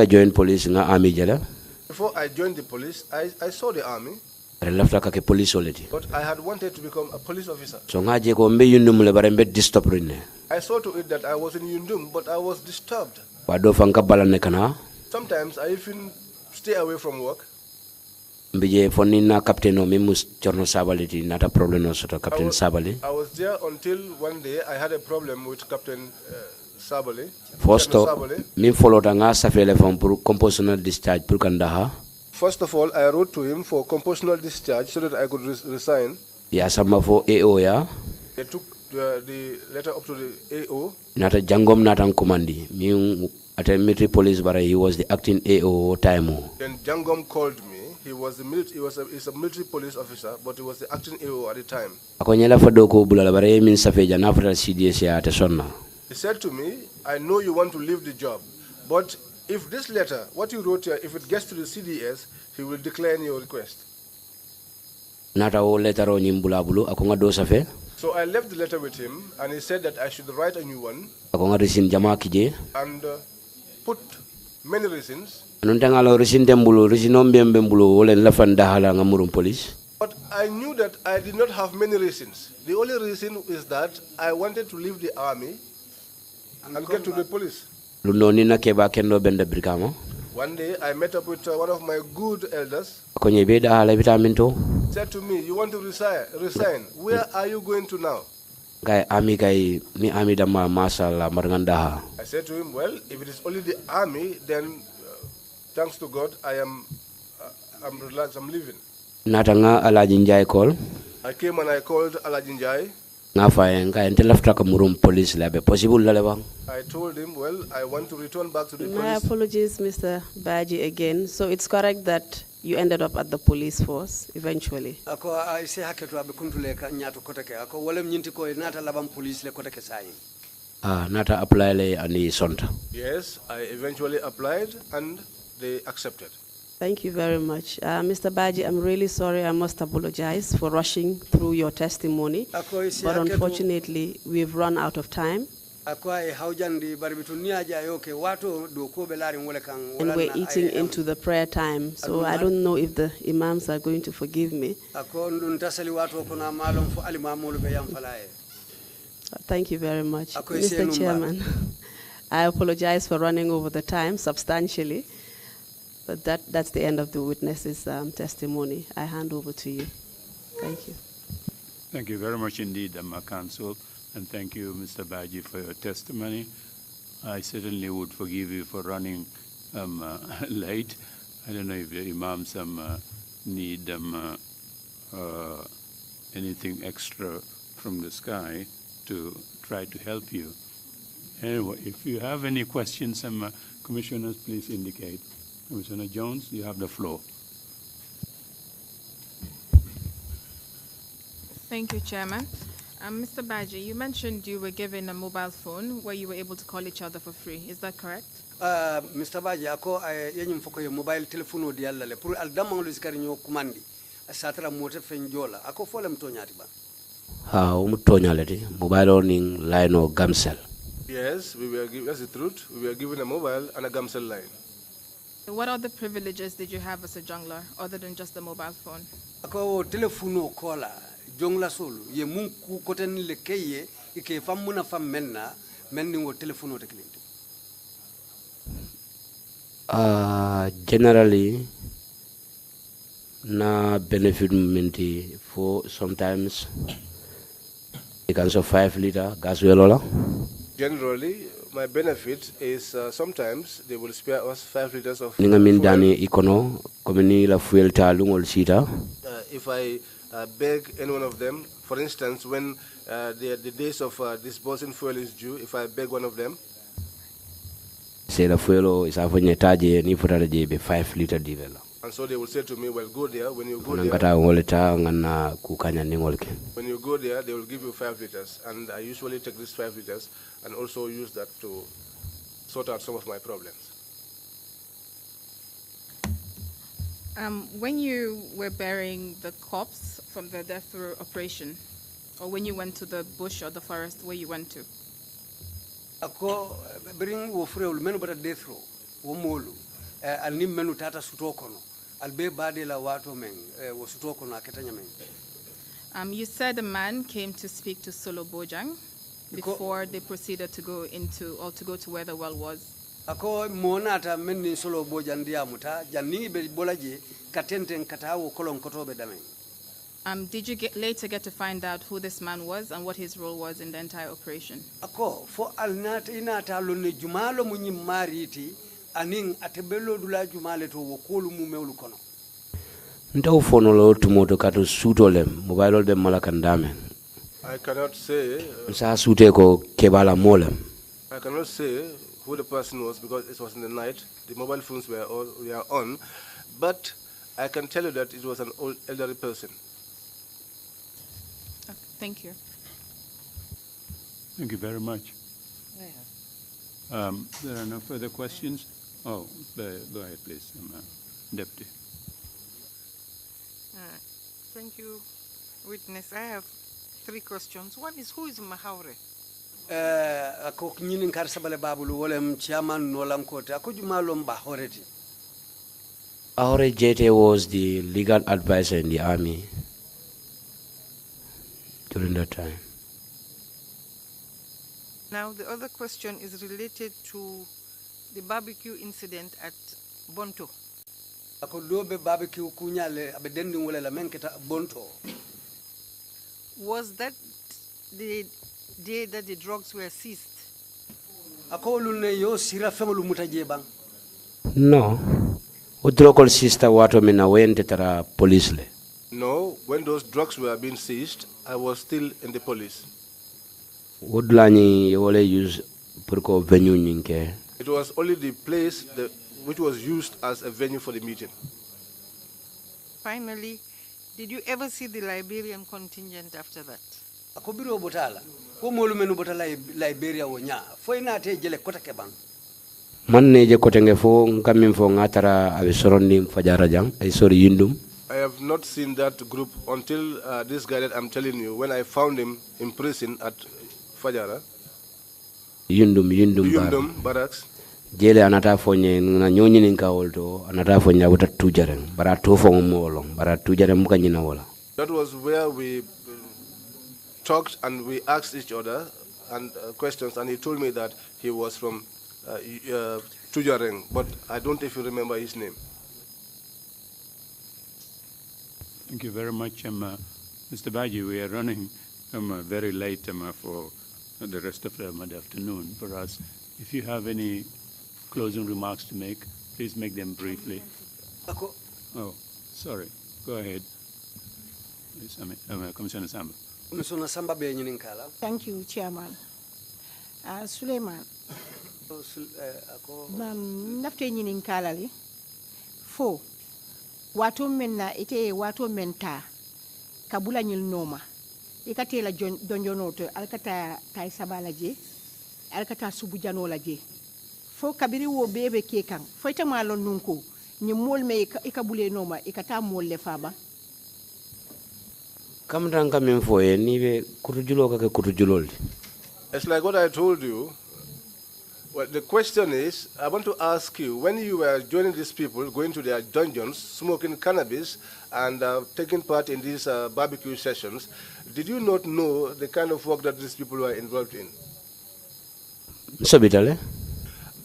Join police nga army jala? Before I joined the police, I saw the army. But I had wanted to become a police officer. So ngaje ko mbe yundum le bare mbe disturb rinne. I saw to it that I was in Yundum, but I was disturbed. Wado fanka balane kana? Sometimes I even stay away from work. Mbije fonni na captain o mimus chorno sabaliti nata problem no soto captain Sabali. I was there until one day I had a problem with Captain Sabali. First min follow nga safele fam pour compositional discharge pour kandaha. First of all, I wrote to him for compositional discharge so that I could resign. Ya sama fo AO ya. They took the letter up to the AO. Nata jangom nata commandi. Mi at a military police bara he was the acting AO time. Then Jangom called me. He was he's a military police officer, but he was the acting AO at the time. Akonyela fadoko bulala bara min safeja na after CDS ya atesonna. He said to me, I know you want to leave the job, but if this letter, what you wrote here, if it gets to the CDS, he will decline your request. Nata o letter o nyimbulabulu akonga do safe. So I left the letter with him, and he said that I should write a new one. Akonga resin jama kije. And put many reasons. Anuntangalo resin tembulu resinom bembembulu wole lafanda hala ngamurum police. But I knew that I did not have many reasons. The only reason is that I wanted to leave the army and get to the police. Luno nina keba kendo benda brikamo. One day I met up with one of my good elders. Akonye beda hala vitaminto. Said to me, you want to resign? Where are you going to now? Guy ami guy ni ami dama masala margandaha. I said to him, well, if it is only the army, then thanks to God, I'm relaxed, I'm leaving. Natanga Alajinjai call. I came and I called Alajinjai. Police lab possible lalebang. I told him, well, I want to return back to the police. My apologies, Mr. Badjie, again. So it's correct that you ended up at the police force eventually. Nata apply le ani sonta. Yes, I eventually applied and they accepted. Thank you very much. Mr. Badjie, I'm really sorry. I must apologize for rushing through your testimony. But unfortunately, we've run out of time. And we're eating into the prayer time. So I don't know if the imams are going to forgive me. Thank you very much. Mr. Chairman, I apologize for running over the time substantially. But that's the end of the witness's testimony. I hand over to you. Thank you. Thank you very much indeed, Counsel, and thank you, Mr. Badjie, for your testimony. I certainly would forgive you for running late. I don't know if the imams need anything extra from the sky to try to help you. Anyway, if you have any questions, commissioners, please indicate. Commissioner Jones, you have the floor. Thank you, Chairman. Mr. Badjie, you mentioned you were given a mobile phone where you were able to call each other for free. Is that correct? Mr. Badjie, ako yenyum foko yo mobile telephone di alla le pour al damang lu sikari nyo kumandi asatra mote fenjola ako fole mtonyati ba. Ha umtonyaleti mobile owning line or gamcell. Yes, we were given, that's the truth. We were given a mobile and a gamcell line. What other privileges did you have as a jungler other than just the mobile phone? Ako telefono kola jongla solo ye mun ku koten le keye ike famuna menna menni wo telefono te klinte. Generally, na benefit minti for sometimes you can so 5 liter gas well. Generally, my benefit is sometimes they will spare us 5 liters of Ninga min fuel. dani ikono komini la fuel ta lungol sita. If I beg any one of them, for instance, when the days of disbursing fuel is due, if I beg one of them, Say the fuel is afonye ni futata be 5 liter divela. and so they will say to me, well, go there. When you go there, they will give you 5 liters. And I usually take these 5 liters and also use that to sort out some of my problems. When you were burying the corpse from the death row operation, or when you went to the bush or the forest where you went to? Ako bring wo frewul menu bata death row wo molu al nim menu tata sutokono al be bade la wato men wo sutokono aketanya men. You said a man came to speak to Solo Bojang before they proceeded to go to where the well was. Ako monata men ni Solo Bojang diamuta janni be bolaje katenten katawo kolon kotobe damen. Did you later get to find out who this man was and what his role was in the entire operation? Ako fo alnata inata lonne jumalo munyi mariti aning atebelo dula jumale to wokolu mumewlu kono. Ntaw fono lo tumoto kato sutolem mobile dem malakandame. I cannot say. Sa sute ko kebala molem. I cannot say who the person was because it was in the night. The mobile phones were on, but I can tell you that it was an old elderly person. Thank you. Thank you very much. There are no further questions. Oh, go ahead, please, Deputy. Thank you, witness. I have 3 questions. One is, who is Mahaure? Ako nyinin karsabale babulu wolem chairman nolankote ako jumalom bahoreti. Ahore Jete was the legal advisor in the army during that time. Now, the other question is related to the barbecue incident at Bonto. Ako dobe barbecue kunyale abedendi wole la menketa Bonto. Was that the day that the drugs were seized? Ako lune yo sira femolu mutajebang. No. Udrokol sister wato mina wente tara police le. No, when those drugs were being seized, I was still in the police. Woodlani wole use purko venue nyinke. It was only the place which was used as a venue for the meeting. Finally, did you ever see the Liberian contingent after that? Ako biro botala. Ko molu menu botala Liberia wonya. Foi na te jele kota kebang. Man ne je kotenge fo ngamin fo ngatara abe sorondi fajara jang ay sori yindum. I have not seen that group until this guy that I'm telling you, when I found him in prison at Fajara. Yundum barracks. Jele anata fonye na nyonyi ninka wolto anata fonye abota tujaren bara to fo ngolo bara tujaren muka nyina wala. That was where we talked and we asked each other and questions, and he told me that he was from Tujareng, but I don't even remember his name. Thank you very much, Mr. Badjie. We are running very late for the rest of the afternoon for us. If you have any closing remarks to make, please make them briefly. Oh, sorry. Go ahead. Please, Commissioner Samba. Commissioner Samba be nyinin kala. Thank you, Chairman. Suleiman. Nafte nyinin kala li. Fo. Wato menna ite wato menta kabula nyil noma ikate la donjono to alkata tay sabala je alkata subu janola je fo kabiri wo bebe kekan fo ita malon nunko ni mol me ikabule noma ikata mol le faba kam tan kam fo ni be kutujulo ka kutujulol. It's like what I told you Well, the question is, I want to ask you, when you were joining these people, going to their dungeons, smoking cannabis, and taking part in these barbecue sessions, did you not know the kind of work that these people were involved in? So bitale.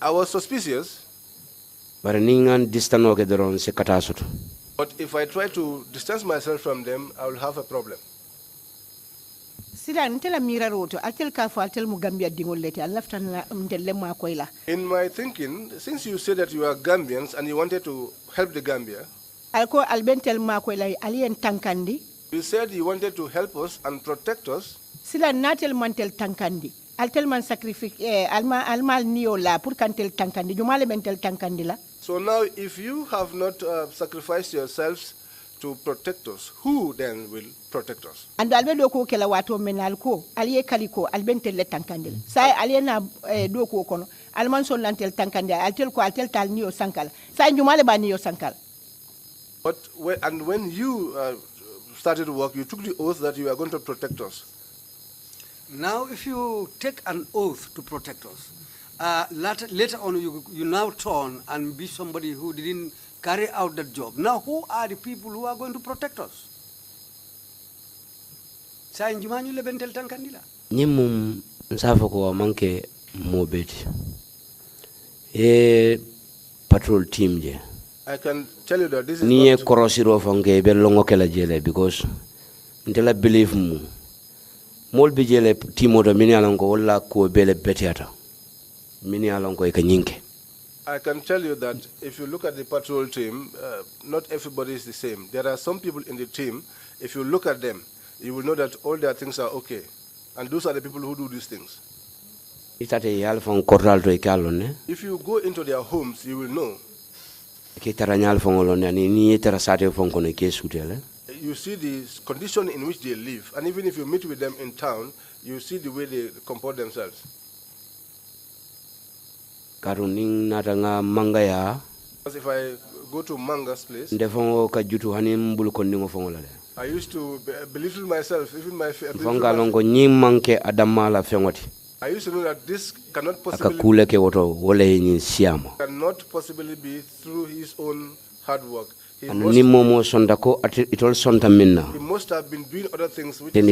I was suspicious. But if I try to distance myself from them, I will have a problem. In my thinking, since you said that you are Gambians and you wanted to help the Gambia, you said you wanted to help us and protect us. So now, if you have not sacrificed yourselves to protect us, who then will protect us? And albe ko kela wato menalko aliye kaliko albentelle tankandel sai aliena doko kono alman son lantel tankande altel ko altel tal niyo sankal sai njumale ba niyo sankal. But when you started work, you took the oath that you are going to protect us. Now, if you take an oath to protect us, later on you now turn and be somebody who didn't carry out that job. Now, who are the people who are going to protect us? Nyimum nsafo ko manke mobeti. Patrol team je. I can tell you that this is Niye korosiro fange be longo kala jele because ntela believe mu. Mol bi jele timo do mini alongo wala ko bele betiata. Mini alongo e kanyinke. I can tell you that if you look at the patrol team, not everybody is the same. There are some people in the team, if you look at them, you will know that all their things are okay. And those are the people who do these things. If you go into their homes, you will know. You see the condition in which they live. And even if you meet with them in town, you see the way they comport themselves. Because if I go to Manga's place, I used to belittle myself, even my I used to know that this cannot possibly be through his own hard work. He must have been doing other things which is,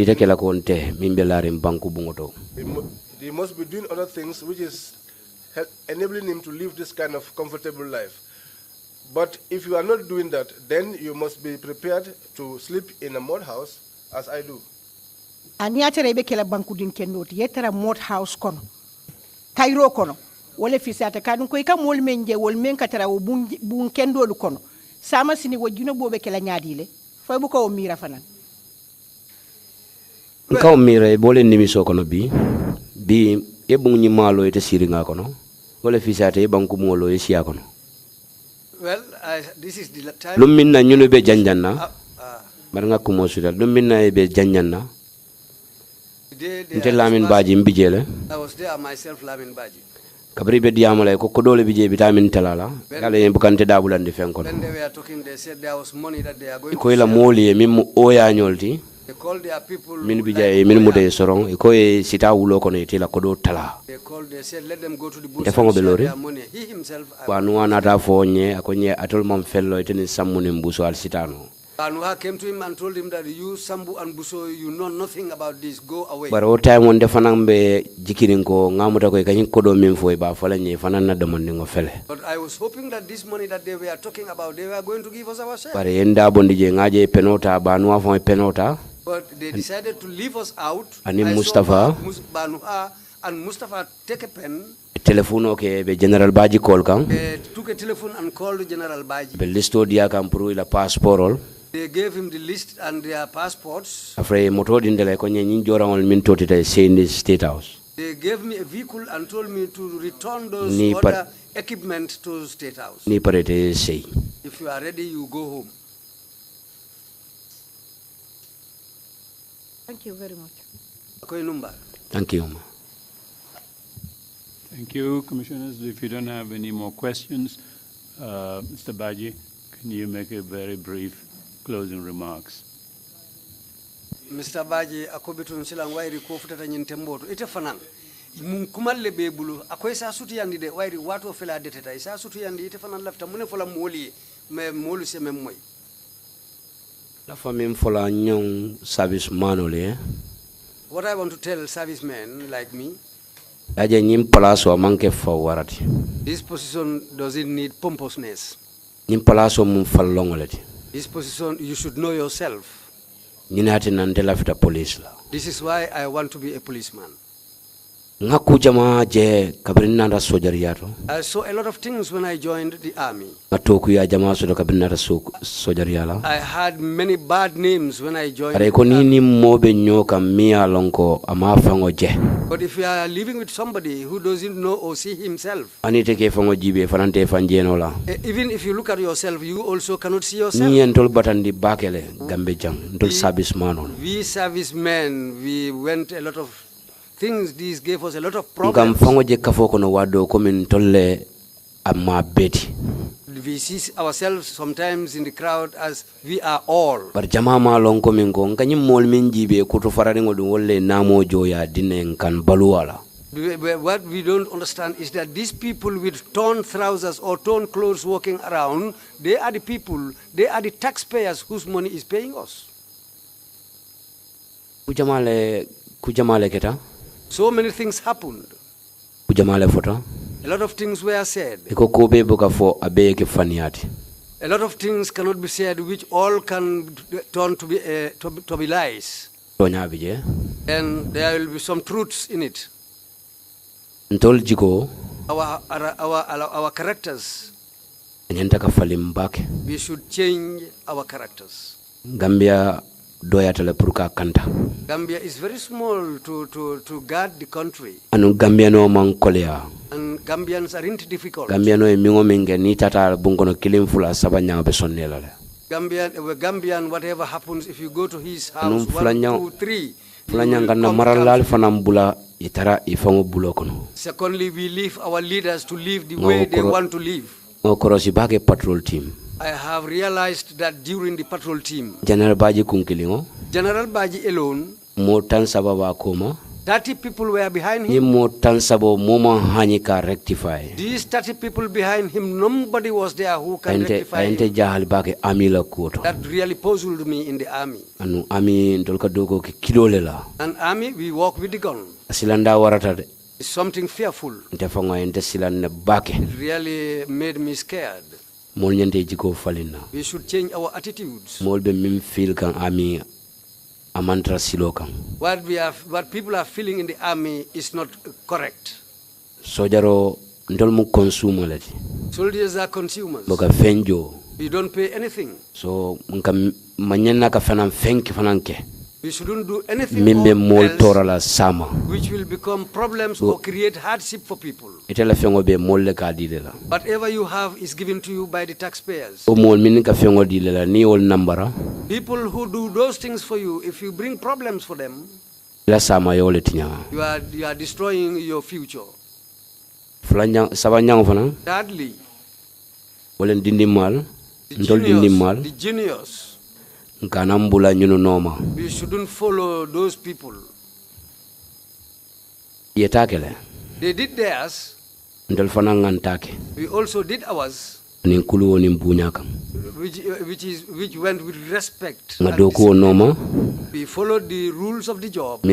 he must be doing other things which is enabling him to live this kind of comfortable life. But if you are not doing that, then you must be prepared to sleep in a mud house, as I do. And yaterebe kela bankudin kenoti yetara mud house kono kairo kono wole fisata kadun ko ka mol menje wol men katara wo bun kendolu kono sama sini wajuna bobe kela nyaadile fay bu ko mira fanan nkaw mira bole nimiso kono bi ebun ni malo ete siringa kono wole fisata e banku molo e siya kono. Well, this is the time. Lumina nyunu be janjanna. Baranga kumo suda. Lumina be janjanna. Nte Lamin Badjie mbijele. I was there myself, Lamin Badjie. Kabri be diamala ko kodole bije vitamin talala. Yale yembukante dabulande fenkono. When they were talking, they said there was money that they are going to. Ko ila moli mim oya nyolti. They called their people. Min bijaye min mude sorong ko e sita wulo kono itela kodo tala. They said let them go to the bush and share their money. He himself. Wanu anata fonye akonye atol mam fello iteni samune mbuso al sitano. Anuha came to him and told him that you Sambu and Buso, you know nothing about this, go away. But all time when the fanambe jikirinko ngamuta ko kanyin kodo minfo ba falanye fanana demanding fele. But I was hoping that this money that they were talking about, they were going to give us our share. But enda bondije ngaje penota ba nuwa fon penota. But they decided to leave us out. Ani Mustafa. Banuha and Mustafa take a pen. Telephone okay be General Badjie call kan. They took a telephone and called General Badjie. Be listo dia kan pro ila passport. They gave him the list and their passports. Afre moto dindele ko nyi jorangol min totita saying State House. They gave me a vehicle and told me to return those other equipment to State House. Ni parete say. If you are ready, you go home. Thank you very much. Thank you. Thank you, Commissioners. If you don't have any more questions, Mr. Badjie, can you make a very brief closing remarks? Mr. Badjie, akobitun silang wairi ko futata nyin temboto ite fanan mun kumalle be bulu akoy sa sutu yandi de wayri wato fela deteta sa sutu yandi ite fanan lafta mun fola moli me molu se mem moy la famille fola ñong service manole what I want to tell servicemen like me aje ñim place o manke fo warati this position doesn't need pompousness ñim place o mum fallongolati this position you should know yourself ñinati nan de lafta police la this is why I want to be a policeman ngaku jama je kabrinna da sojariyato I saw a lot of things when I joined the army ngatoku ya jama so kabrinna da sojariyala I had many bad names when I joined are ko ni mobe nyoka miya lonko ama fango je but if you are living with somebody who doesn't know or see himself anite ke fango jibe fanante fanjeno la even if you look at yourself you also cannot see yourself ni entol batandi bakele gambe jang ndol service manon we servicemen we went a lot of things. These gave us a lot of problems. We see ourselves sometimes in the crowd as we are all. But what we don't understand is that these people with torn trousers or torn clothes walking around, they are the people, they are the taxpayers whose money is paying us. So many things happened. A lot of things were said. A lot of things cannot be said, which all can turn to be lies. And there will be some truths in it. Our characters. We should change our characters. Gambia is very small to guard the country. And Gambians aren't difficult. Gambian, whatever happens, if you go to his house, 1, 2, 3. Secondly, we leave our leaders to live the way they want to live. Patrol team. I have realized that during the patrol team, General Badjie alone, 30 people were behind him. These 30 people behind him, nobody was there who can rectify him. That really puzzled me in the army. An army, we walk with the gun. It's something fearful. It really made me scared. We should change our attitudes. What people are feeling in the army is not correct. Soldiers are consumers. We don't pay anything. So we shouldn't do anything else which will become problems or create hardship for people. Whatever you have is given to you by the taxpayers. People who do those things for you, if you bring problems for them, you are destroying your future. Thirdly, the genius. We shouldn't follow those people. They did theirs. We also did ours. Which went with respect. We followed the rules of the job.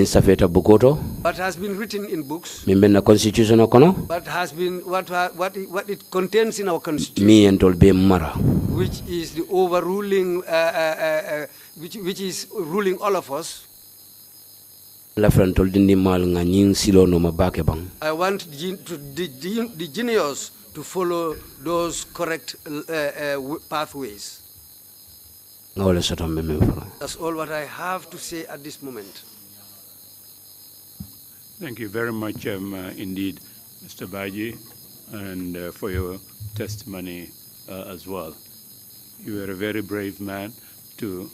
What has been written in books. What has been what it contains in our constitution. Which is the overruling, which is ruling all of us. I want the genius to follow those correct pathways. That's all what I have to say at this moment. Thank you very much indeed, Mr. Badjie, and for your testimony as well. You were a very brave man to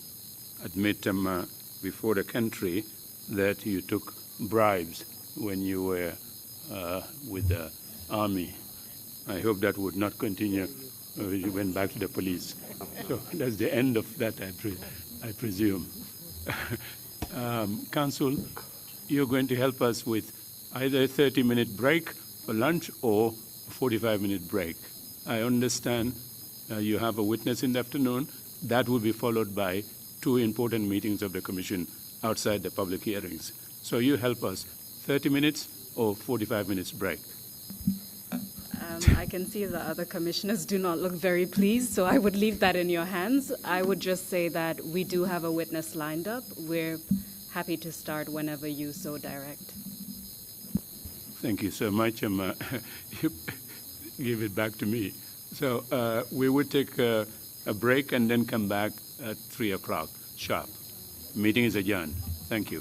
admit before the country that you took bribes when you were with the army. I hope that would not continue when you went back to the police. So that's the end of that, I presume. Counsel, you're going to help us with either a 30-minute break for lunch or a 45-minute break. I understand you have a witness in the afternoon. That will be followed by 2 important meetings of the Commission outside the public hearings. So you help us, 30 minutes or 45 minutes break. I can see the other commissioners do not look very pleased, so I would leave that in your hands. I would just say that we do have a witness lined up. We're happy to start whenever you so direct. Thank you so much. You give it back to me. So we would take a break and then come back at 3 o'clock sharp. Meeting is adjourned. Thank you.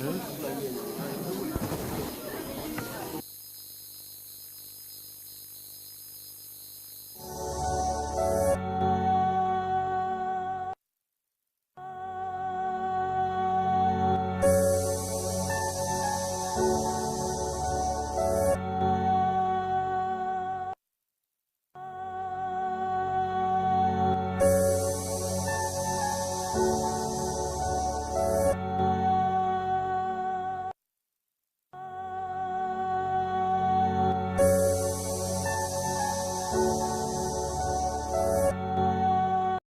Huh?